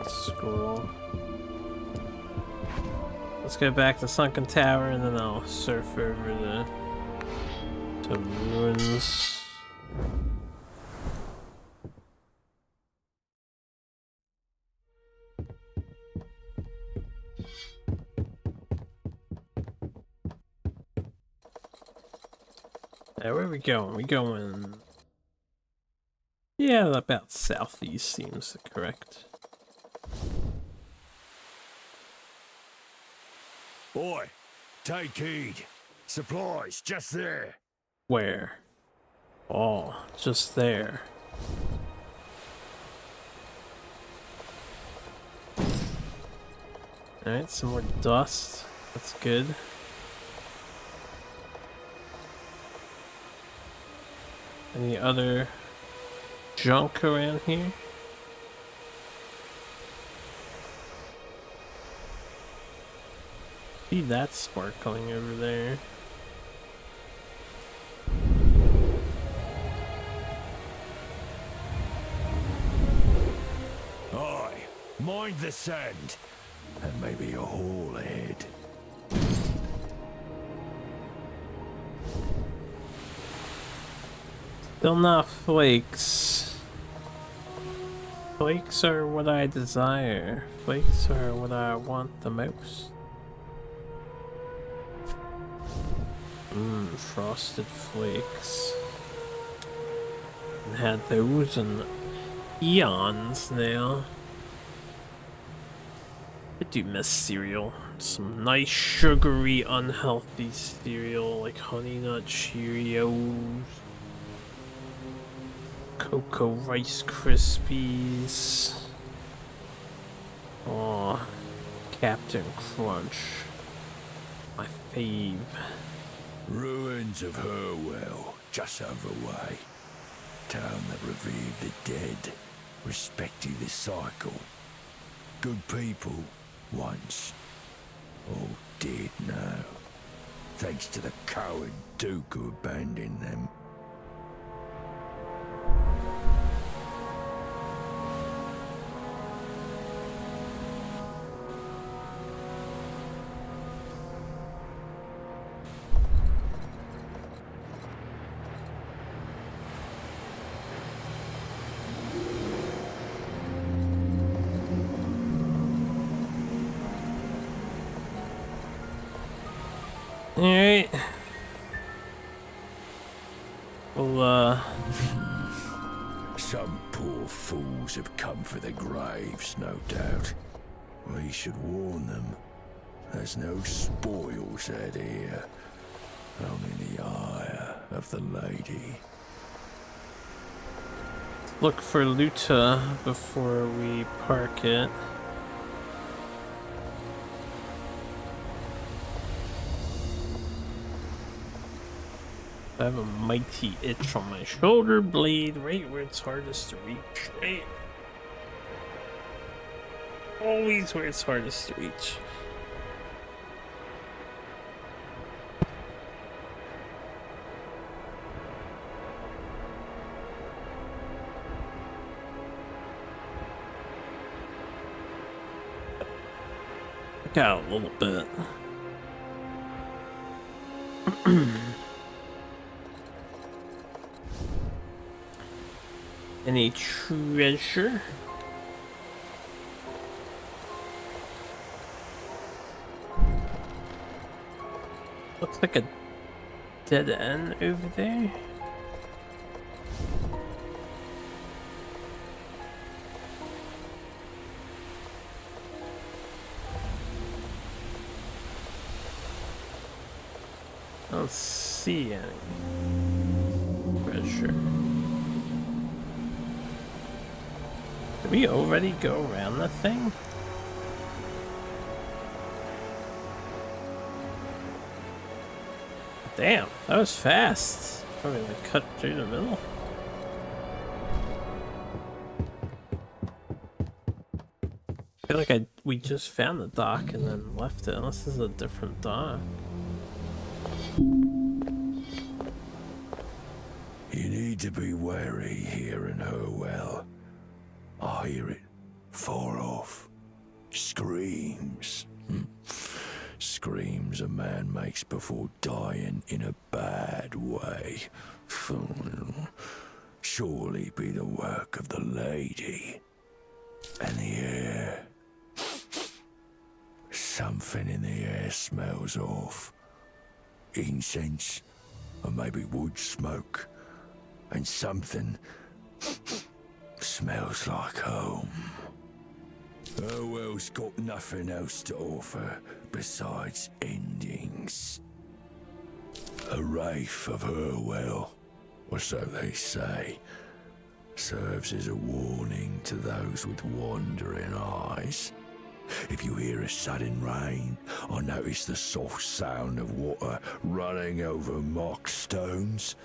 scroll. Let's go back to Sunken Tower and then I'll surf over to ruins. Where are we going? We going... Yeah, about southeast seems correct. Boy, take heed. Supplies just there. Where? Oh, just there. Alright, some more dust. That's good. Any other junk around here? See that sparkling over there. Aye, mind the sand. And maybe a hole ahead. Still not flakes. Flakes are what I desire. Flakes are what I want the most. Frosted flakes. Haven't had those in eons now. I do miss cereal. Some nice sugary, unhealthy cereal like Honey Nut Cheerios. Cocoa Rice Krispies. Aw, Captain Crunch. My fave. Ruins of Hurwell, just over the way. Town that revived the dead, respected the cycle. Good people, once. All dead now. Thanks to the coward Duke who abandoned them. Alright. Well, Some poor fools have come for the graves, no doubt. We should warn them. There's no spoils out here. Only the ire of the lady. look for Luta before we park it. I have a mighty itch on my shoulder blade, right where it's hardest to reach, right? Always where it's hardest to reach. Got a little bit. Any treasure? Looks like a dead end over there. I don't see any treasure. Did we already go around the thing? Damn, that was fast. Probably like cut through the middle. I feel like we just found the dock and then left it, unless this is a different dock. You need to be wary here in Hurwell. I hear it far off. Screams. Screams a man makes before dying in a bad way. Surely be the work of the lady. And the air. Something in the air smells off. Incense, or maybe wood smoke. And something smells like home. Hurwell's got nothing else to offer besides endings. A wraith of Hurwell, or so they say, serves as a warning to those with wandering eyes. If you hear a sudden rain, or notice the soft sound of water running over mock stones,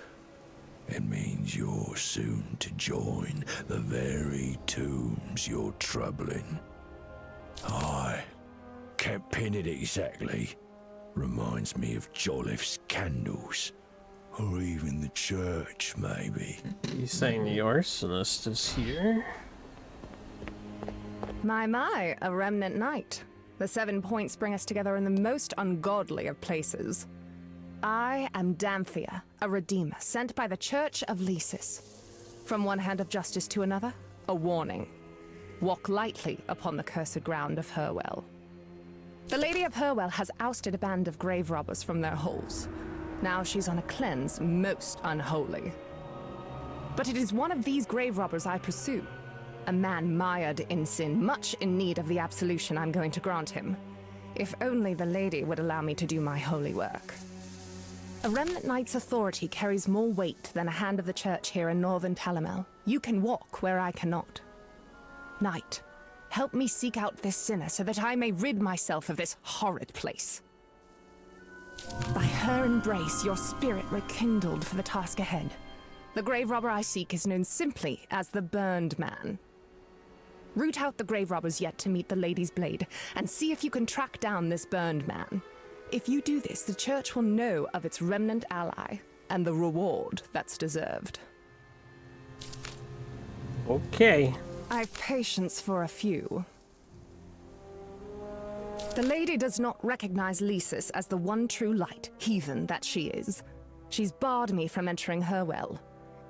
it means you're soon to join the very tombs you're troubling. I can't pin it exactly. Reminds me of Jolliffe candles. Or even the church, maybe. You saying the arsonist is here? My, a remnant knight. The 7 points bring us together in the most ungodly of places. I am Danthea, a redeemer sent by the Church of Lysis. From one hand of justice to another, a warning. Walk lightly upon the cursed ground of Hurwell. The Lady of Hurwell has ousted a band of grave robbers from their holes. Now she's on a cleanse most unholy. But it is one of these grave robbers I pursue. A man mired in sin, much in need of the absolution I'm going to grant him. If only the lady would allow me to do my holy work. A remnant knight's authority carries more weight than a hand of the church here in northern Talamel. You can walk where I cannot. Knight, help me seek out this sinner so that I may rid myself of this horrid place. By her embrace, your spirit rekindled for the task ahead. The grave robber I seek is known simply as the Burned Man. Root out the grave robbers yet to meet the Lady's Blade, and see if you can track down this Burned Man. If you do this, the church will know of its remnant ally, and the reward that's deserved. Okay. I've patience for a few. The lady does not recognize Lysis as the one true light, heathen that she is. She's barred me from entering Hurwell.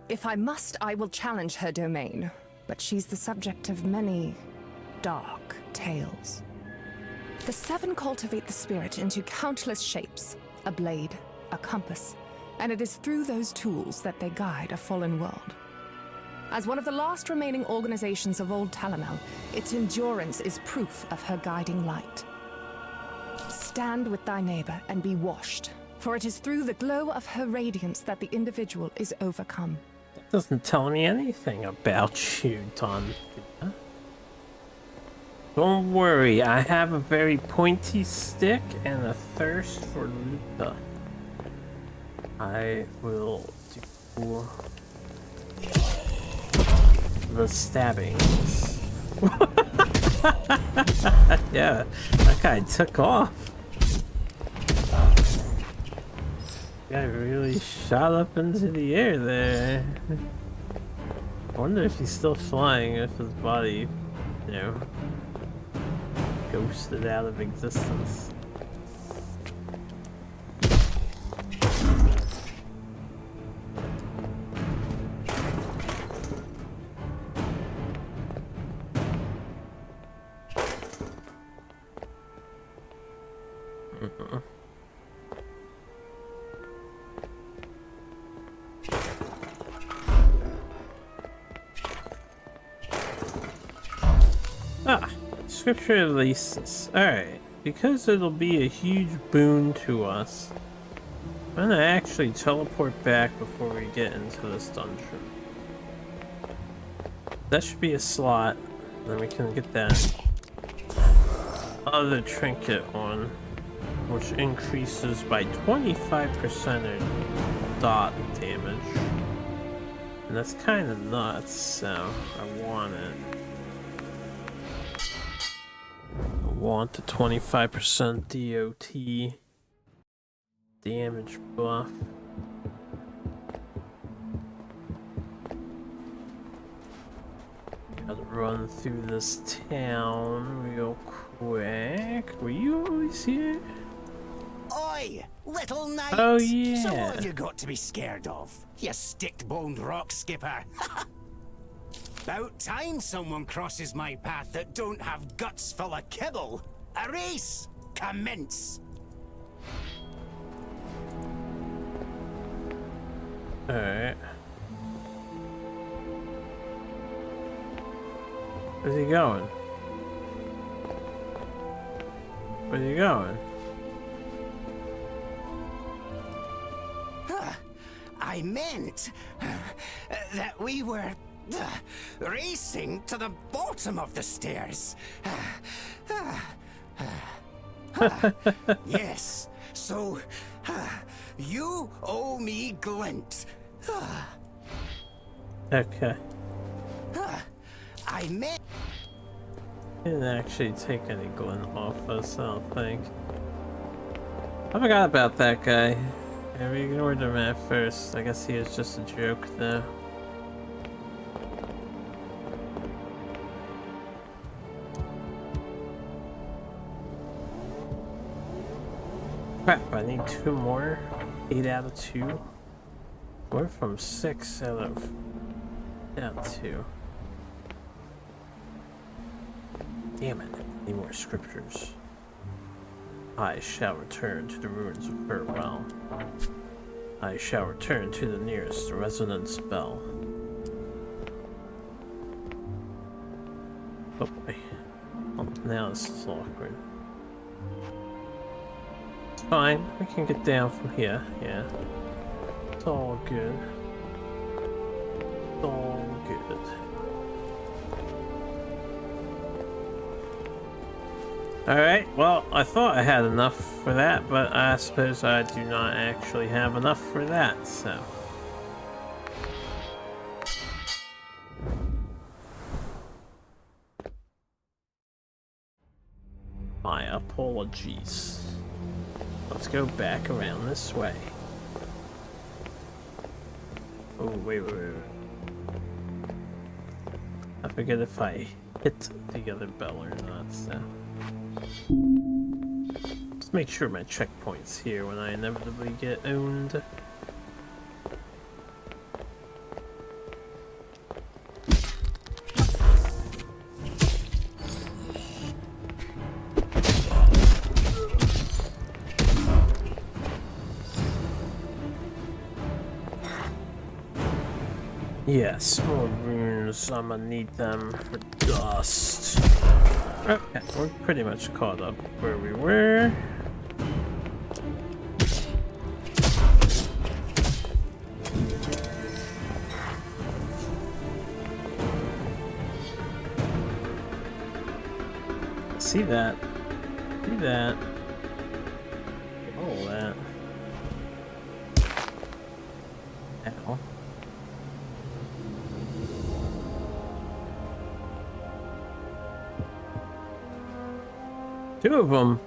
If I must, I will challenge her domain, but she's the subject of many dark tales. The 7 cultivate the spirit into countless shapes, a blade, a compass, and it is through those tools that they guide a fallen world. As one of the last remaining organizations of Old Talamel, its endurance is proof of her guiding light. Stand with thy neighbor and be washed, for it is through the glow of her radiance that the individual is overcome. That doesn't tell me anything about you, Danthea. Don't worry, I have a very pointy stick and a thirst for Luca. I will do the stabbings. Yeah, that guy took off. Guy really shot up into the air there. I wonder if he's still flying, if his body, you know, ghosted out of existence. Scripture of Lysis. Alright, because it'll be a huge boon to us, I'm gonna actually teleport back before we get into this dungeon. That should be a slot, then we can get that other trinket on. which increases by 25% in dot damage. And that's kind of nuts, so I want it. I want the 25% DOT damage buff. Gotta run through this town real quick. Were you always here? Oi, little knight! Oh, yeah. So what have you got to be scared of, you stick-boned rock skipper? About time someone crosses my path that don't have guts full of kibble. A race! Commence! Alright. Where's he going? Where's he going? I meant that we were racing to the bottom of the stairs. Yes, so you owe me glint. Okay. I meant. Didn't actually take any glint off us, I don't think. I forgot about that guy. Yeah, we ignored him at first. I guess he was just a joke, though. Crap, I need 2 more. 8 out of 2. We're from 6 out of 2. Damn it, need more scriptures. I shall return to the ruins of Furtwell. I shall return to the nearest resonance bell. Oh boy. Oh, now this is awkward. It's fine, we can get down from here, yeah. It's all good. It's all good. Alright, well, I thought I had enough for that, but I suppose I do not actually have enough for that, so. My apologies. Let's go back around this way. Oh, wait. I forget if I hit the other bell or not, so. Let's make sure my checkpoint's here when I inevitably get owned. Yes, more runes. I'm gonna need them for dust. Okay, we're pretty much caught up where we were. See that? See that? All that. Ow. Two of them.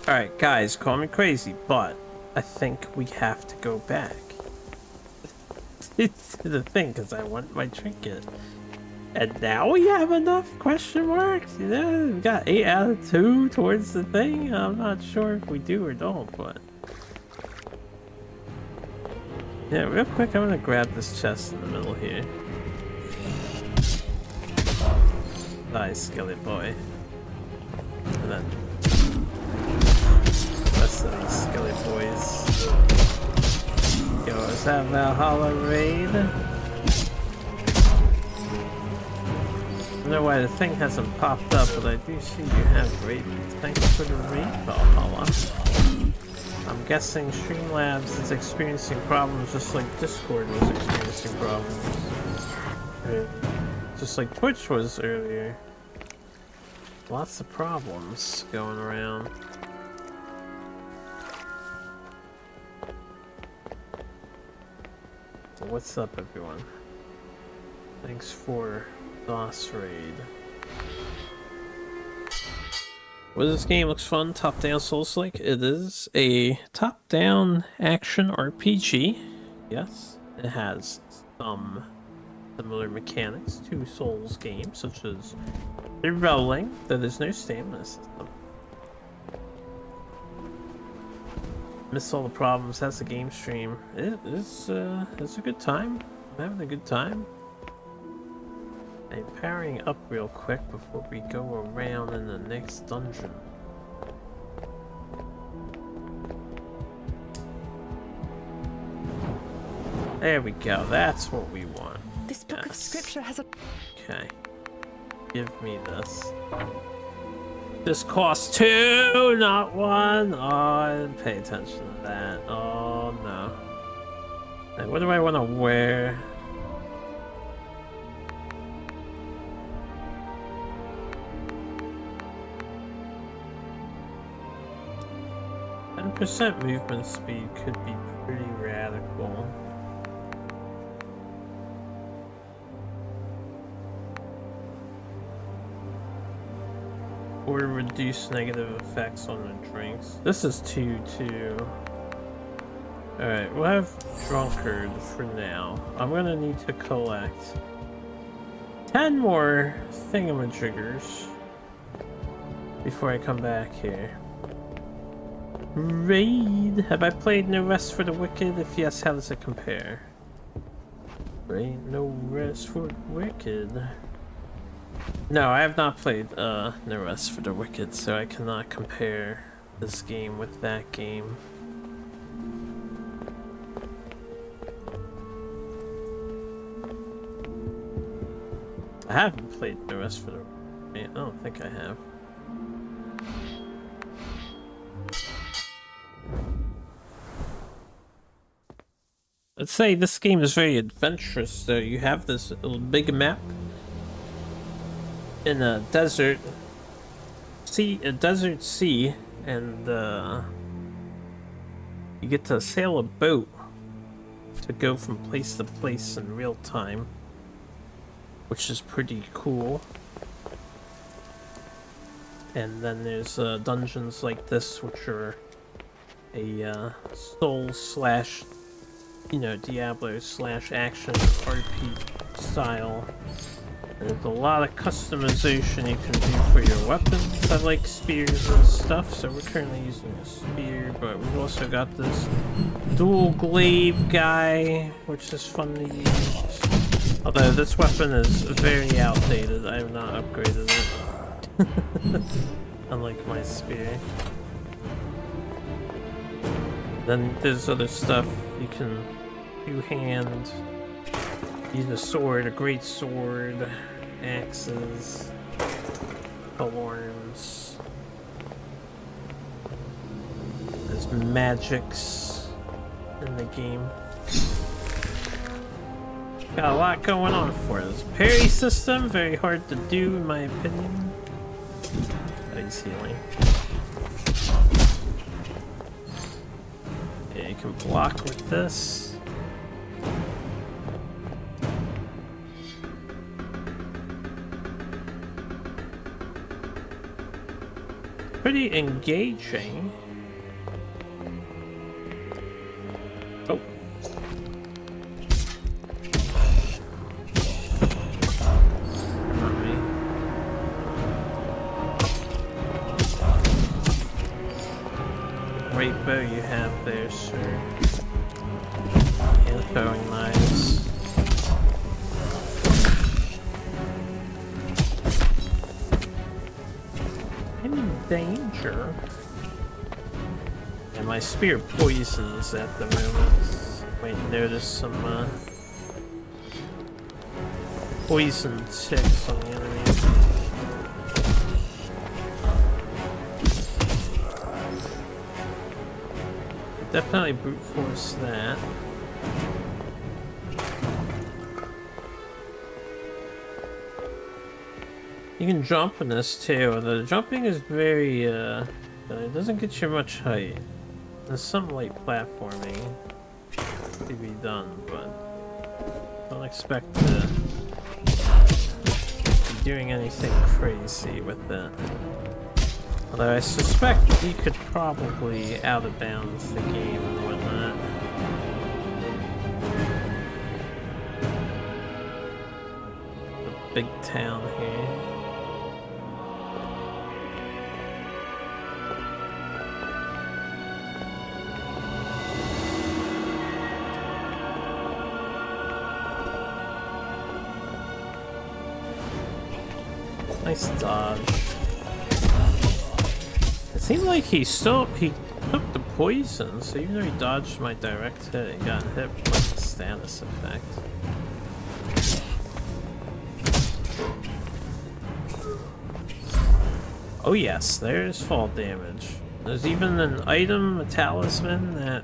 Alright, guys, call me crazy, but I think we have to go back. It's the thing, because I want my trinket. And now we have enough question marks? You know, we got 8 out of 2 towards the thing. I'm not sure if we do or don't, but... yeah, real quick, I'm gonna grab this chest in the middle here. Nice, Skelly boy. And then rest of these Skelly boys. Yo, is that Valhalla raid? I don't know why the thing hasn't popped up, but I do see you have raid. Thanks for the raid, Valhalla. I'm guessing Streamlabs is experiencing problems just like Discord was experiencing problems. Just like Twitch was earlier. Lots of problems going around. So what's up, everyone? Thanks for Boss Raid. Well, this game looks fun. Top-down Souls-like. It is a top-down action RPG. Yes, it has some similar mechanics to Souls games, such as the rolling. There is no stamina system. Miss all the problems. That's a game stream. It's a good time. I'm having a good time. I'm powering up real quick before we go around in the next dungeon. There we go. That's what we want. This book of scripture has a... Okay. Give me this. This costs 2, not 1. Oh, I didn't pay attention to that. Oh, no. Hey, what do I want to wear? 10% movement speed could be pretty radical. Or reduce negative effects on the drinks. This is 2 too. Alright, we'll have Drunkard for now. I'm gonna need to collect 10 more thingamajiggers before I come back here. Raid! Have I played No Rest for the Wicked? If yes, how does it compare? Raid No Rest for the Wicked. No, I have not played No Rest for the Wicked, so I cannot compare this game with that game. I haven't played No Rest for the Wicked. I don't think I have. Let's say this game is very adventurous, so you have this little big map in a desert sea, and you get to sail a boat to go from place to place in real time, which is pretty cool. And then there's dungeons like this, which are a Souls slash, you know, Diablo slash action RP style. There's a lot of customization you can do for your weapons. I like spears and stuff, so we're currently using a spear, but we've also got this dual glaive guy, which is fun to use. Although this weapon is very outdated, I have not upgraded it. Unlike my spear. Then there's other stuff you can two-hand. Use a sword, a great sword, axes, alarms. There's magics in the game. Got a lot going on for this. Parry system, very hard to do in my opinion. Ice healing. Yeah, you can block with this. Pretty engaging. Oh. Not me. Great bow you have there, sir. And throwing knives. Danger. And my spear poisons at the moment. Might notice some poison ticks on the enemy. Definitely brute force that. You can jump in this too. The jumping is very, it doesn't get you much height. There's some light platforming to be done, but don't expect to be doing anything crazy with that. Although I suspect you could probably out of bounds the game and whatnot. The big town here. Nice dodge. It seemed like he took the poison, so even though he dodged my direct hit, he got hit with the status effect. Oh yes, there's fall damage. There's even an item, a talisman, that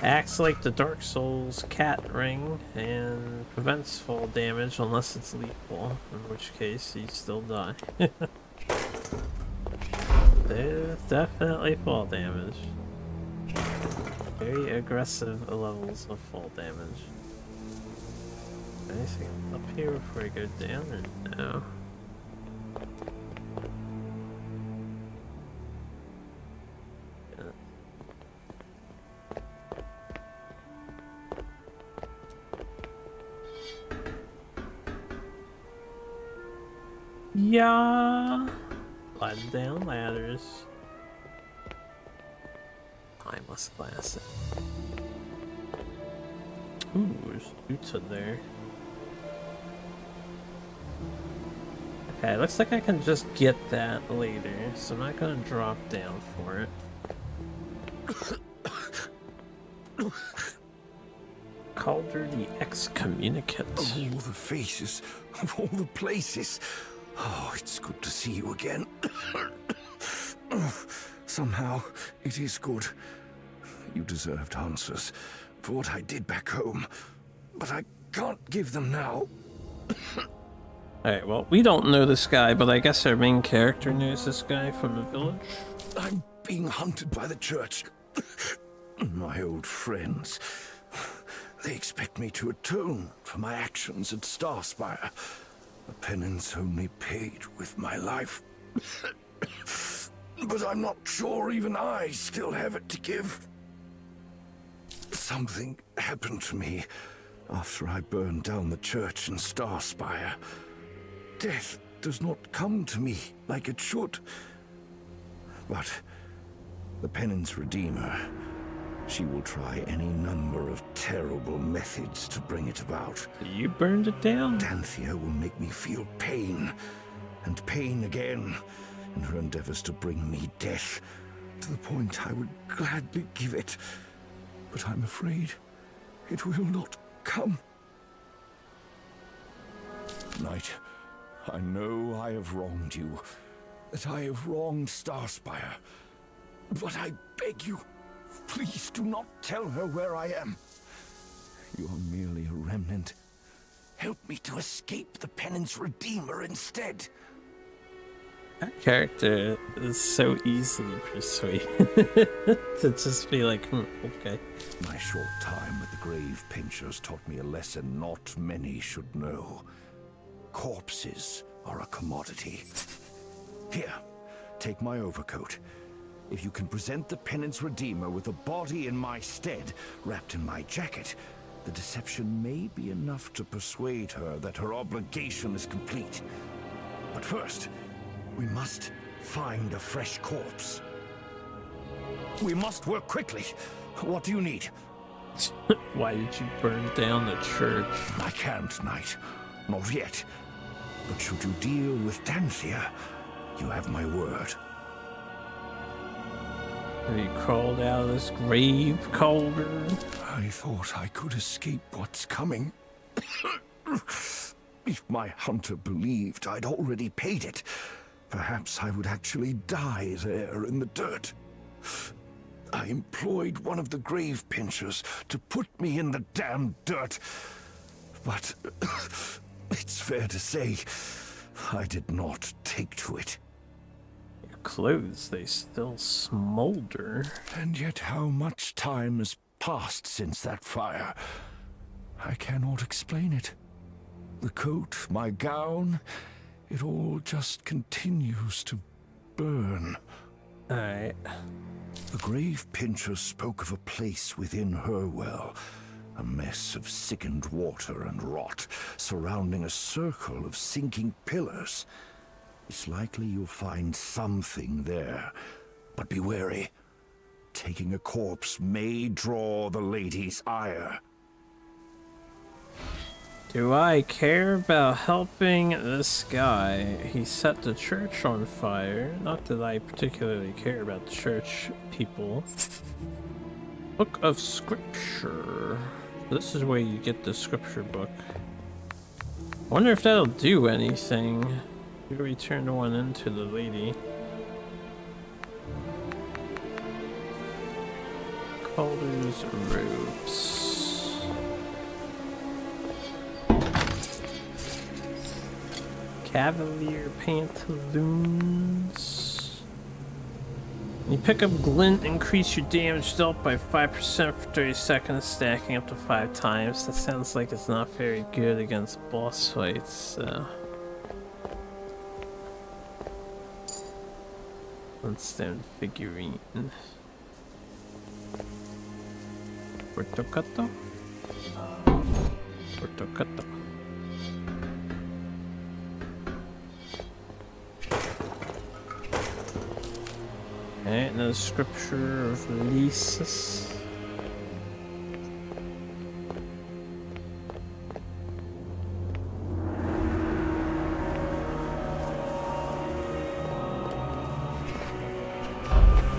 acts like the Dark Souls cat ring and prevents fall damage unless it's lethal, in which case you still die. There's definitely fall damage. Very aggressive levels of fall damage. Anything up here before I go down or no? Yeah. Sliding down ladders. Timeless classic. Ooh, there's Utah there. Okay, looks like I can just get that later, so I'm not gonna drop down for it. Calder the Excommunicate. Of all the faces, of all the places. Oh, it's good to see you again. Somehow, it is good. You deserved answers for what I did back home, but I can't give them now. Alright, well, we don't know this guy, but I guess our main character knows this guy from the village. I'm being hunted by the church. My old friends. They expect me to atone for my actions at Starspire. A penance only paid with my life. But I'm not sure even I still have it to give. Something happened to me after I burned down the church in Starspire. Death does not come to me like it should. But the Penance Redeemer, she will try any number of terrible methods to bring it about. You burned it down? Danthea will make me feel pain, and pain again, in her endeavors to bring me death, to the point I would gladly give it. But I'm afraid it will not come. Knight, I know I have wronged you, that I have wronged Starspire. But I beg you, please do not tell her where I am. You are merely a remnant. Help me to escape the Penance Redeemer instead. That character is so easily persuaded to just be like, okay. My short time with the Grave Pinchers taught me a lesson not many should know. Corpses are a commodity. Here, take my overcoat. If you can present the Penance Redeemer with a body in my stead, wrapped in my jacket, the deception may be enough to persuade her that her obligation is complete. But first, we must find a fresh corpse. We must work quickly. What do you need? Why did you burn down the church? I can't, Knight. Not yet. But should you deal with Danthea, you have my word. Have you crawled out of this grave, Calder? I thought I could escape what's coming. If my hunter believed I'd already paid it, perhaps I would actually die there in the dirt. I employed one of the Grave Pinchers to put me in the damn dirt. But it's fair to say, I did not take to it. Your clothes, they still smolder. And yet how much time has passed since that fire? I cannot explain it. The coat, my gown, it all just continues to burn. Alright. The grave pincher spoke of a place within Hurwell, a mess of sickened water and rot, surrounding a circle of sinking pillars. It's likely you'll find something there, but be wary. Taking a corpse may draw the lady's ire. Do I care about helping this guy? He set the church on fire. Not that I particularly care about the church people. Book of Scripture. This is where you get the scripture book. Wonder if that'll do anything. We returned one into the lady. Calder's robes. Cavalier pantaloons. You pick up glint, increase your damage dealt by 5% for 30 seconds, stacking up to 5 times. That sounds like it's not very good against boss fights, so. Unstamped figurine. Portocato? Portocato. Alright, another scripture of Lysis.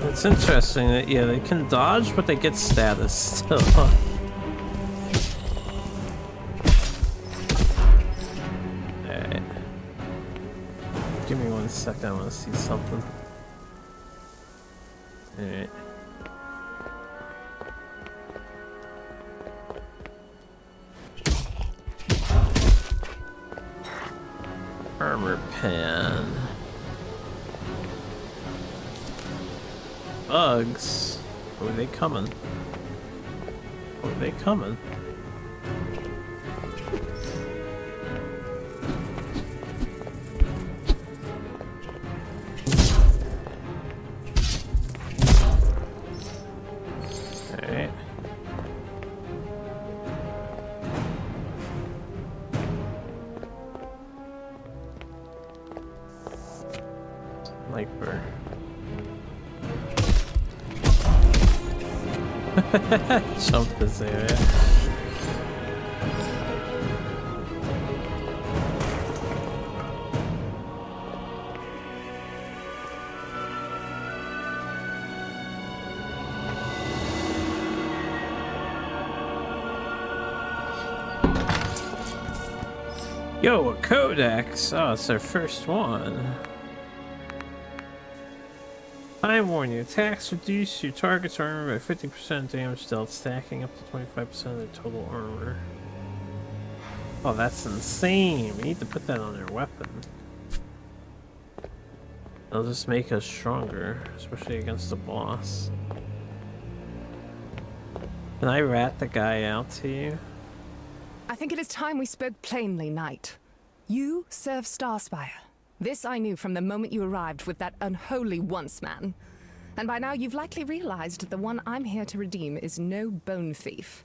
It's interesting that, yeah, they can dodge, but they get status still. Alright. Give me 1 second, I want to see something. Alright. Armor pan. Bugs. Oh, are they coming? Oh, are they coming? Alright. Sniper. Jump this area. Yo, a codex! Oh, it's our first one. Time warning, attacks reduce your target's armor by 50% damage dealt, stacking up to 25% of their total armor. Oh, that's insane. We need to put that on their weapon. It'll just make us stronger, especially against the boss. Can I rat the guy out to you? I think it is time we spoke plainly, Knight. You serve Starspire. This I knew from the moment you arrived with that unholy once-man. And by now you've likely realized the one I'm here to redeem is no bone thief.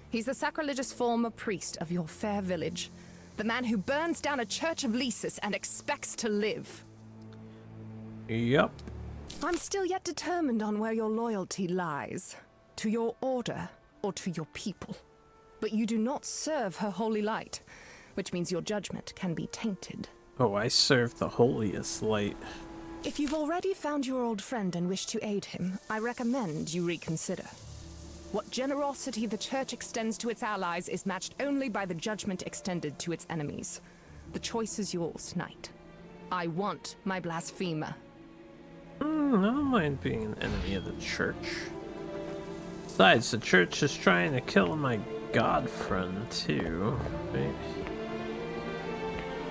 He's the sacrilegious former priest of your fair village. The man who burns down a church of Lysis and expects to live. Yup. I'm still yet determined on where your loyalty lies. To your order or to your people. But you do not serve her holy light, which means your judgment can be tainted. Oh, I serve the holiest light. If you've already found your old friend and wish to aid him, I recommend you reconsider. What generosity the Church extends to its allies is matched only by the judgment extended to its enemies. The choice is yours, Knight. I want my blasphemer. I don't mind being an enemy of the Church. Besides, the Church is trying to kill my god friend, too. Right?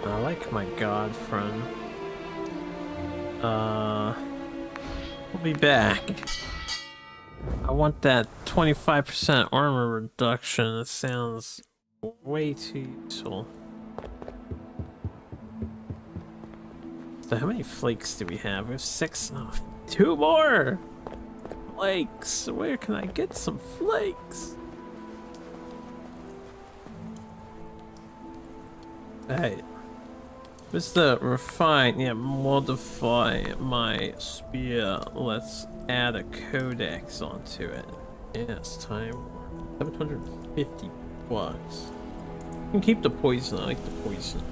I like my god friend. We'll be back. I want that 25% armor reduction. It sounds way too useful. So how many flakes do we have? We have 6. Oh, 2 more flakes. Where can I get some flakes? Hey, what's the refine? Yeah, modify my spear. Let's add a codex onto it. Yes, time. 750 bucks. You can keep the poison. I like the poison.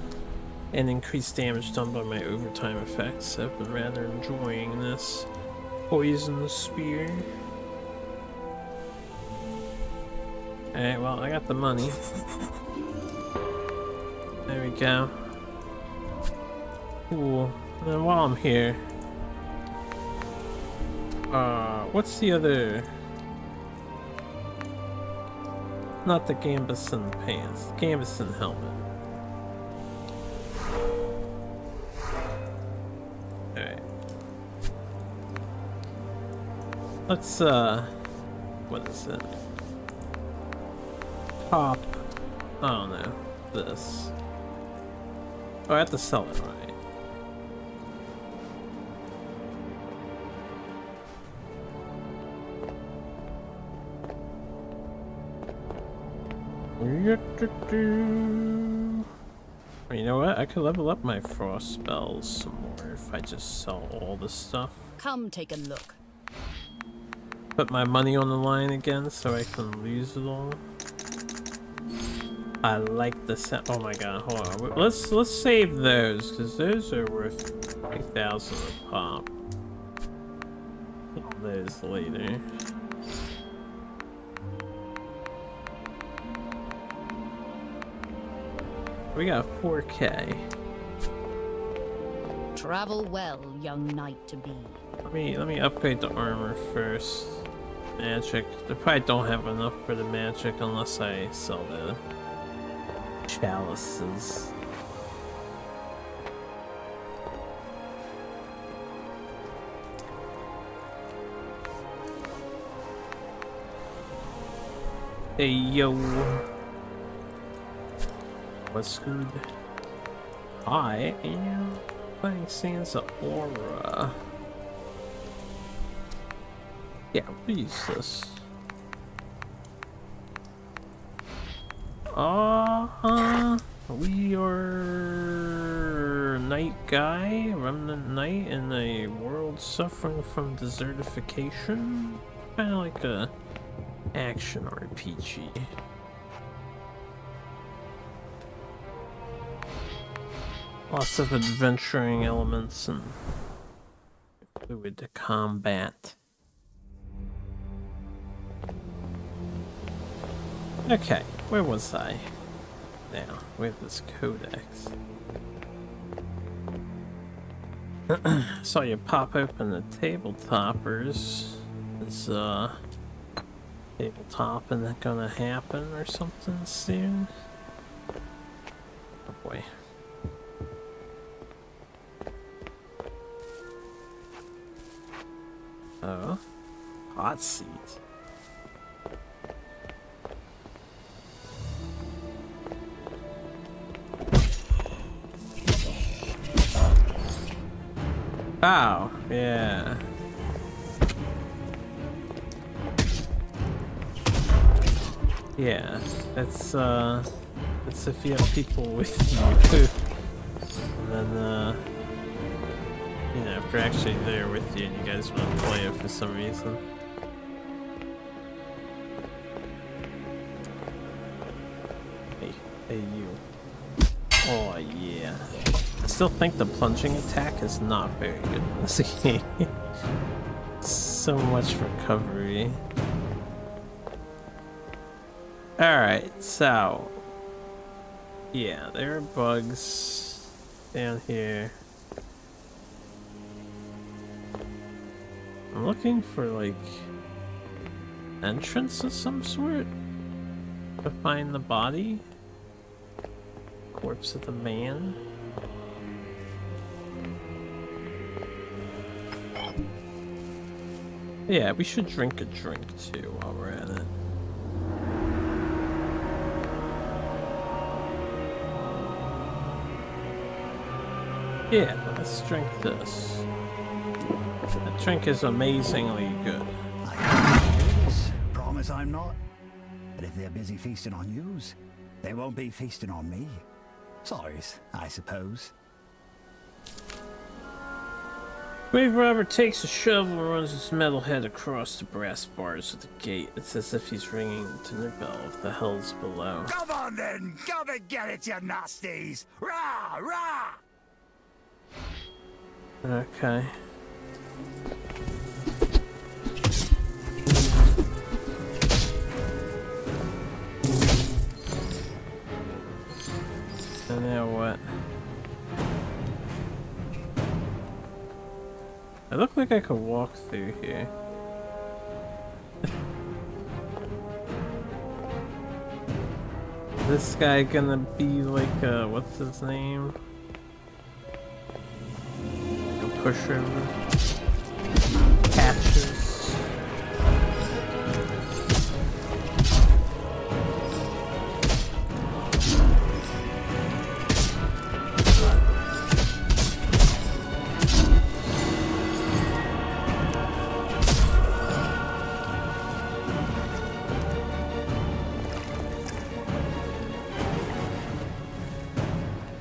And increase damage done by my overtime effects. I've been rather enjoying this poison spear. Alright, well, I got the money. There we go. Cool. And then while I'm here, what's the other? Not the Gambeson pants. Gambeson helmet. Alright. Let's, what is it? Pop. I don't know. This. Oh, I have to sell it, right? You know what? I could level up my frost spells some more if I just sell all this stuff. Come take a look. Put my money on the line again so I can lose it all. I like the set. Oh my god, hold on. Let's save those because those are worth 3,000 a pop. All those later. We got 4K. Travel well, young knight to be. Let me upgrade the armor first. Magic. They probably don't have enough for the magic unless I sell the chalices. Hey yo. What's good? I am playing Sansa Aura. Yeah, we'll use this. We are Knight Guy, Remnant Knight in a world suffering from desertification. Kind of like a action RPG. Lots of adventuring elements and fluid combat. Okay, where was I? Now, with this codex. Saw you pop open the tabletoppers. Is tabletop gonna happen or something soon? Oh boy. Oh, hot seat. Oh, yeah. Yeah, that's if you have people with you. And then, you know, if they're actually there with you and you guys want to play it for some reason. Hey you. Oh yeah. I still think the plunging attack is not very good in this game. So much recovery. Alright, so yeah, there are bugs down here. I'm looking for like entrance of some sort to find the body. Corpse of the man. Yeah, we should drink a drink too while we're at it. Yeah, let's drink this. The drink is amazingly good. Promise I'm not. But if they're busy feasting on yous, they won't be feasting on me. Sorries, I suppose. Grave robber takes a shovel and runs his metal head across the brass bars of the gate. It's as if he's ringing the dinner bell of the hells below. Come on then! Come and get it, you nasties! Rah! Rah! Okay. And now what? I look like I could walk through here. This guy gonna be like what's his name? A pushover. Patches.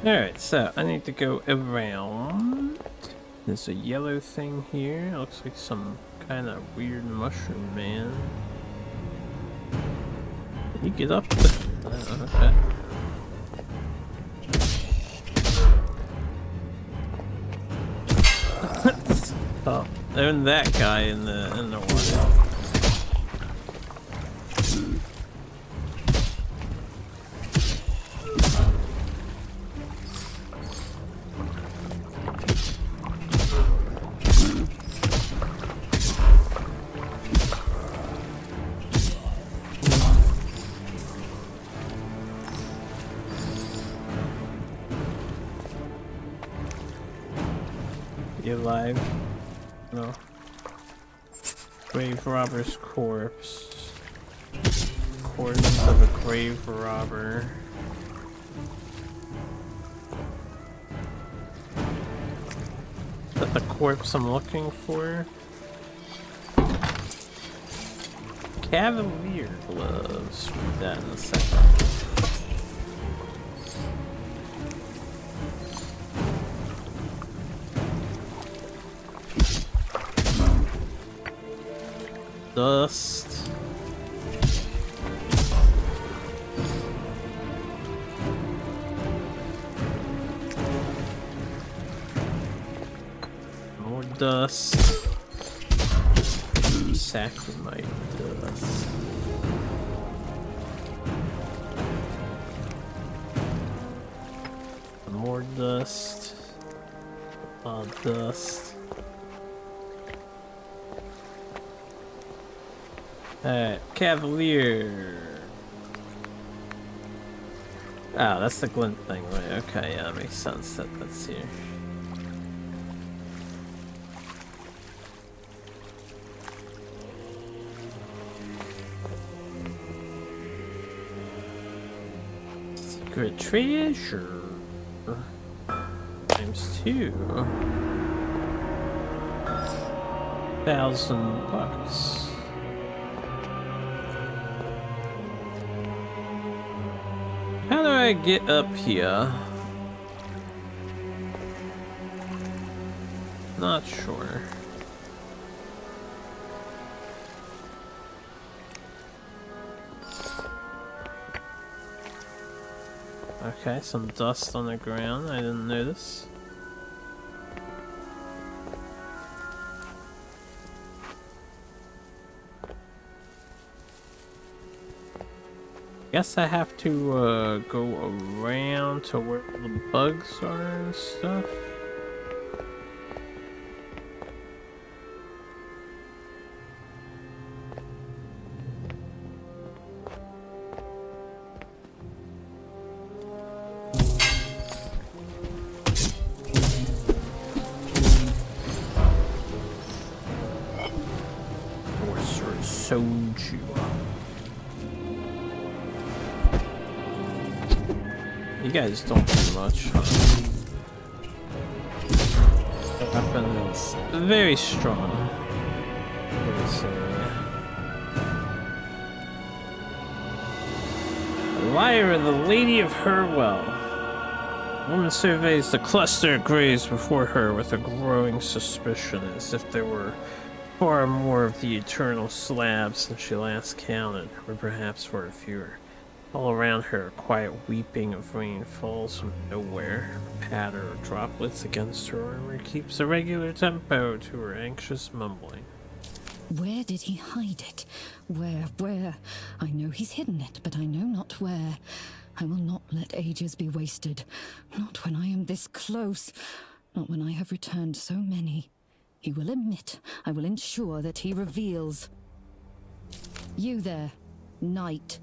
Alright, so I need to go around. There's a yellow thing here. It looks like some kind of weird mushroom man. Can you get up? Okay. Oh, and that guy in the water. You alive? No. Grave robber's corpse. Corpse of a grave robber. Is that the corpse I'm looking for? Cavalier gloves. Read that in a second. Dust. More dust. Sacramite dust. More dust. Dust. Alright, Cavalier. Ah, that's the glint thing, right? Okay, yeah, that makes sense that that's here. Secret treasure. Times 2. $1,000. How do I get up here? Not sure. Okay, some dust on the ground. I didn't notice. Guess I have to go around to where the bugs are and stuff. told you. You guys don't do much, huh? The weapon is very strong. Lyra, the Lady of Herwell. Woman surveys the cluster of graves before her with a growing suspicion, as if there were far more of the eternal slabs than she last counted, or perhaps far fewer. All around her, quiet weeping of rain falls from nowhere. A patter of droplets against her armor keeps a regular tempo to her anxious mumbling. Where did he hide it? Where? I know he's hidden it, but I know not where. I will not let ages be wasted. Not when I am this close. Not when I have returned so many. He will admit. I will ensure that he reveals. You there, knight.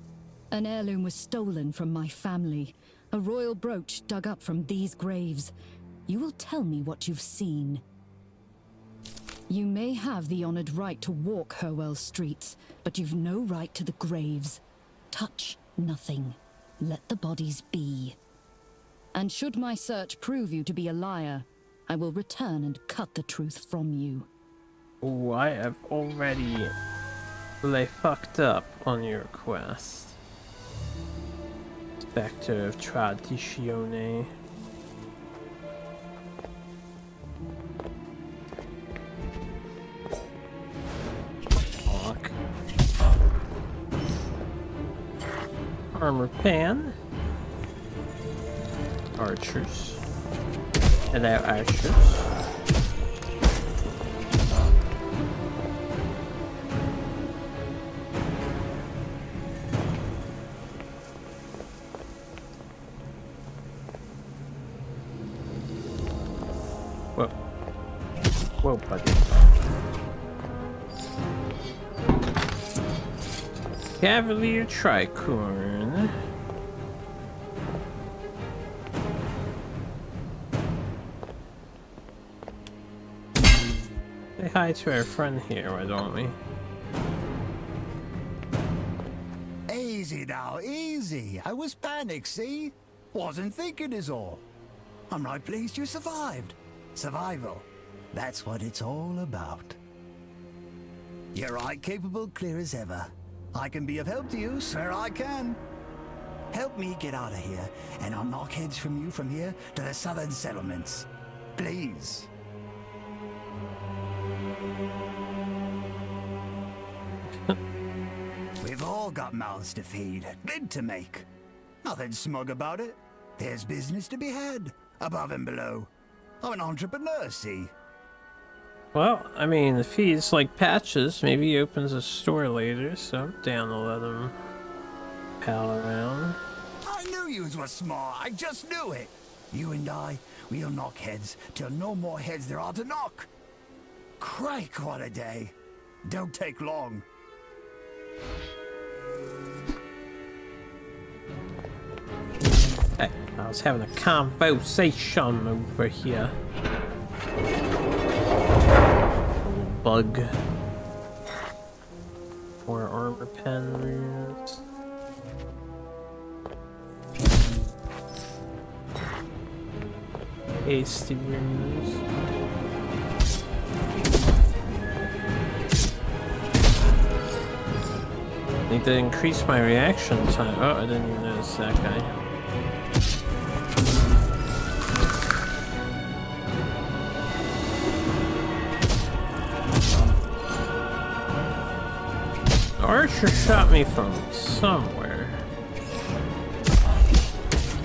An heirloom was stolen from my family. A royal brooch dug up from these graves. You will tell me what you've seen. You may have the honored right to walk Herwell streets, but you've no right to the graves. Touch nothing. Let the bodies be. And should my search prove you to be a liar, I will return and cut the truth from you. Oh, I have already fucked up on your quest. Spectre of Tradizione. Fuck. Armor pan. Archers. Hello, archers. Whoa, buddy. Cavalier Tricorn. Say hi to our friend here, why don't we? Easy now, easy. I was panicked, see? Wasn't thinking is all. I'm right pleased you survived. Survival. That's what it's all about. You're right capable, clear as ever. I can be of help to you, sir, I can. Help me get out of here, and I'll knock heads from you from here to the southern settlements. Please. We've all got mouths to feed, bid to make. Nothing smug about it. There's business to be had, above and below. I'm an entrepreneur, see? Well, I mean, if he's like Patches, maybe he opens a store later, so I'm down to let him pal around. I knew yous was smart, I just knew it. You and I, we'll knock heads till no more heads there are to knock. Crike, what a day. Don't take long. Hey, I was having a conversation over here. Bug. More armor pens. Hasty rooms. I think that increased my reaction time. Oh, I didn't even notice that guy. Archer shot me from somewhere.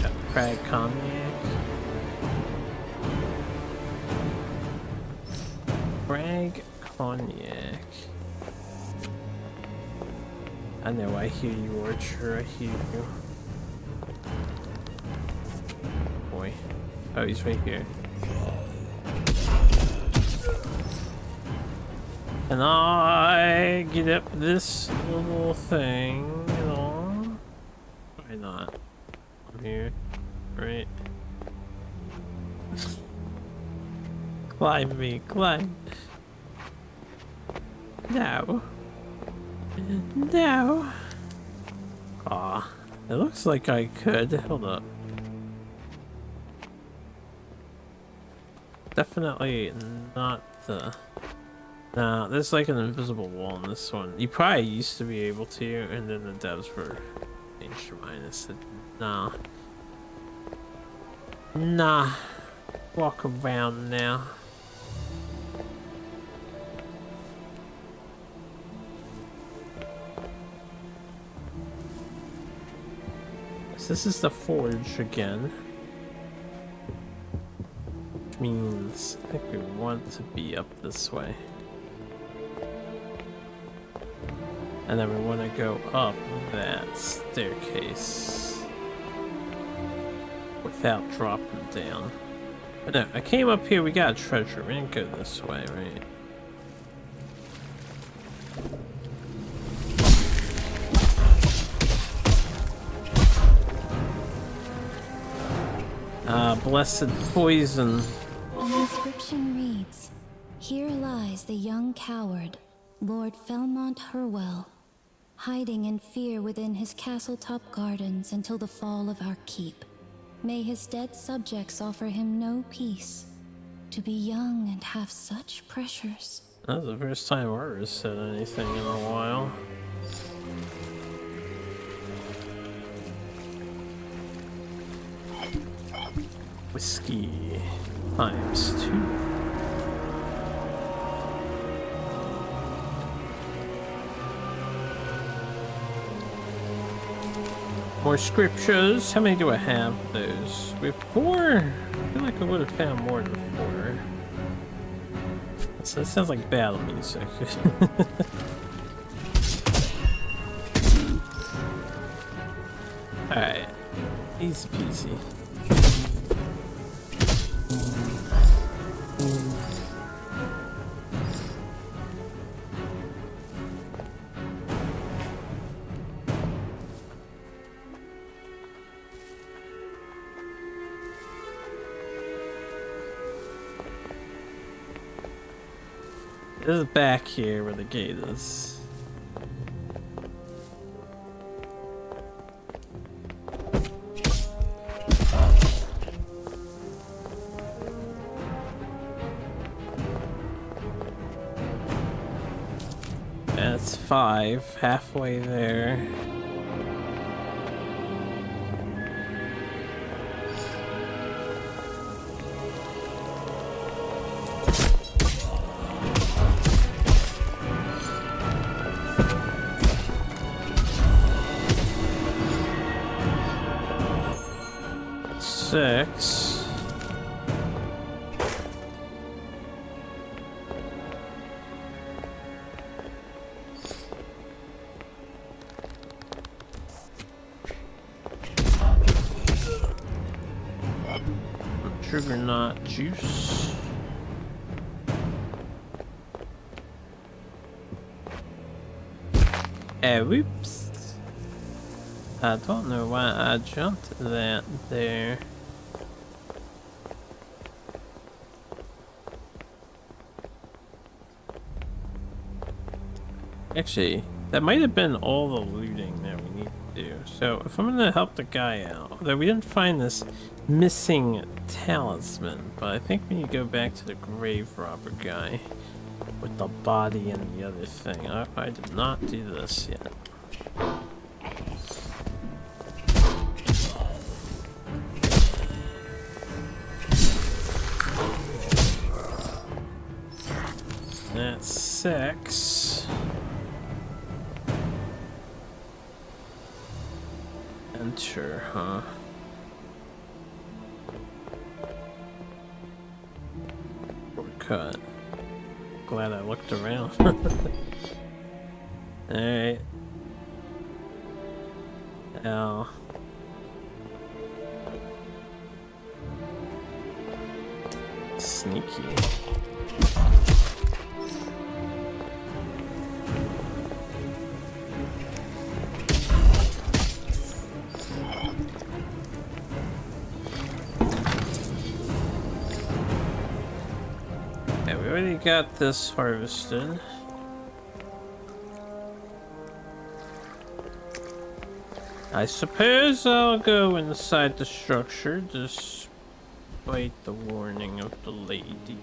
Got Crag Cognac. Crag Cognac. I know, I hear you, Archer, I hear you. Boy. Oh, he's right here. And I get up this little thing, you know? Why not? I'm here, right? Climb me, climb. No. No. Aw, it looks like I could. Hold up. Definitely not the... Nah, there's like an invisible wall in this one. You probably used to be able to, and then the devs were changed their mind and said, nah. Nah. Walk around now. So this is the forge again. Which means I think we want to be up this way. And then we want to go up that staircase without dropping down. But no, I came up here, we got a treasure. We didn't go this way, right? Blessed poison. An inscription reads, "Here lies the young coward, Lord Felmont Hurwell, hiding in fear within his castle-top gardens until the fall of our keep. May his dead subjects offer him no peace. To be young and have such pressures." That's the first time Urs said anything in a while. Whiskey ×2. More scriptures. How many do I have of those? We have 4. I feel like I would have found more than 4. That sounds like battle music. Alright. Easy peasy. This is back here where the gate is. That's 5, halfway there. Six. Juggernaut juice. Whoops. I don't know why I jumped that there. Actually, that might have been all the looting that we need to do. So if I'm gonna help the guy out, although we didn't find this missing talisman, but I think we need to go back to the grave robber guy with the body and the other thing. I did not do this yet. That's 6. Enter, huh? Shortcut. Glad I looked around. Alright. Now. Sneaky. Yeah, we already got this harvested. I suppose I'll go inside the structure despite the warning of the lady.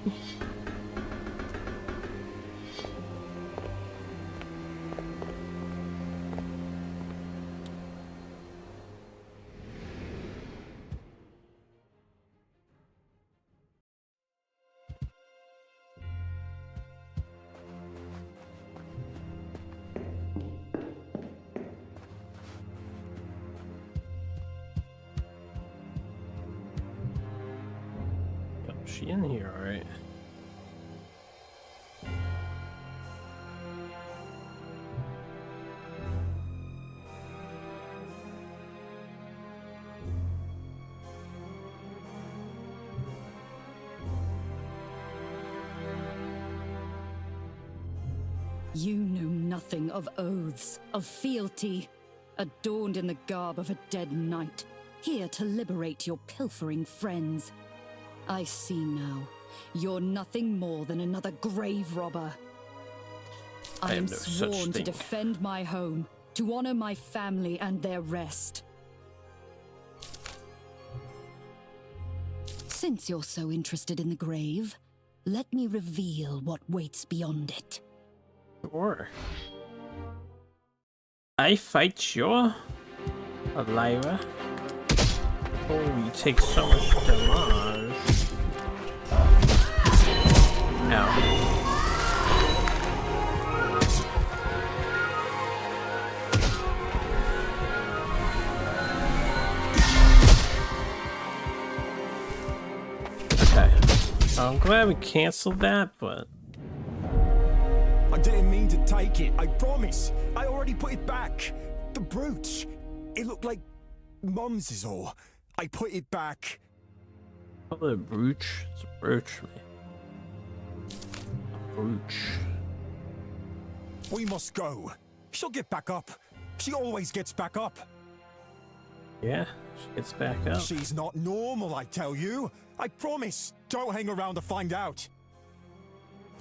She in here, alright. You know nothing of oaths, of fealty, adorned in the garb of a dead knight, here to liberate your pilfering friends. I see now. You're nothing more than another grave robber. I am no sworn such to thing. defend my home, to honor my family and their rest. Since you're so interested in the grave, let me reveal what waits beyond it. Sure. I fight you, Lyra. Oh, you take so much damage. Ow. Okay. I'm glad we canceled that, but... I didn't mean to take it, I promise. I already put it back. The brooch. It looked like Mum's is all. I put it back. Call it a brooch? It's a brooch, man. A brooch. We must go. She'll get back up. She always gets back up. Yeah, she gets back up. She's not normal, I tell you. I promise. Don't hang around to find out.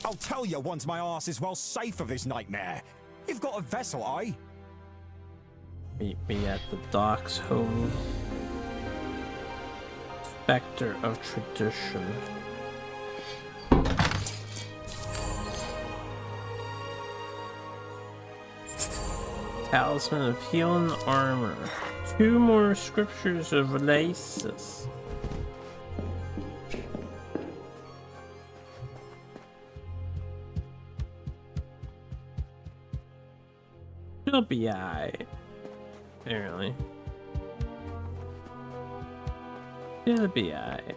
I'll tell you once my arse is well safe of this nightmare. You've got a vessel, aye? Meet me at the docks, homie. Spectre of tradition. Talisman of healing armor. 2 more scriptures of Lysis. She'll be alright. Apparently. She'll be alright.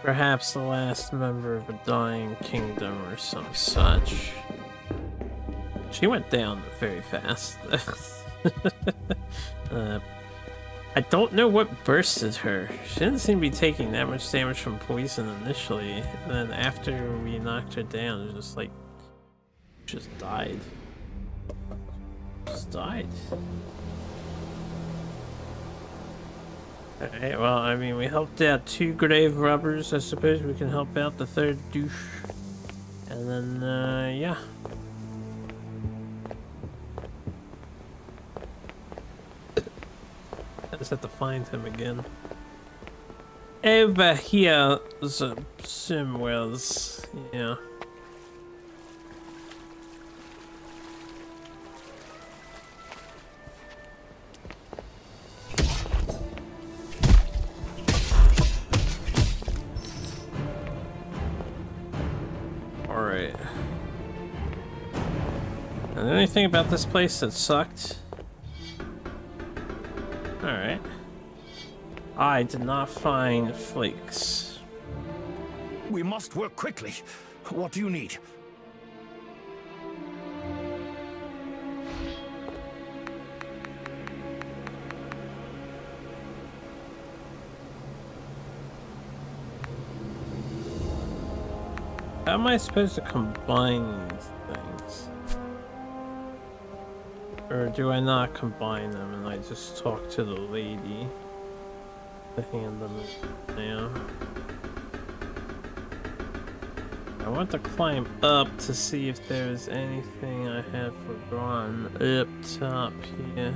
Perhaps the last member of a dying kingdom or some such. She went down very fast. I don't know what bursted her. She didn't seem to be taking that much damage from poison initially, and then after we knocked her down, it was just like, just died. Just died. Alright, well, I mean, we helped out 2 grave robbers. I suppose we can help out the 3rd douche. And then, yeah. I just have to find him again. Over here, somewheres, yeah. Alright. And anything about this place that sucked? Alright. I did not find flakes. We must work quickly. What do you need? How am I supposed to combine these things? Or do I not combine them and I just talk to the lady to hand them now? I want to climb up to see if there's anything I have forgotten up top here.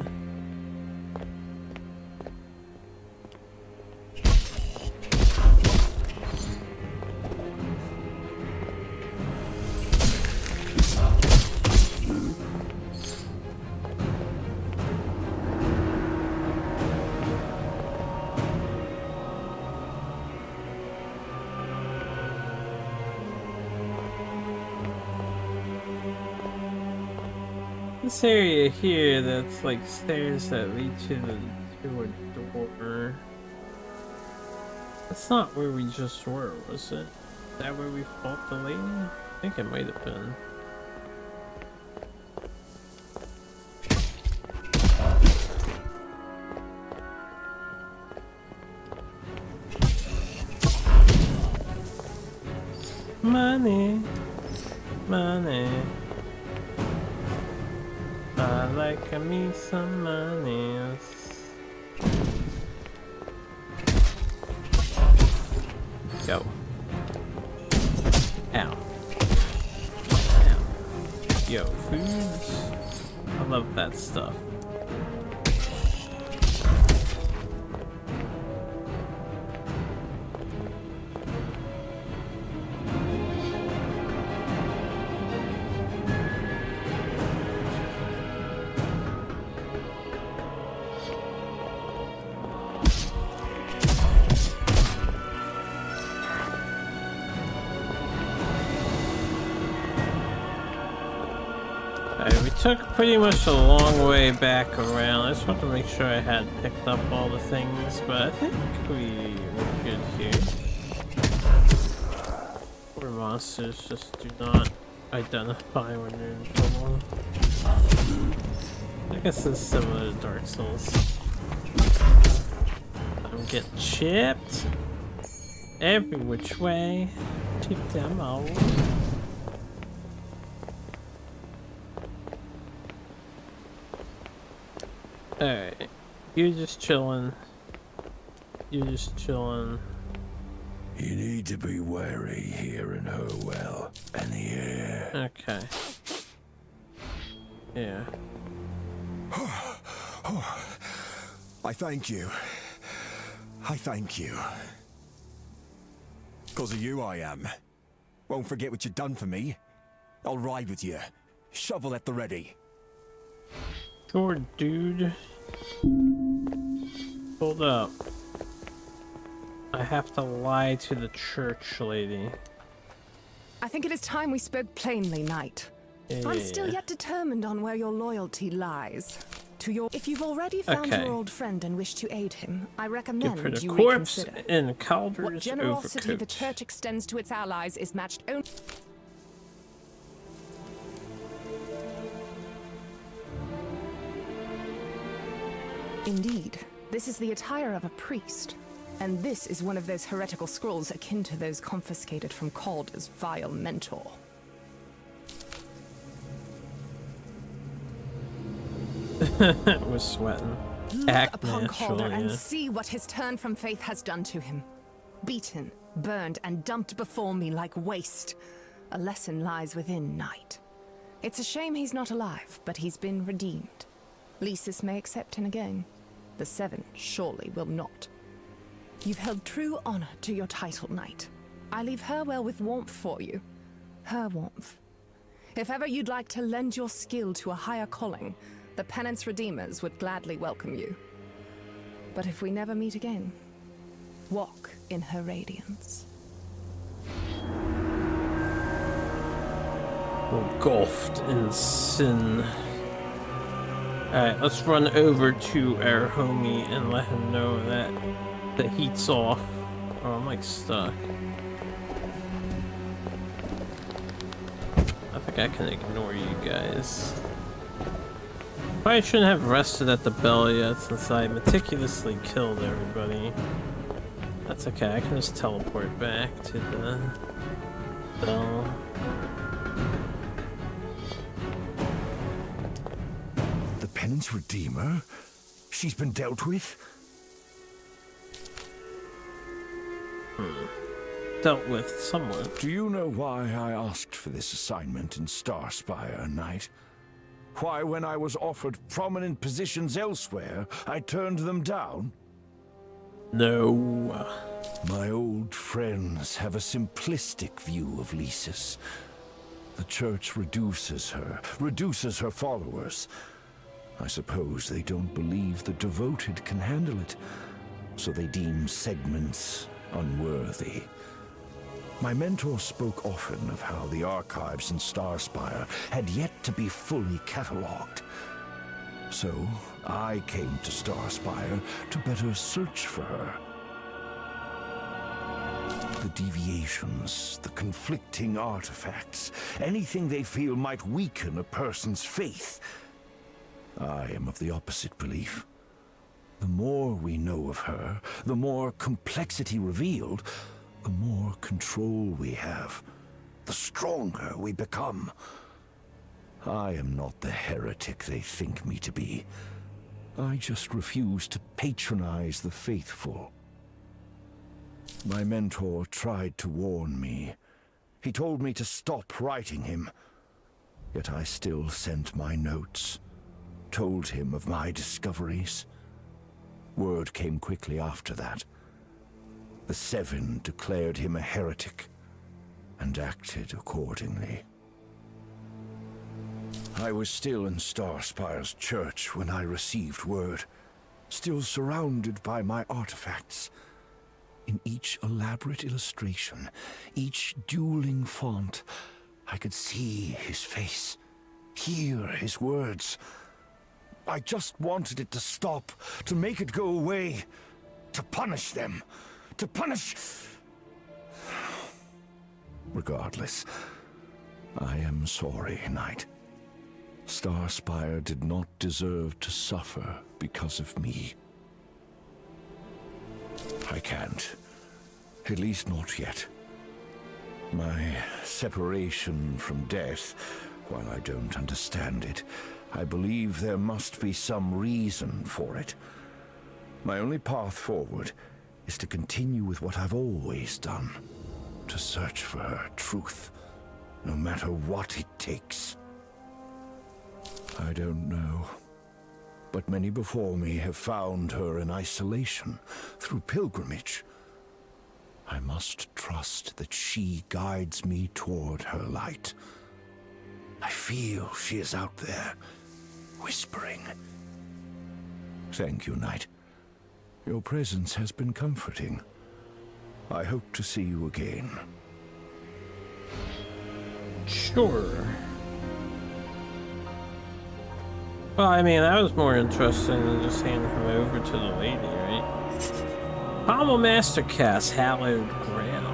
This area here, that's like stairs that lead to a door. That's not where we just were, was it? Is that where we fought the lady? I think it might have been. Money, money. I like me some money. Go. Ow. Ow. Yo, foods. I love that stuff. Took pretty much a long way back around. I just want to make sure I had picked up all the things, but I think we were good here. Poor monsters just do not identify when you're in trouble. I guess it's similar to Dark Souls. I'm getting chipped every which way. Keep them out. Alright, you're just chilling. You're just chilling. You need to be wary here in Hurwell and the air. Okay. Yeah. I thank you. I thank you. 'Cause of you I am. Won't forget what you've done for me. I'll ride with you. Shovel at the ready. Sure, dude. Hold up. I have to lie to the church lady. I think it is time we spoke plainly, Knight. Yeah. I'm still yet determined on where your loyalty lies. If you've already found your old friend and wish to aid him, I recommend put a you corpse reconsider. in Calder's What generosity overcoat. the church extends to its allies is matched only. Indeed, this is the attire of a priest, and this is one of those heretical scrolls akin to those confiscated from Calder's vile mentor. We're sweating. Look Act upon Calder naturally, and yeah. see what his turn from faith has done to him. Beaten, burned, and dumped before me like waste. A lesson lies within, Knight. It's a shame he's not alive, but he's been redeemed. Lysis may accept him again. The Seven surely will not. You've held true honor to your title, Knight. I leave Hurwell with warmth for you. Her warmth. If ever you'd like to lend your skill to a higher calling, the Penance Redeemers would gladly welcome you. But if we never meet again, walk in her radiance. Engulfed in sin. Alright, let's run over to our homie and let him know that the heat's off. Oh, I'm like stuck. I think I can ignore you guys. Probably shouldn't have rested at the bell yet since I meticulously killed everybody. That's okay, I can just teleport back to the bell. The Tenant's Redeemer? She's been dealt with? Dealt with somewhat. Do you know why I asked for this assignment in Starspire, Knight? Why, when I was offered prominent positions elsewhere, I turned them down? No. My old friends have a simplistic view of Lysis. The church reduces her followers. I suppose they don't believe the devoted can handle it, so they deem segments unworthy. My mentor spoke often of how the archives in Starspire had yet to be fully catalogued. So I came to Starspire to better search for her. The deviations, the conflicting artifacts, anything they feel might weaken a person's faith. I am of the opposite belief. The more we know of her, the more complexity revealed, the more control we have, the stronger we become. I am not the heretic they think me to be. I just refuse to patronize the faithful. My mentor tried to warn me. He told me to stop writing him. Yet I still sent my notes, told him of my discoveries. Word came quickly after that. The Seven declared him a heretic and acted accordingly. I was still in Starspire's church when I received word, still surrounded by my artifacts. In each elaborate illustration, each dueling font, I could see his face, hear his words. I just wanted it to stop, to make it go away, to punish them, to punish... Regardless, I am sorry, Knight. Starspire did not deserve to suffer because of me. I can't. At least not yet. My separation from death, while I don't understand it, I believe there must be some reason for it. My only path forward is to continue with what I've always done. To search for her truth, no matter what it takes. I don't know. But many before me have found her in isolation, through pilgrimage. I must trust that she guides me toward her light. I feel she is out there, whispering. Thank you, Knight. Your presence has been comforting. I hope to see you again. Sure. Well, I mean, that was more interesting than just handing him over to the lady, right? Pommel Mastercast, Hallowed Ground.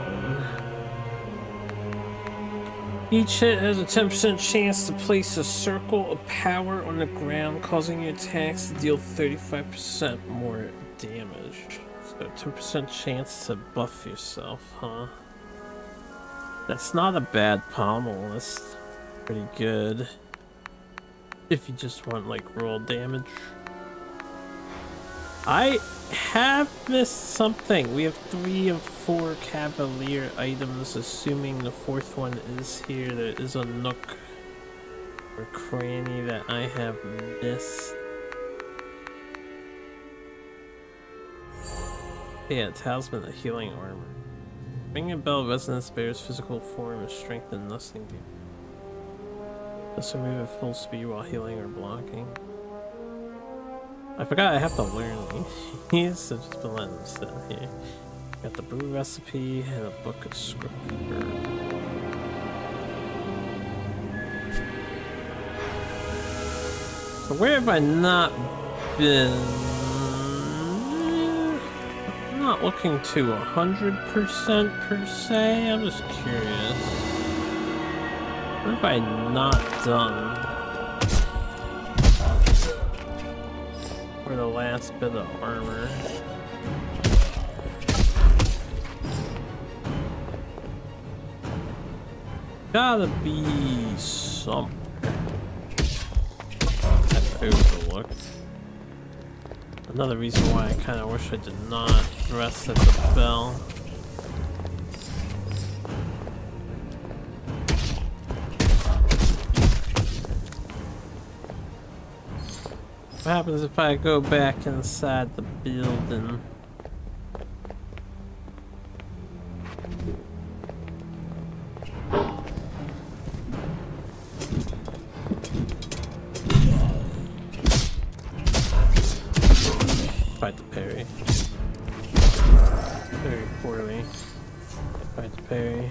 Each hit has a 10% chance to place a circle of power on the ground, causing your attacks to deal 35% more damage. So 2% chance to buff yourself, huh? That's not a bad pommel, that's pretty good. If you just want, like, raw damage. I have missed something. We have 3 of 4 Cavalier items, assuming the 4th one is here. There is a nook or cranny that I have missed. Yeah, Talisman of Healing Armor. Ring a Bell Resonance bears physical form of strength and nothing. This will move at full speed while healing or blocking. I forgot I have to learn these, so just been letting them sit here. Got the brew recipe and a book of scripture. So where have I not been? I'm not looking to 100% per se, I'm just curious. What have I not done for the last bit of armor? Gotta be somewhere. overlooked. Another reason why I kind of wish I did not rest at the bell. What happens if I go back inside the building? Fight the parry. Very poorly. Fight the parry.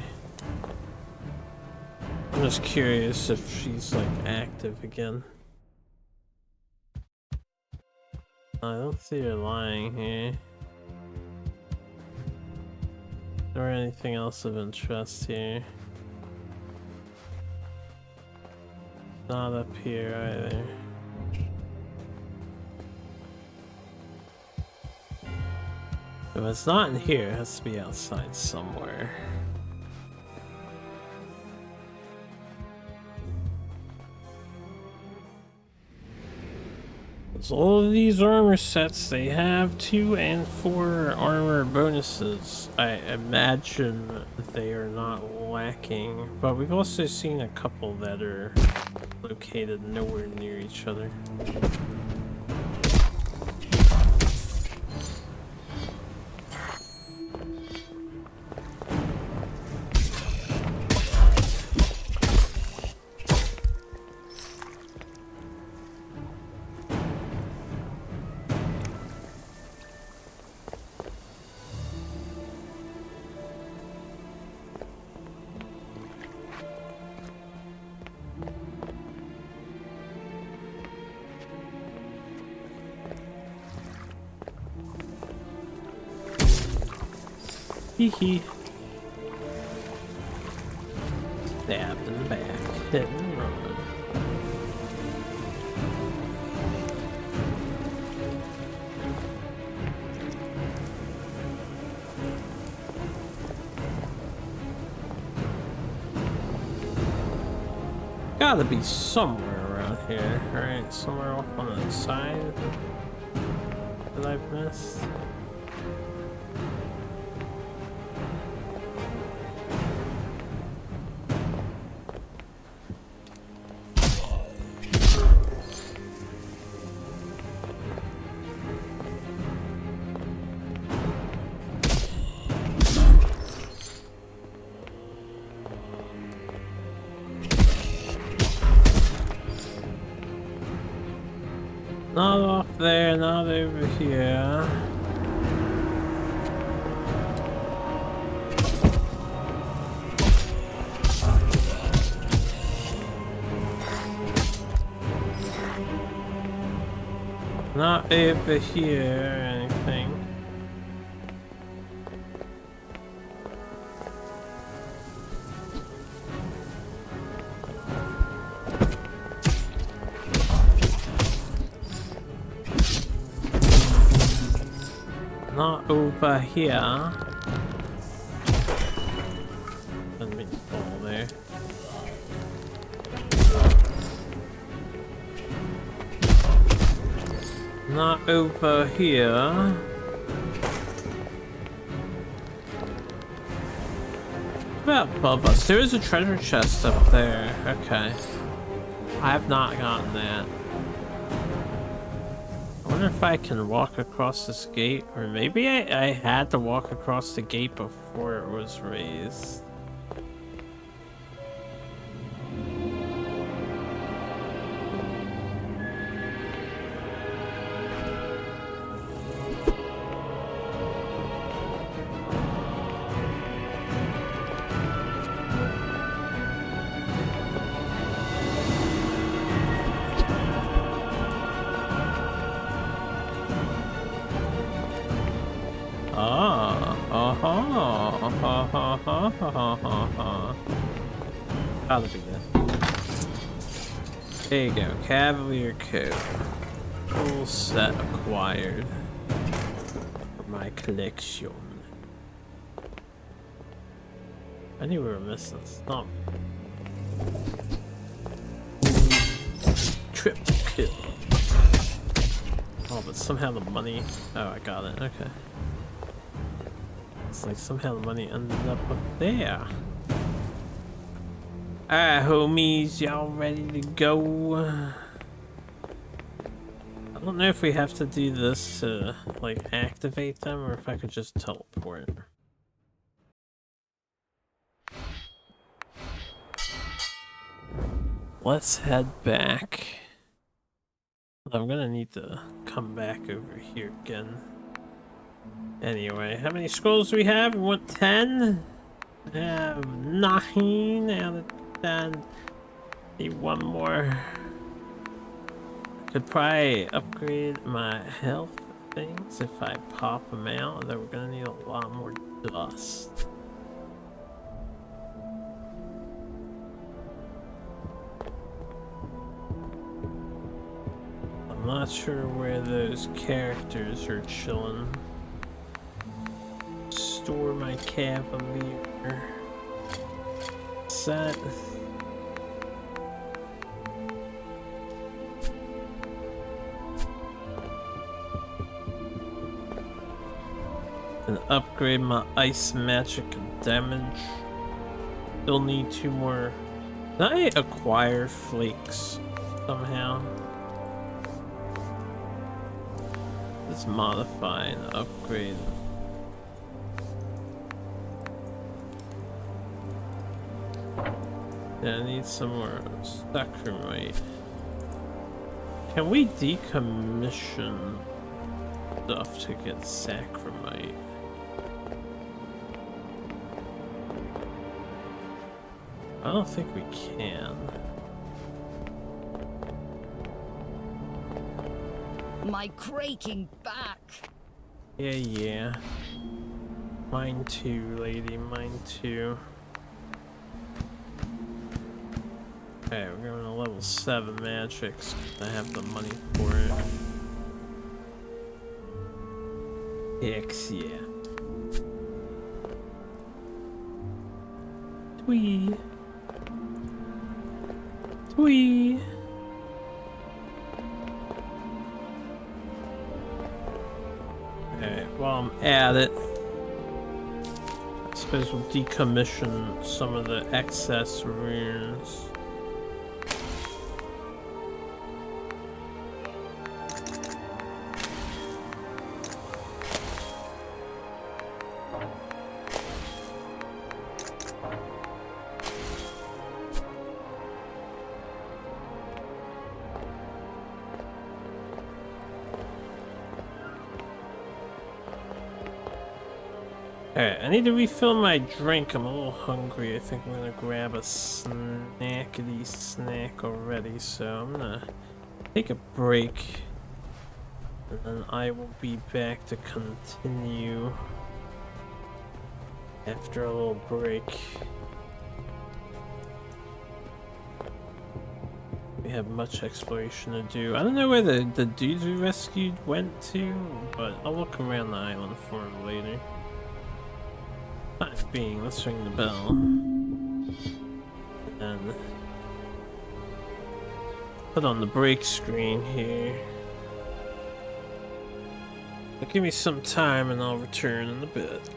I'm just curious if she's like active again. I don't see her lying here. Or anything else of interest here. Not up here either. If it's not in here, it has to be outside somewhere. So all of these armor sets, they have 2 and 4 armor bonuses. I imagine they are not lacking, but we've also seen a couple that are located nowhere near each other. Hee. Stabbed in the back. Hit and run. Gotta be somewhere around here, right? Somewhere off on the side that I've missed. Not off there, not over here. Not over here or anything. Not over here. Let me fall there. Not over here. What about above us? There is a treasure chest up there. Okay. I have not gotten that. I wonder if I can walk across this gate, or maybe I had to walk across the gate before it was raised. Gotta be this. There you go, Cavalier Coat. Full set acquired for my collection. I knew we were missing something. Triple kill. Oh, but somehow the money... Oh, I got it. Okay. It's like somehow the money ended up there. Alright, homies. Y'all ready to go? I don't know if we have to do this to, like, activate them, or if I could just teleport. Let's head back. I'm gonna need to come back over here again. Anyway, how many scrolls do we have? We want 10? I have 9 out of 10. Need one more. Could probably upgrade my health things if I pop them out, although we're gonna need a lot more dust. I'm not sure where those characters are chilling. Store my cavalier. Set. And upgrade my ice magic damage. Still need 2 more. Can I acquire flakes somehow? Let's modify and upgrade. Yeah, I need some more sacrament. Can we decommission stuff to get sacrament? I don't think we can. My creaking back. Yeah. Mine too, lady. Mine too. Okay, we're going to level 7 magics. I have the money for it. Hex yeah. Twee. Twee. Alright, while I'm at it, I suppose we'll decommission some of the excess runes. Alright, I need to refill my drink. I'm a little hungry. I think I'm gonna grab a snackety snack already, so I'm gonna take a break. And then I will be back to continue after a little break. We have much exploration to do. I don't know where the dudes we rescued went to, but I'll look around the island for them later. Time being, let's ring the bell. And put on the break screen here. But give me some time and I'll return in a bit.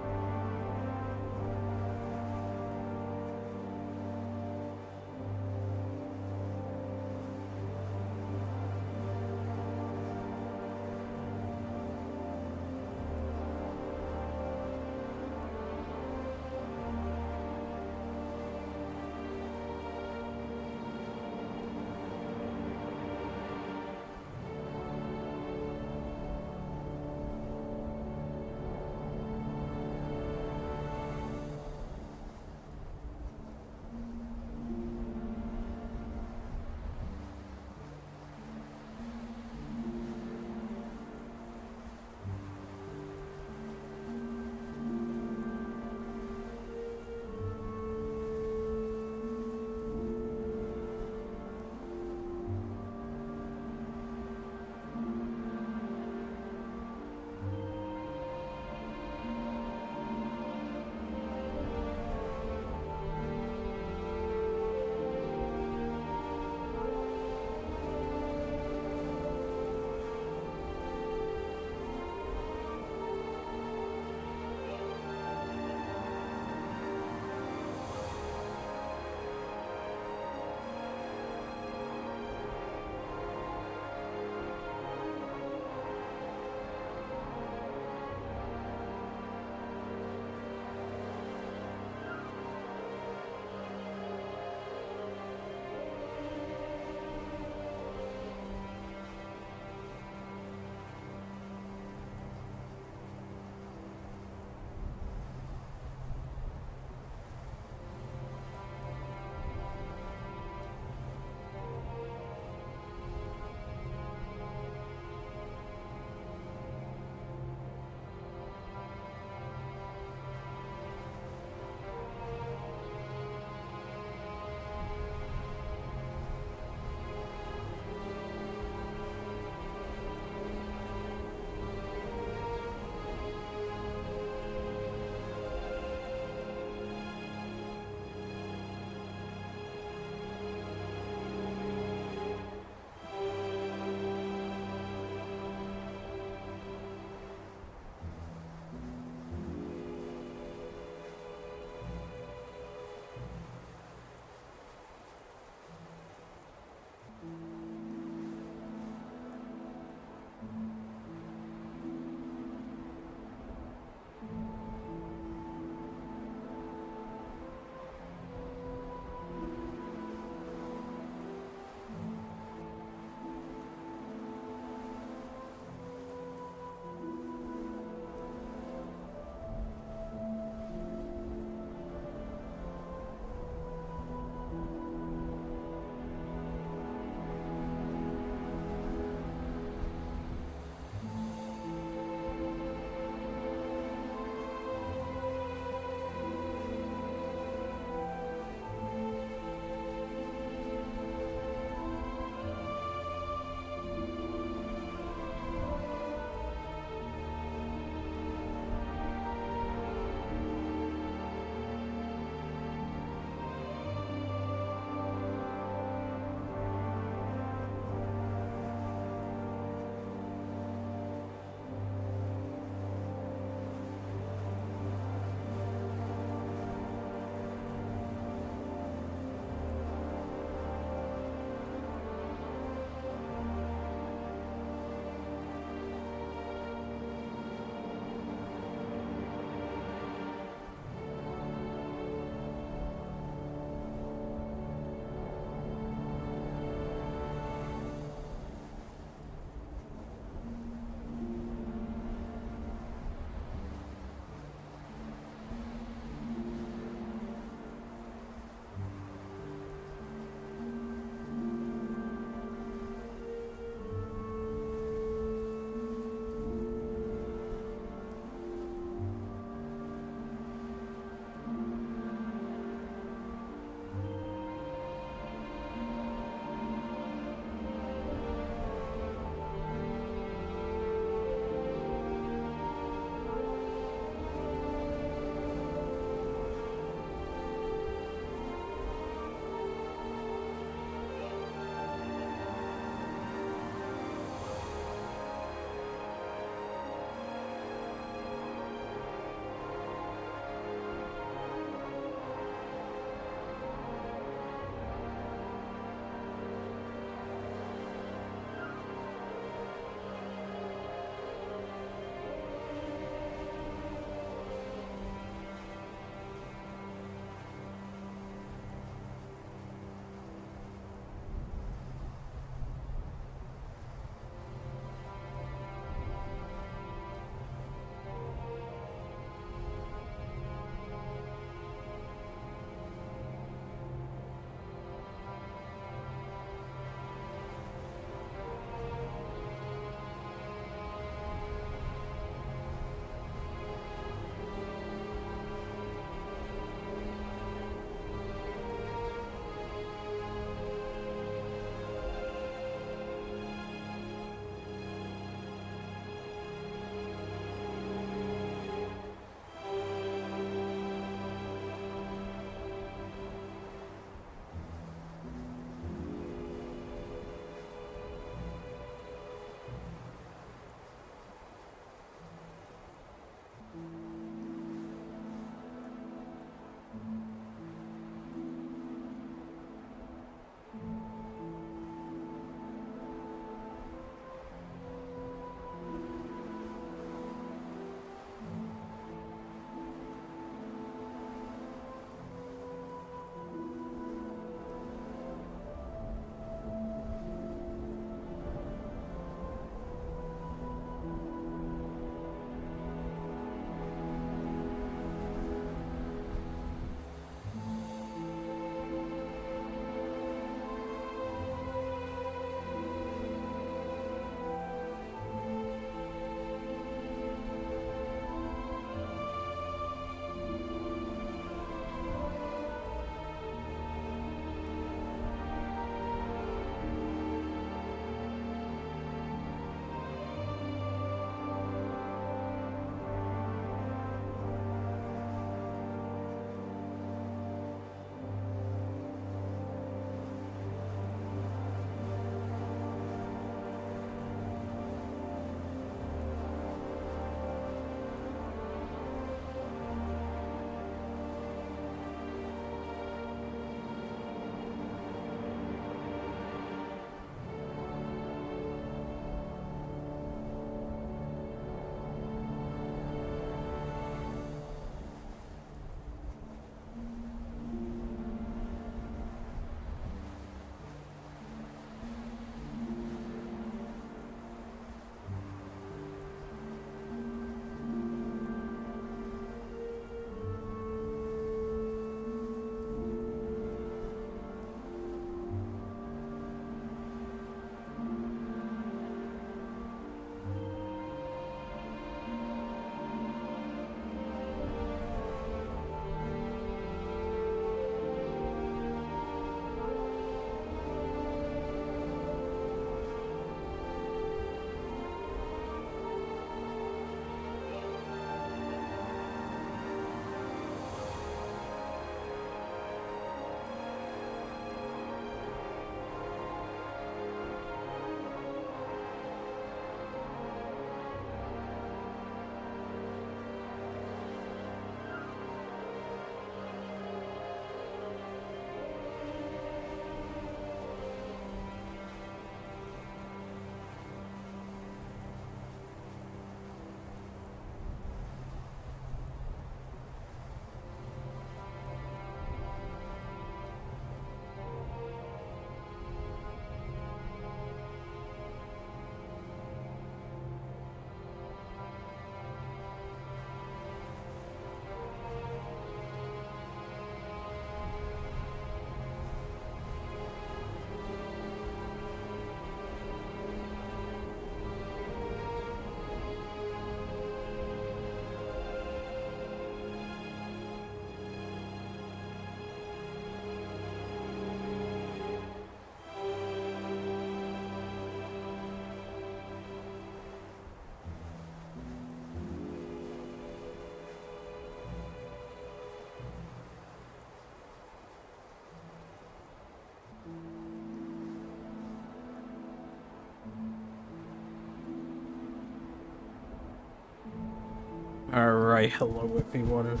Alright, hello everyone.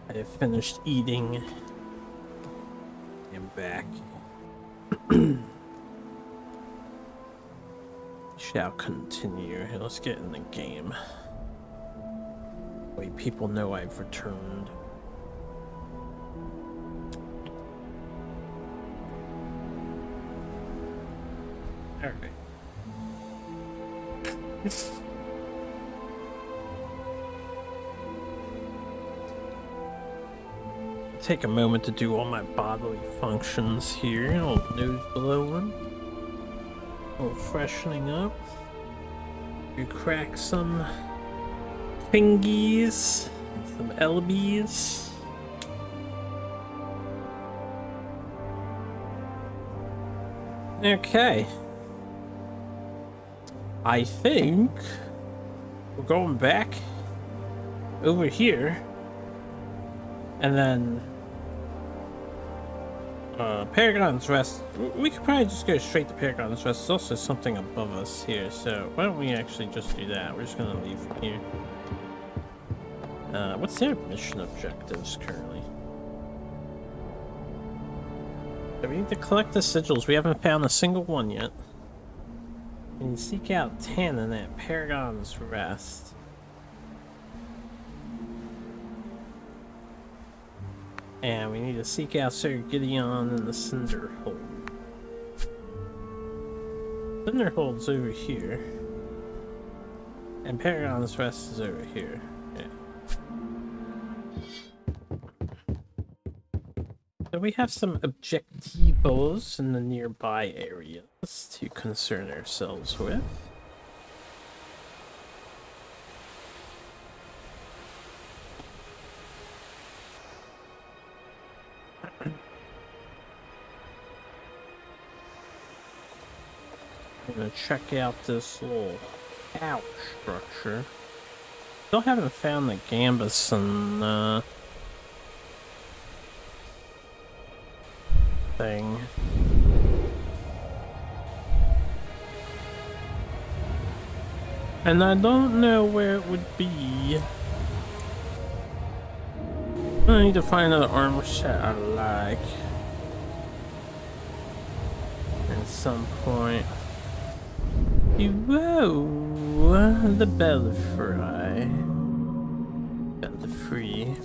I have finished eating. I'm back. Shall continue. Let's get in the game. Wait, people know I've returned. Alright. Take a moment to do all my bodily functions here. A little nose blowing. A little freshening up. You crack some fingies, some LBs. Okay. I think we're going back over here. And then Paragon's Rest. We could probably just go straight to Paragon's Rest. There's also something above us here, so why don't we actually just do that? We're just gonna leave from here. What's their mission objectives currently? So we need to collect the sigils. We haven't found a single one yet. And seek out Tannen at Paragon's Rest. And we need to seek out Sir Gideon in the Cinderhold. Cinderhold's over here. And Paragon's Rest is over here. Yeah. So we have some objectivos in the nearby areas to concern ourselves with. I'm gonna check out this little couch structure. Still haven't found the Gambeson thing. And I don't know where it would be. I need to find another armor set I like. At some point. Whoa, the Belfry. Belfry.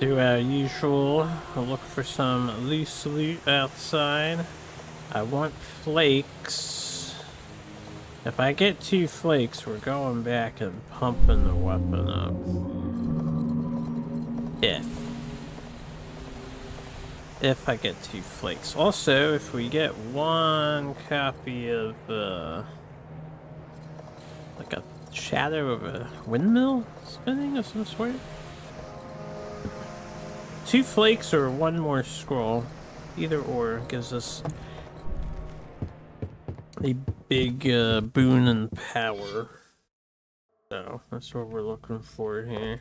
Do our usual. I'll look for some loose loot outside. I want flakes. If I get 2 flakes, we're going back and pumping the weapon up. If I get 2 flakes. Also, if we get 1 copy of like a shadow of a windmill spinning of some sort. 2 flakes or 1 more scroll. Either or gives us a big boon and power. So that's what we're looking for here.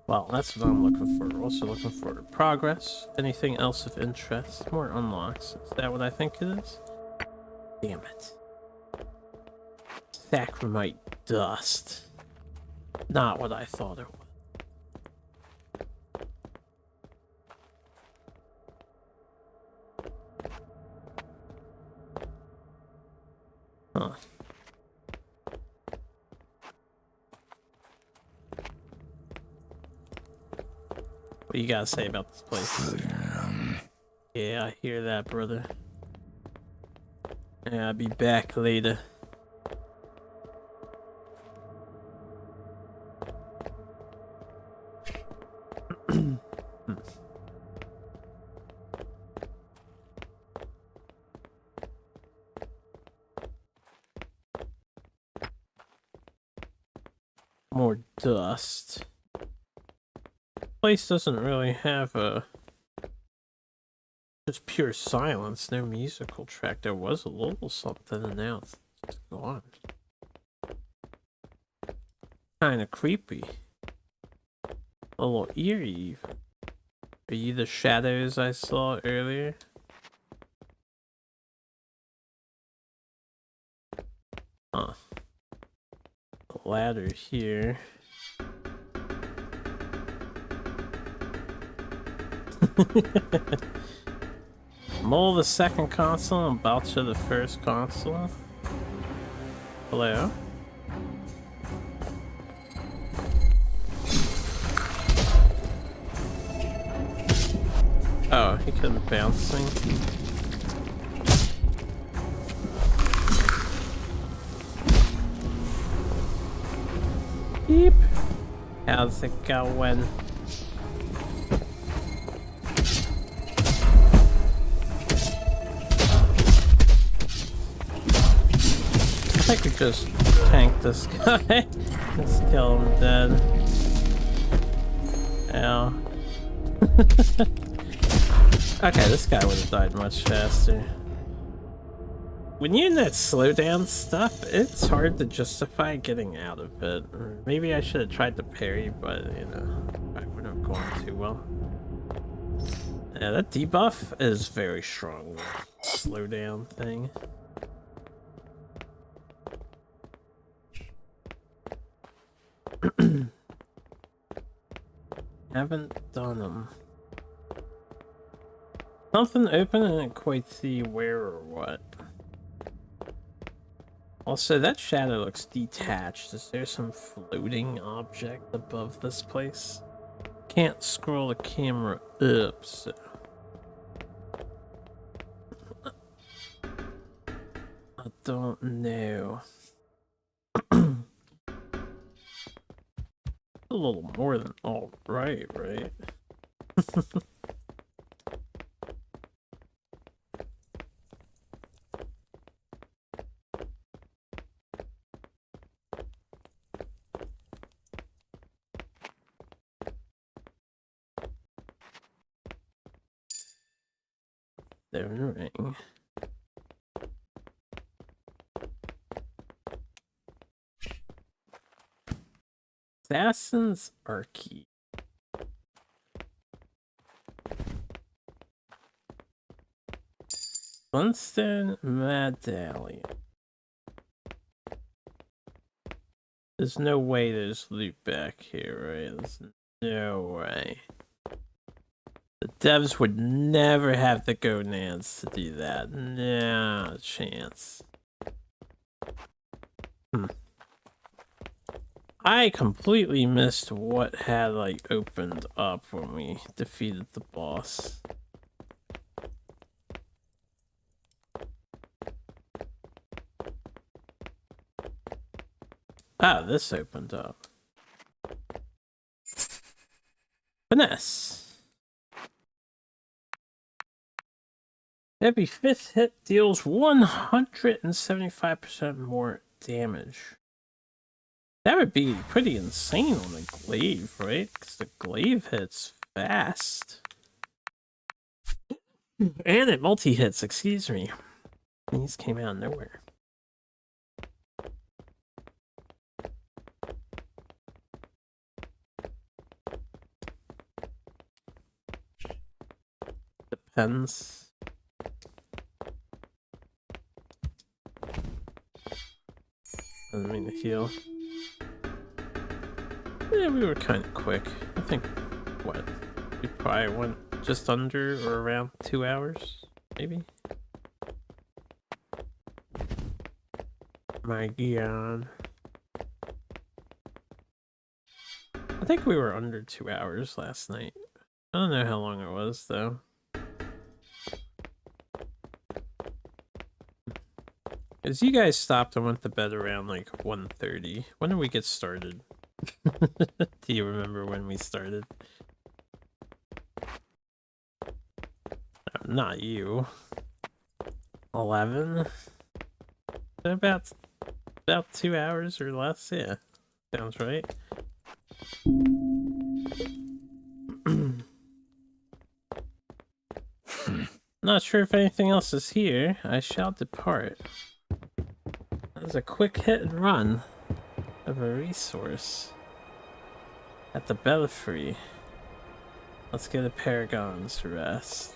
Well, that's what I'm looking for. Also looking for progress. Anything else of interest? More unlocks. Is that what I think it is? Damn it. Sacramite dust. Not what I thought it was. Huh. What do you gotta say about this place? Yeah, I hear that, brother. Yeah, I'll be back later. More dust. Place doesn't really have a just pure silence, no musical track. There was a little something and now it's just gone. Kinda creepy. A little eerie even. Are you the shadows I saw earlier? Huh. The ladder here. Mole the second console and Balcha the first console. Hello? Oh, he couldn't bouncing. Beep. How's it going? I could just tank this guy. Just kill him dead. Ow. Okay, this guy would have died much faster. When you're in that slowdown stuff, it's hard to justify getting out of it. Maybe I should have tried to parry, but you know, I wouldn't have gone too well. Yeah, that debuff is very strong. Slowdown thing. Haven't done them. Something open and I didn't quite see where or what. Also, that shadow looks detached. Is there some floating object above this place? Can't scroll the camera up, so... I don't know. A little more than all right, right? The ring. Assassin's Archie. Sunstone Medallion. There's no way there's loot back here, right? There's no way. The devs would never have the gonads to do that. No chance. I completely missed what had like opened up when we defeated the boss. Ah, this opened up. Finesse. Every 5th hit deals 175% more damage. That would be pretty insane on the glaive, right? Because the glaive hits fast. And it multi-hits, excuse me. These came out of nowhere. Depends. Doesn't mean to heal. Yeah, we were kind of quick. I think, what? We probably went just under or around 2 hours, maybe? My god. I think we were under 2 hours last night. I don't know how long it was, though. Because you guys stopped and went to bed around like 1:30. When did we get started? Do you remember when we started? Not you. 11? About 2 hours or less? Yeah. Sounds right. Not sure if anything else is here. I shall depart. That was a quick hit and run of a resource at the Belfry. Let's get a Paragon's rest.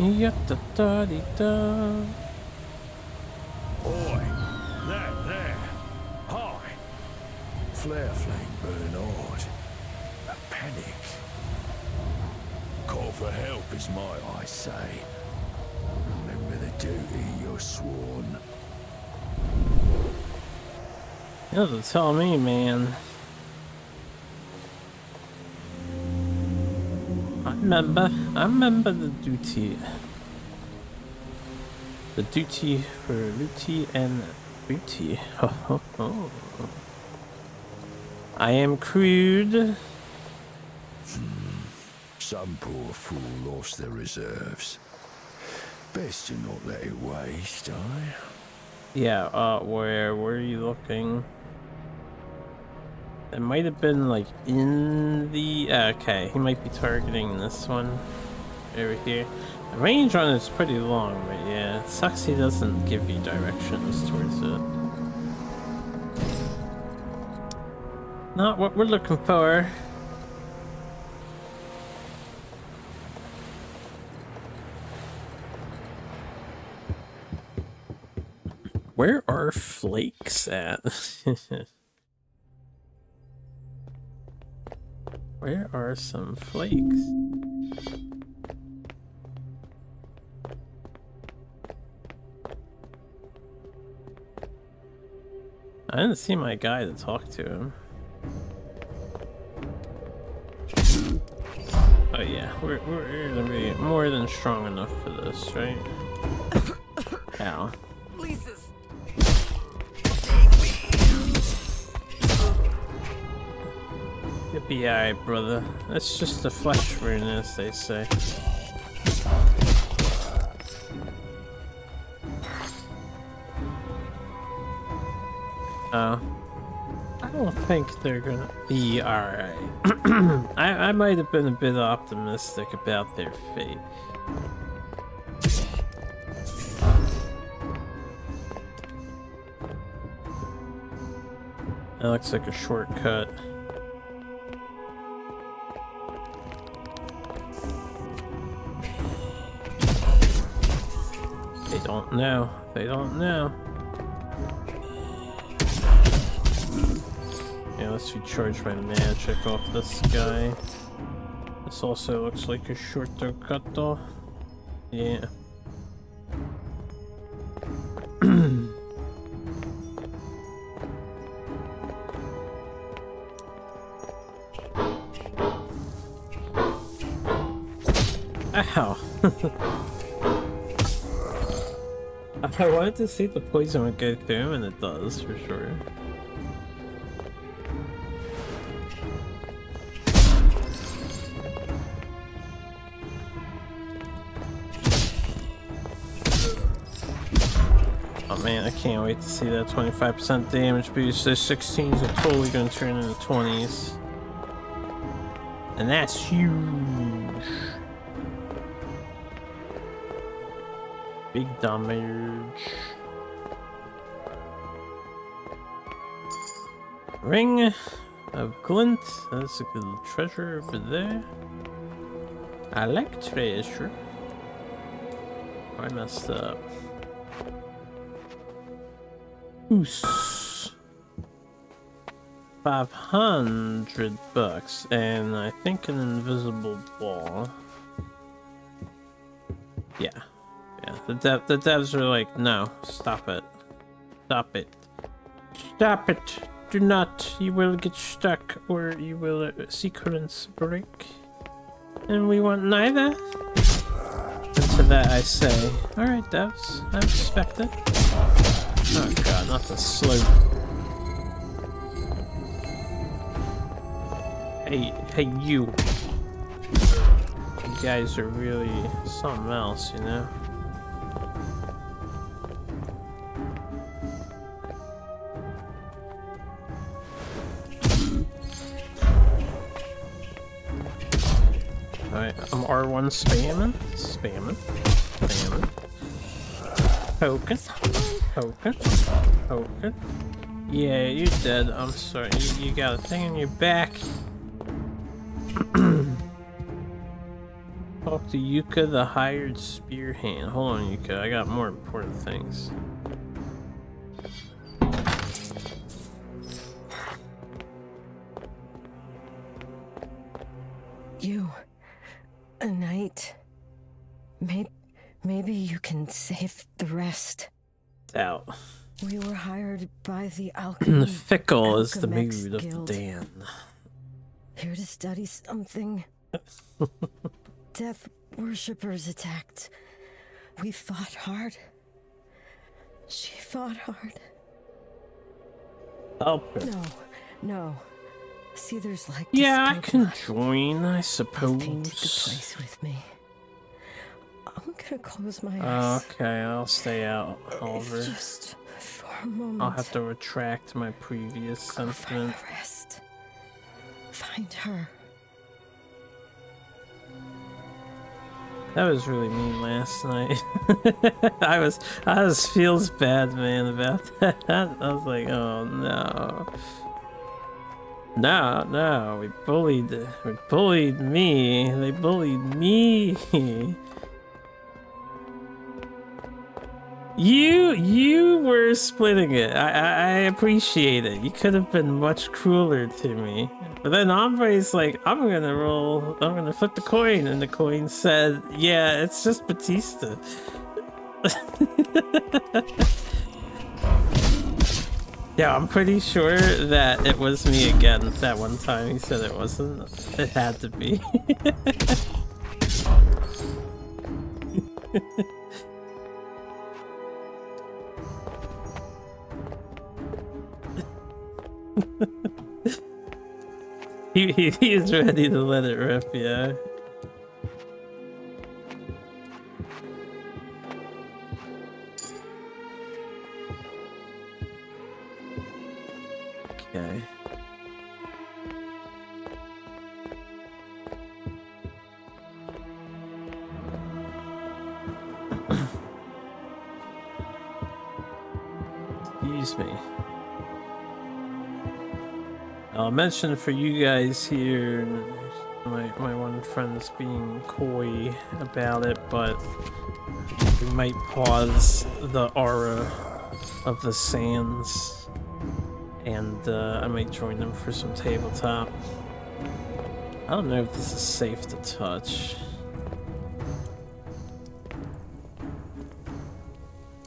Yatta-da-dee-da. Oi, there. Hi. Flare flame burn hard. A panic. Call for help is my I say. Remember the duty you're sworn. You have to tell me, man. I remember the duty. The duty for Luty and Booty. Ho ho ho. I am crude. Some poor fool lost their reserves. Best to not let it waste, eh? Yeah, where were you looking? It might have been like in the okay, he might be targeting this one over here. The range on it's pretty long, but yeah, it sucks he doesn't give you directions towards it. Not what we're looking for. Where are flakes at? Where are some flakes? I didn't see my guy to talk to him. Oh yeah, we're gonna be more than strong enough for this, right? Ow. You'll be alright, brother. That's just the flesh wound, as they say. I don't think they're gonna be alright. I might have been a bit optimistic about their fate. That looks like a shortcut. They don't know. They don't know. Yeah, let's recharge my magic off this guy. This also looks like a shortcut though. Yeah. Ow. I wanted to see if the poison would go through him, and it does, for sure. Oh man, I can't wait to see that 25% damage boost. Those 16s are totally going to turn into 20s. And that's huge. Big damage. Ring of glint. That's a good treasure over there. I like treasure. I messed up. Oos. $500 and I think an invisible ball. Yeah. Yeah, the devs are like, no, stop it. Stop it. Stop it. Do not. You will get stuck or you will sequence break. And we want neither. And to that I say, alright devs, I respect it. Oh god, not the slope. Hey, you. You guys are really something else, you know? Alright, I'm R1 spamming. Poking. Yeah, you're dead. I'm sorry. You got a thing in your back. Talk to Yuka, the hired spear hand. Hold on, Yuka. I got more important things. You, a knight. Maybe you can save the rest. Out. We were hired by the alchemy. Fickle is the Alchemex mood of Guild. Dan. Here to study something. Death worshippers attacked. We fought hard. She fought hard. Help her. No. See, there's like Yeah, I this can Pokemon. join, I Painted the suppose. place with me. I'm gonna close my eyes. Okay, I'll stay out, Oliver. It's just for a moment. I'll have to retract my previous sentiment. Rest. Find her. That was really mean last night. I was feels bad, man, about that. I was like, oh no. No, we bullied me. They bullied me. You were splitting it. I appreciate it. You could have been much crueler to me. But then Ombre's like, I'm gonna flip the coin, and the coin said, yeah, it's just Batista. Yeah, I'm pretty sure that it was me again that one time. He said it wasn't. It had to be. He's ready to let it rip, yeah. Okay. Excuse me. I'll mention for you guys here, my one friend's being coy about it, but we might pause the aura of the sands, and I might join them for some tabletop. I don't know if this is safe to touch.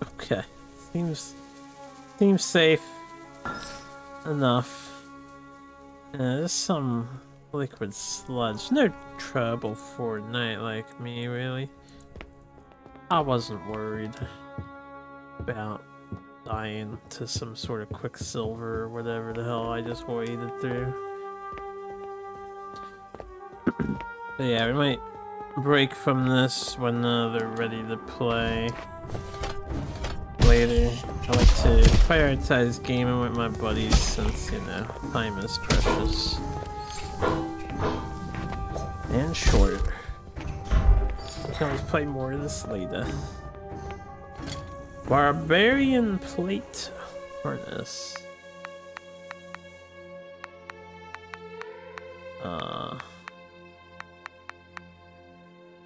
Okay, seems safe enough. There's some liquid sludge. No trouble for a knight like me, really. I wasn't worried about dying to some sort of quicksilver or whatever the hell I just waded through. But yeah, we might break from this when they're ready to play later. I like to prioritize gaming with my buddies since, you know, time is precious. And short. We can always play more of this later. Barbarian plate harness.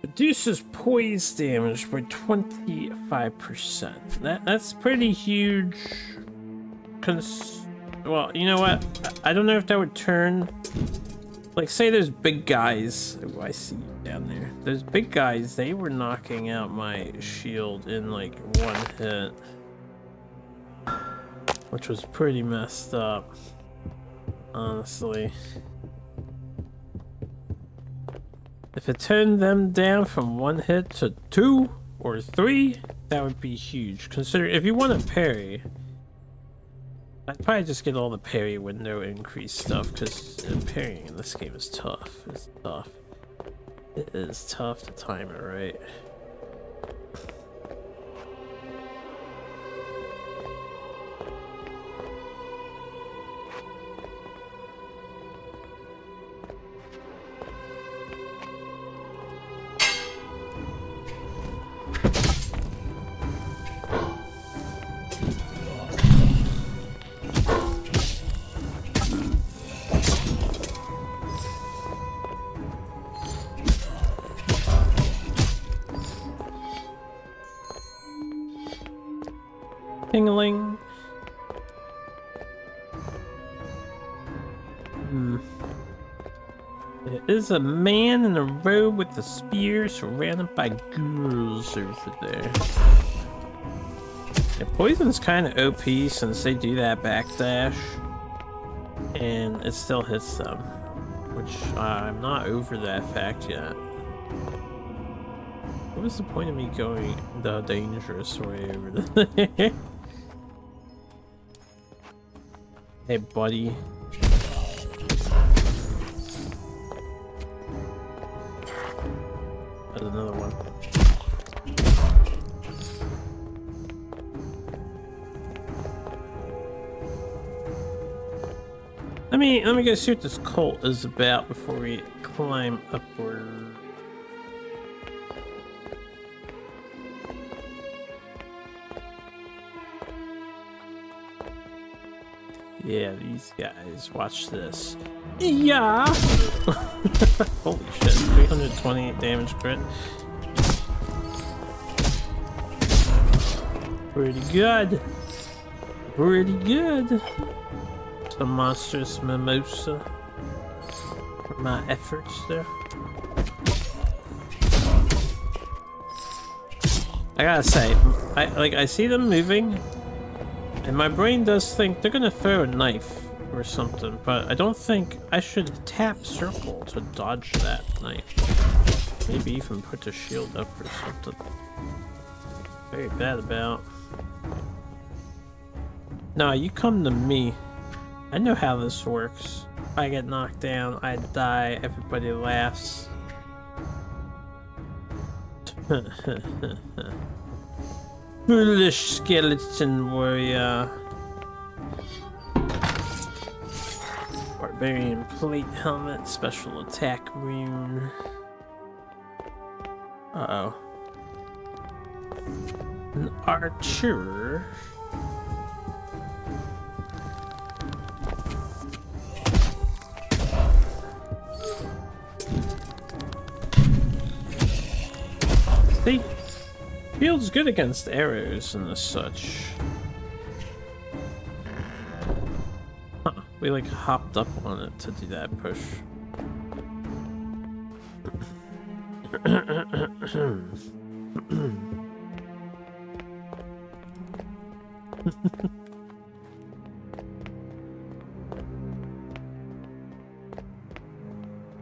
Reduces poise damage by 25%. That's pretty huge. Well, you know what? I don't know if that would turn. Like, say there's big guys. Oh, I see you down there. There's big guys. They were knocking out my shield in like one hit, which was pretty messed up, honestly. If it turned them down from one hit to 2 or 3, that would be huge. Consider if you want to parry, I'd probably just get all the parry window increase stuff, because parrying in this game is tough. It's tough. It is tough to time it right. Tingling. There is a man in a robe with a spear surrounded by ghouls over there. Yeah, poison's kind of OP since they do that backdash, and it still hits them, which I'm not over that fact yet. What was the point of me going the dangerous way over there? Hey, buddy. There's another one. Let me go see what this cult is about before we climb upward. Yeah, these guys. Watch this. Yeah! Holy shit. 328 damage crit. Pretty good. Pretty good. Some monstrous mimosa for my efforts there. I gotta say, I see them moving. And my brain does think they're gonna throw a knife or something, but I don't think I should tap circle to dodge that knife. Maybe even put a shield up or something. Very bad about. Nah, you come to me. I know how this works. If I get knocked down, I die, everybody laughs. Foolish skeleton warrior. Barbarian plate helmet, special attack rune. Uh-oh. An archer. See? Feels good against arrows and such. Huh, we like hopped up on it to do that push.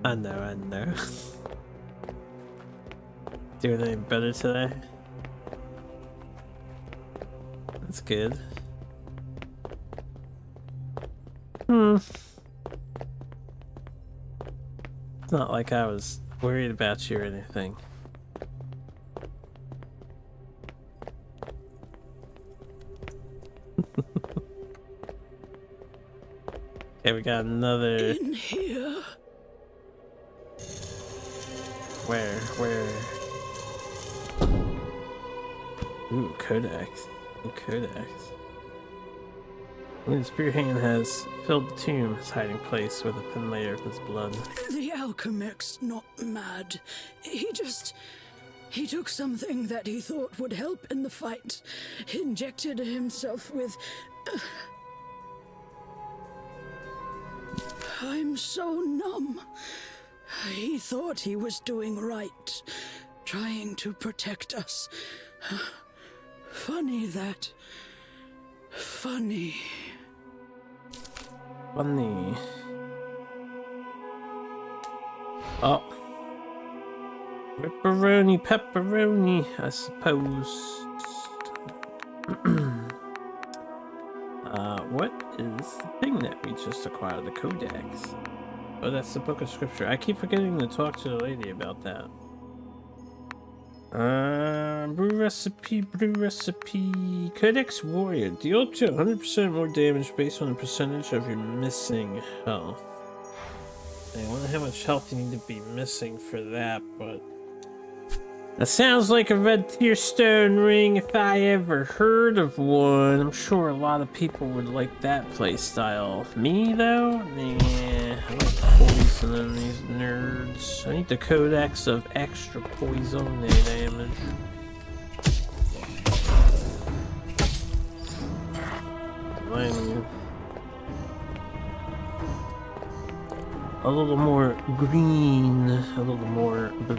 I know. Doing any better today? That's good. It's not like I was worried about you or anything. Okay, we got another. In here. Where? Ooh, codex. Codex. The spear hand has filled the tomb, his hiding place with a thin layer of his blood. The alchemist's not mad. He took something that he thought would help in the fight. He injected himself with... I'm so numb. He thought he was doing right, trying to protect us. Funny that. Funny. Oh. Pepperoni, I suppose. What is the thing that we just acquired, the Codex. Oh, that's the book of scripture. I keep forgetting to talk to the lady about that. Brew recipe. Codex Warrior. Deal up to 100% more damage based on the percentage of your missing health. I wonder how much health you need to be missing for that, but... That sounds like a red tearstone ring if I ever heard of one. I'm sure a lot of people would like that playstyle. Me, though? Nah, I like poisoning these nerds. I need the Codex of extra poison damage. A little more green, a little more blue.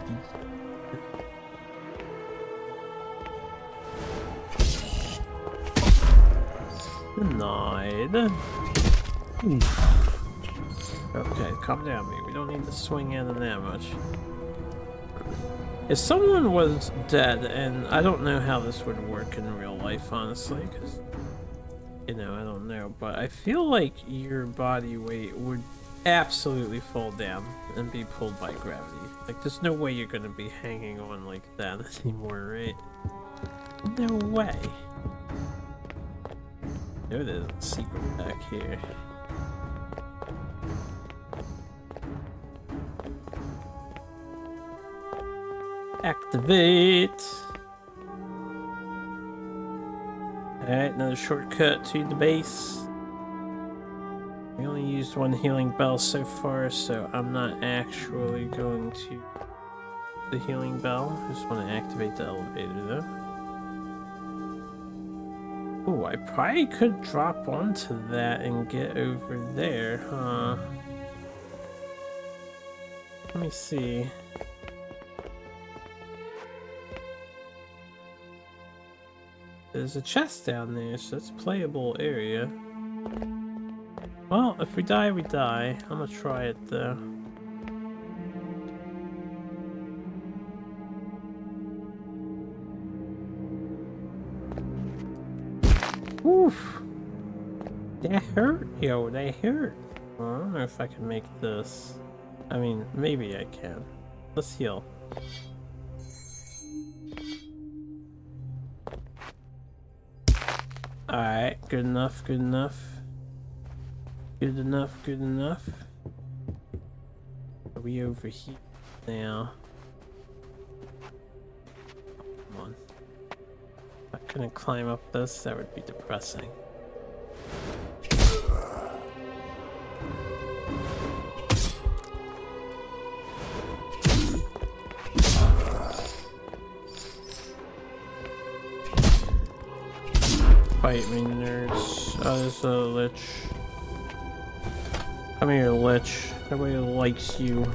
Denied. Okay, calm down, me. We don't need to swing in that much. If someone was dead, and I don't know how this would work in real life, honestly, because, you know, I don't know, but I feel like your body weight would absolutely fall down and be pulled by gravity. Like, there's no way you're gonna be hanging on like that anymore, right? No way. No, there's a secret back here. Activate! Alright, another shortcut to the base. We only used one healing bell so far, so I'm not actually going to the healing bell. I just want to activate the elevator though. Oh, I probably could drop onto that and get over there, huh? Let me see. There's a chest down there, so it's a playable area. Well, if we die, we die. I'm gonna try it though. Oof! That hurt, yo, that hurt. Well, I don't know if I can make this. I mean, maybe I can. Let's heal. Alright, good enough, good enough. Good enough, good enough. Are we over here now? Come on. If I couldn't climb up this, that would be depressing. Fight me, nerds. Oh, there's a lich. Come here, lich. Nobody likes you.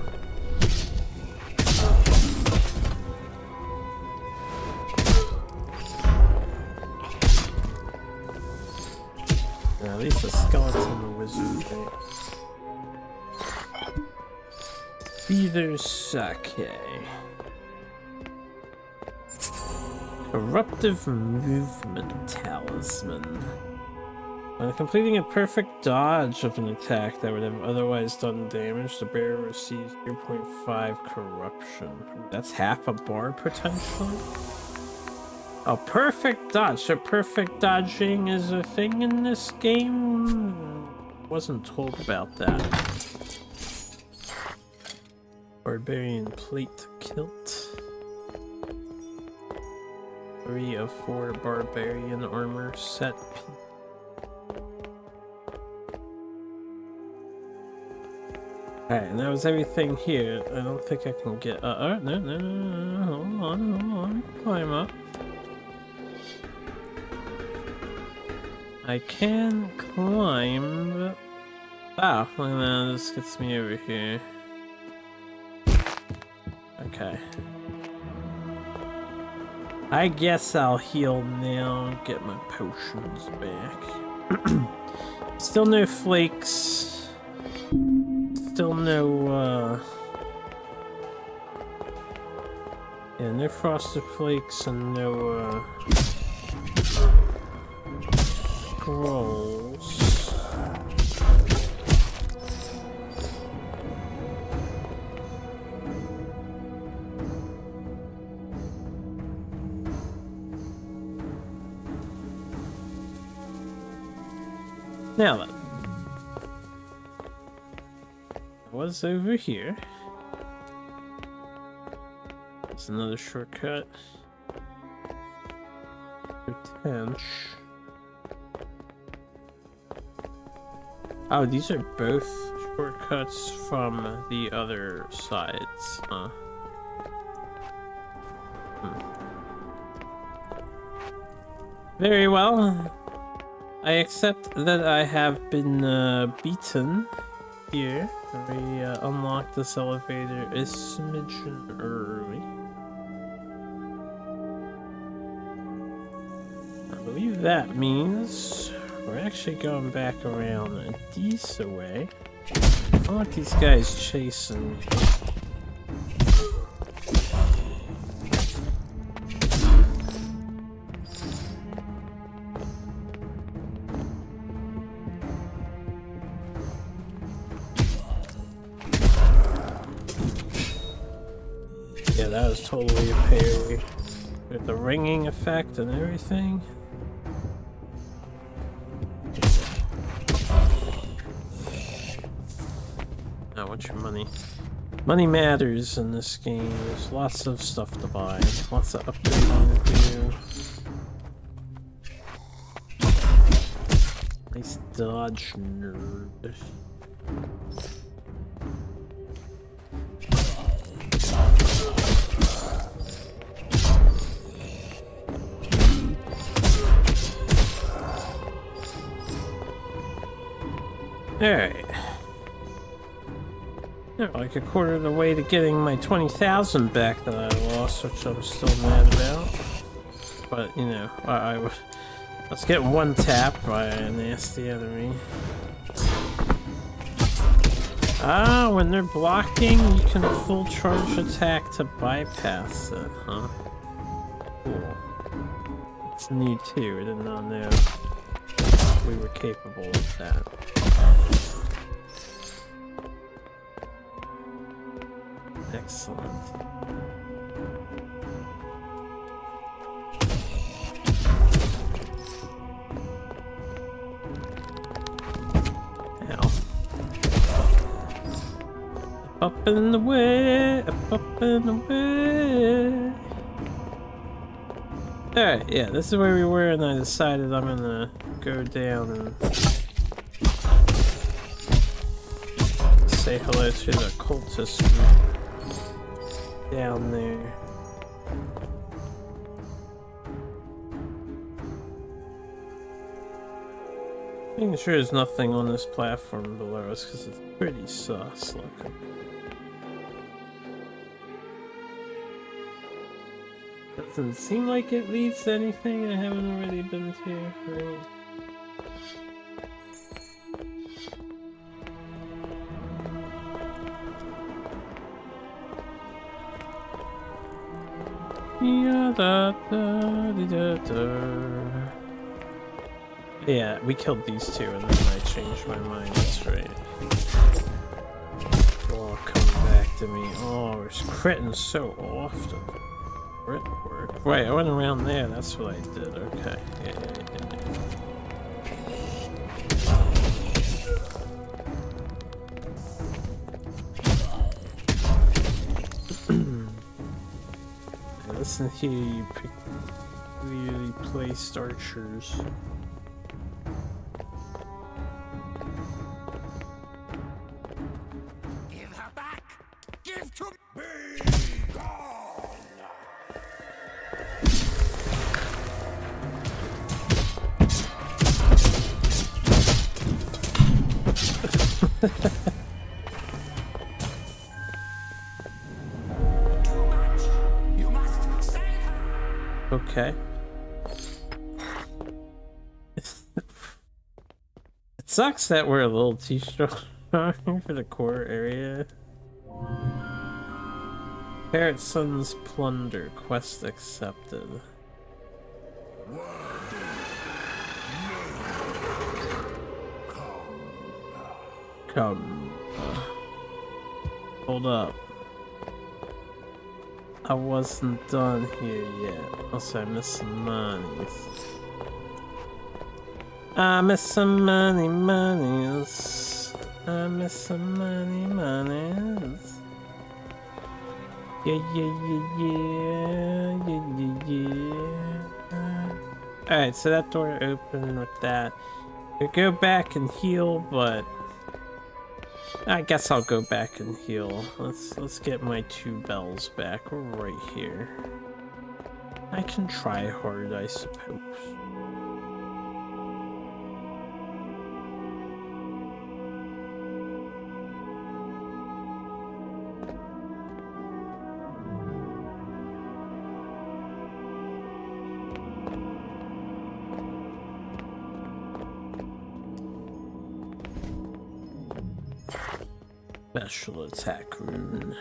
At least the skeleton wizard. Feeder sake. Corruptive movement talisman. When completing a perfect dodge of an attack that would have otherwise done damage, the bearer receives 0.5 corruption. That's half a bar potentially? A perfect dodge. So perfect dodging is a thing in this game? Wasn't told about that. Barbarian plate kilt. 3 of 4 barbarian armor set piece. Alright, and that was everything here. I don't think I can get. No. Hold on. Climb up. I can climb. Ah, look at that. This gets me over here. Okay. I guess I'll heal now and get my potions back. Still no flakes. Still no, yeah, no frosted flakes and no, scrolls. Now then. What's over here? It's another shortcut. Tench. Oh, these are both shortcuts from the other sides, huh? Very well. I accept that I have been beaten here. We unlocked this elevator a smidgen early. I believe that means we're actually going back around this way. I don't want these guys chasing me. Yeah, that was totally a parry. With the ringing effect and everything. I want your money. Money matters in this game. There's lots of stuff to buy. Lots of upgrading to do. Nice dodge, nerd. Alright. Like a quarter of the way to getting my 20,000 back that I lost, which I'm still mad about. But, you know, let's get one tap by a nasty enemy. Ah, when they're blocking, you can full charge attack to bypass it, huh? Cool. It's new too, I did not know we were capable of that. Excellent. Ow. Up and away, up and away. Alright, yeah, this is where we were, and I decided I'm gonna go down and say hello to the cultist group down there. Making sure there's nothing on this platform below us because it's pretty sus looking. Doesn't seem like it leads to anything I haven't already been to, right? Yeah, we killed these two and then I changed my mind, that's right. Oh, come back to me. Oh, we're critting so often. Crit work. Wait, I went around there, that's what I did, okay. Yeah. Listen here, you peculiarly placed archers. Give her back! Give to me! Okay. It sucks that we're a little too strong for the core area. Parrot Son's Plunder. Quest accepted. Come. Hold up. I wasn't done here yet. Also, I missed some monies. I miss some monies. I miss some monies. Yeah. Alright, so that door opened with that. We go back and heal, but I guess I'll go back and heal. Let's get my 2 bells back. We're right here. I can try hard, I suppose. Special attack rune.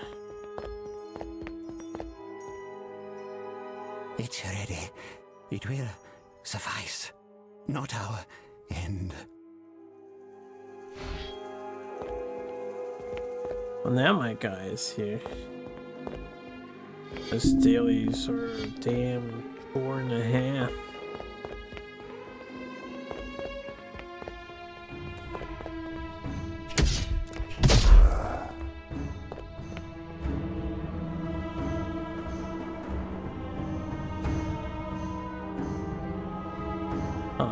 It's ready. It will suffice. Not our end. Well, now my guy is here. Those dailies are a damn 4.5.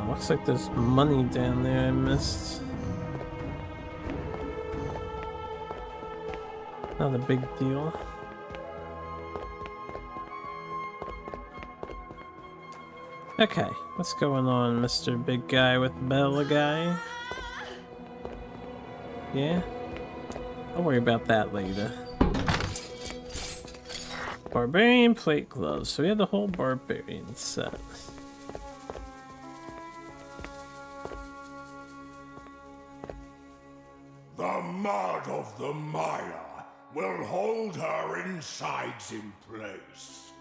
Looks like there's money down there I missed. Not a big deal. Okay, what's going on, Mr. Big Guy with Bella Guy? Yeah? I'll worry about that later. Barbarian plate gloves. So we have the whole barbarian set. The mud of the mire will hold her insides in place.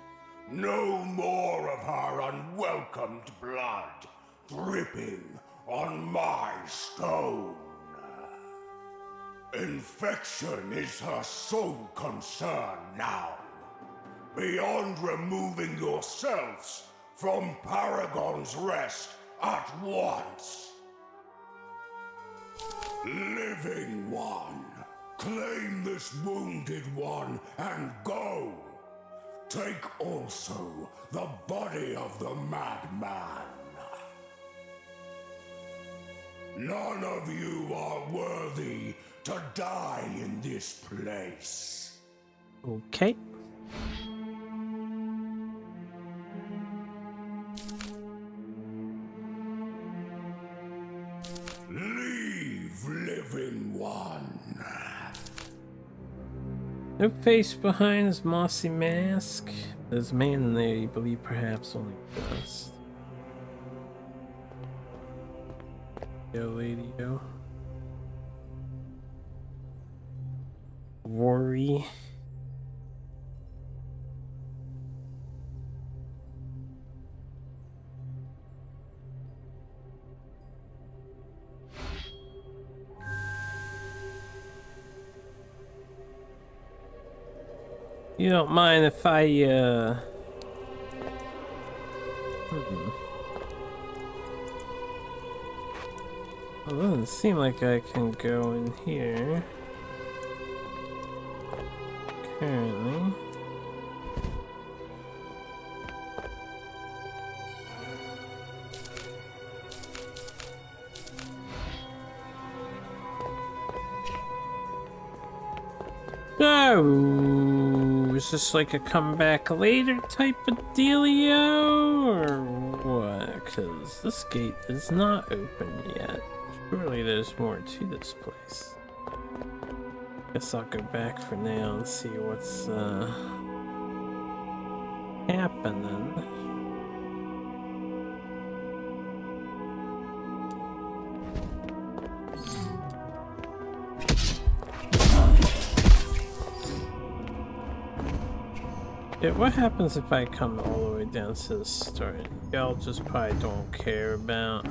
No more of her unwelcomed blood dripping on my stone. Infection is her sole concern now. Beyond removing yourselves from Paragon's Rest at once. Living one, claim this wounded one and go. Take also the body of the madman. None of you are worthy to die in this place. Okay. Living one. No face behind his mossy mask. There's a man in there you believe perhaps only dust. Yo, lady, yo. Worry. You don't mind if I, It doesn't seem like I can go in here. Currently. So, is this like a come back later type of dealio, or what? Because this gate is not open yet. Surely there's more to this place. Guess I'll go back for now and see what's happening. Yeah, what happens if I come all the way down to the start? Y'all just probably don't care about.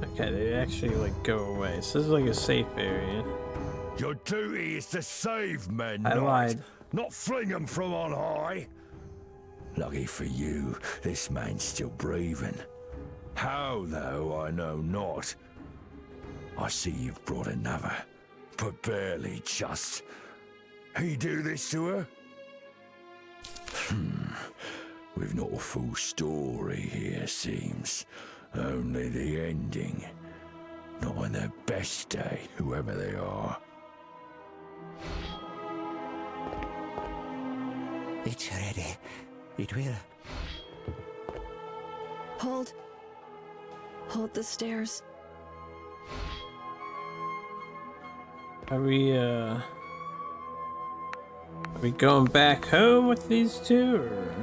Okay, they actually like go away. So this is like a safe area. Your duty is to save men, I lied. Not fling them from on high. Lucky for you, this man's still breathing. How, though, I know not. I see you've brought another, but barely just. He do this to her? We've not a full story here, seems. Only the ending. Not on their best day, whoever they are. It's ready. It will. Hold. Hold the stairs. Are we going back home with these two, or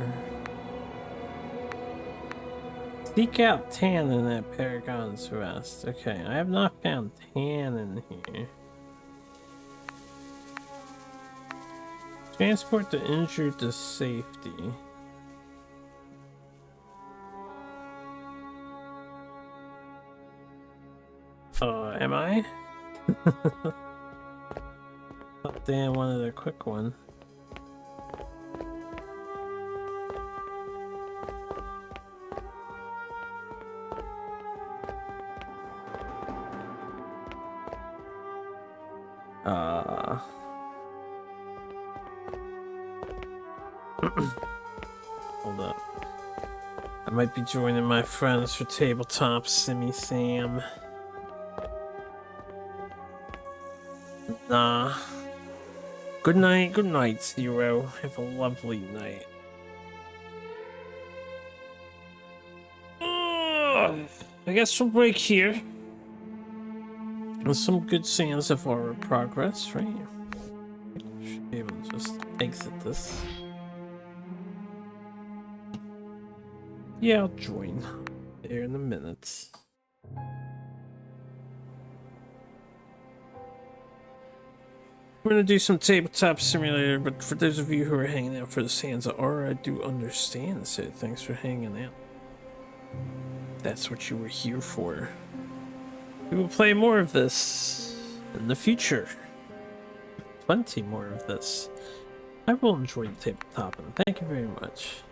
seek out Tannen at Paragon's Rest? Okay, I have not found Tannen here. Transport the injured to safety. Am I? Oh, damn, wanted a quick one. Hold up. I might be joining my friends for tabletop Simmy Sam. Nah. Good night, Zero. Have a lovely night. I guess we'll break here. With some good signs of our progress, right? Should be able to just exit this. Yeah, I'll join there in a minute. We're gonna do some Tabletop Simulator, but for those of you who are hanging out for the Sands of Aura, I do understand, so thanks for hanging out. That's what you were here for. We will play more of this in the future. Plenty more of this. I will enjoy the tabletop, and thank you very much.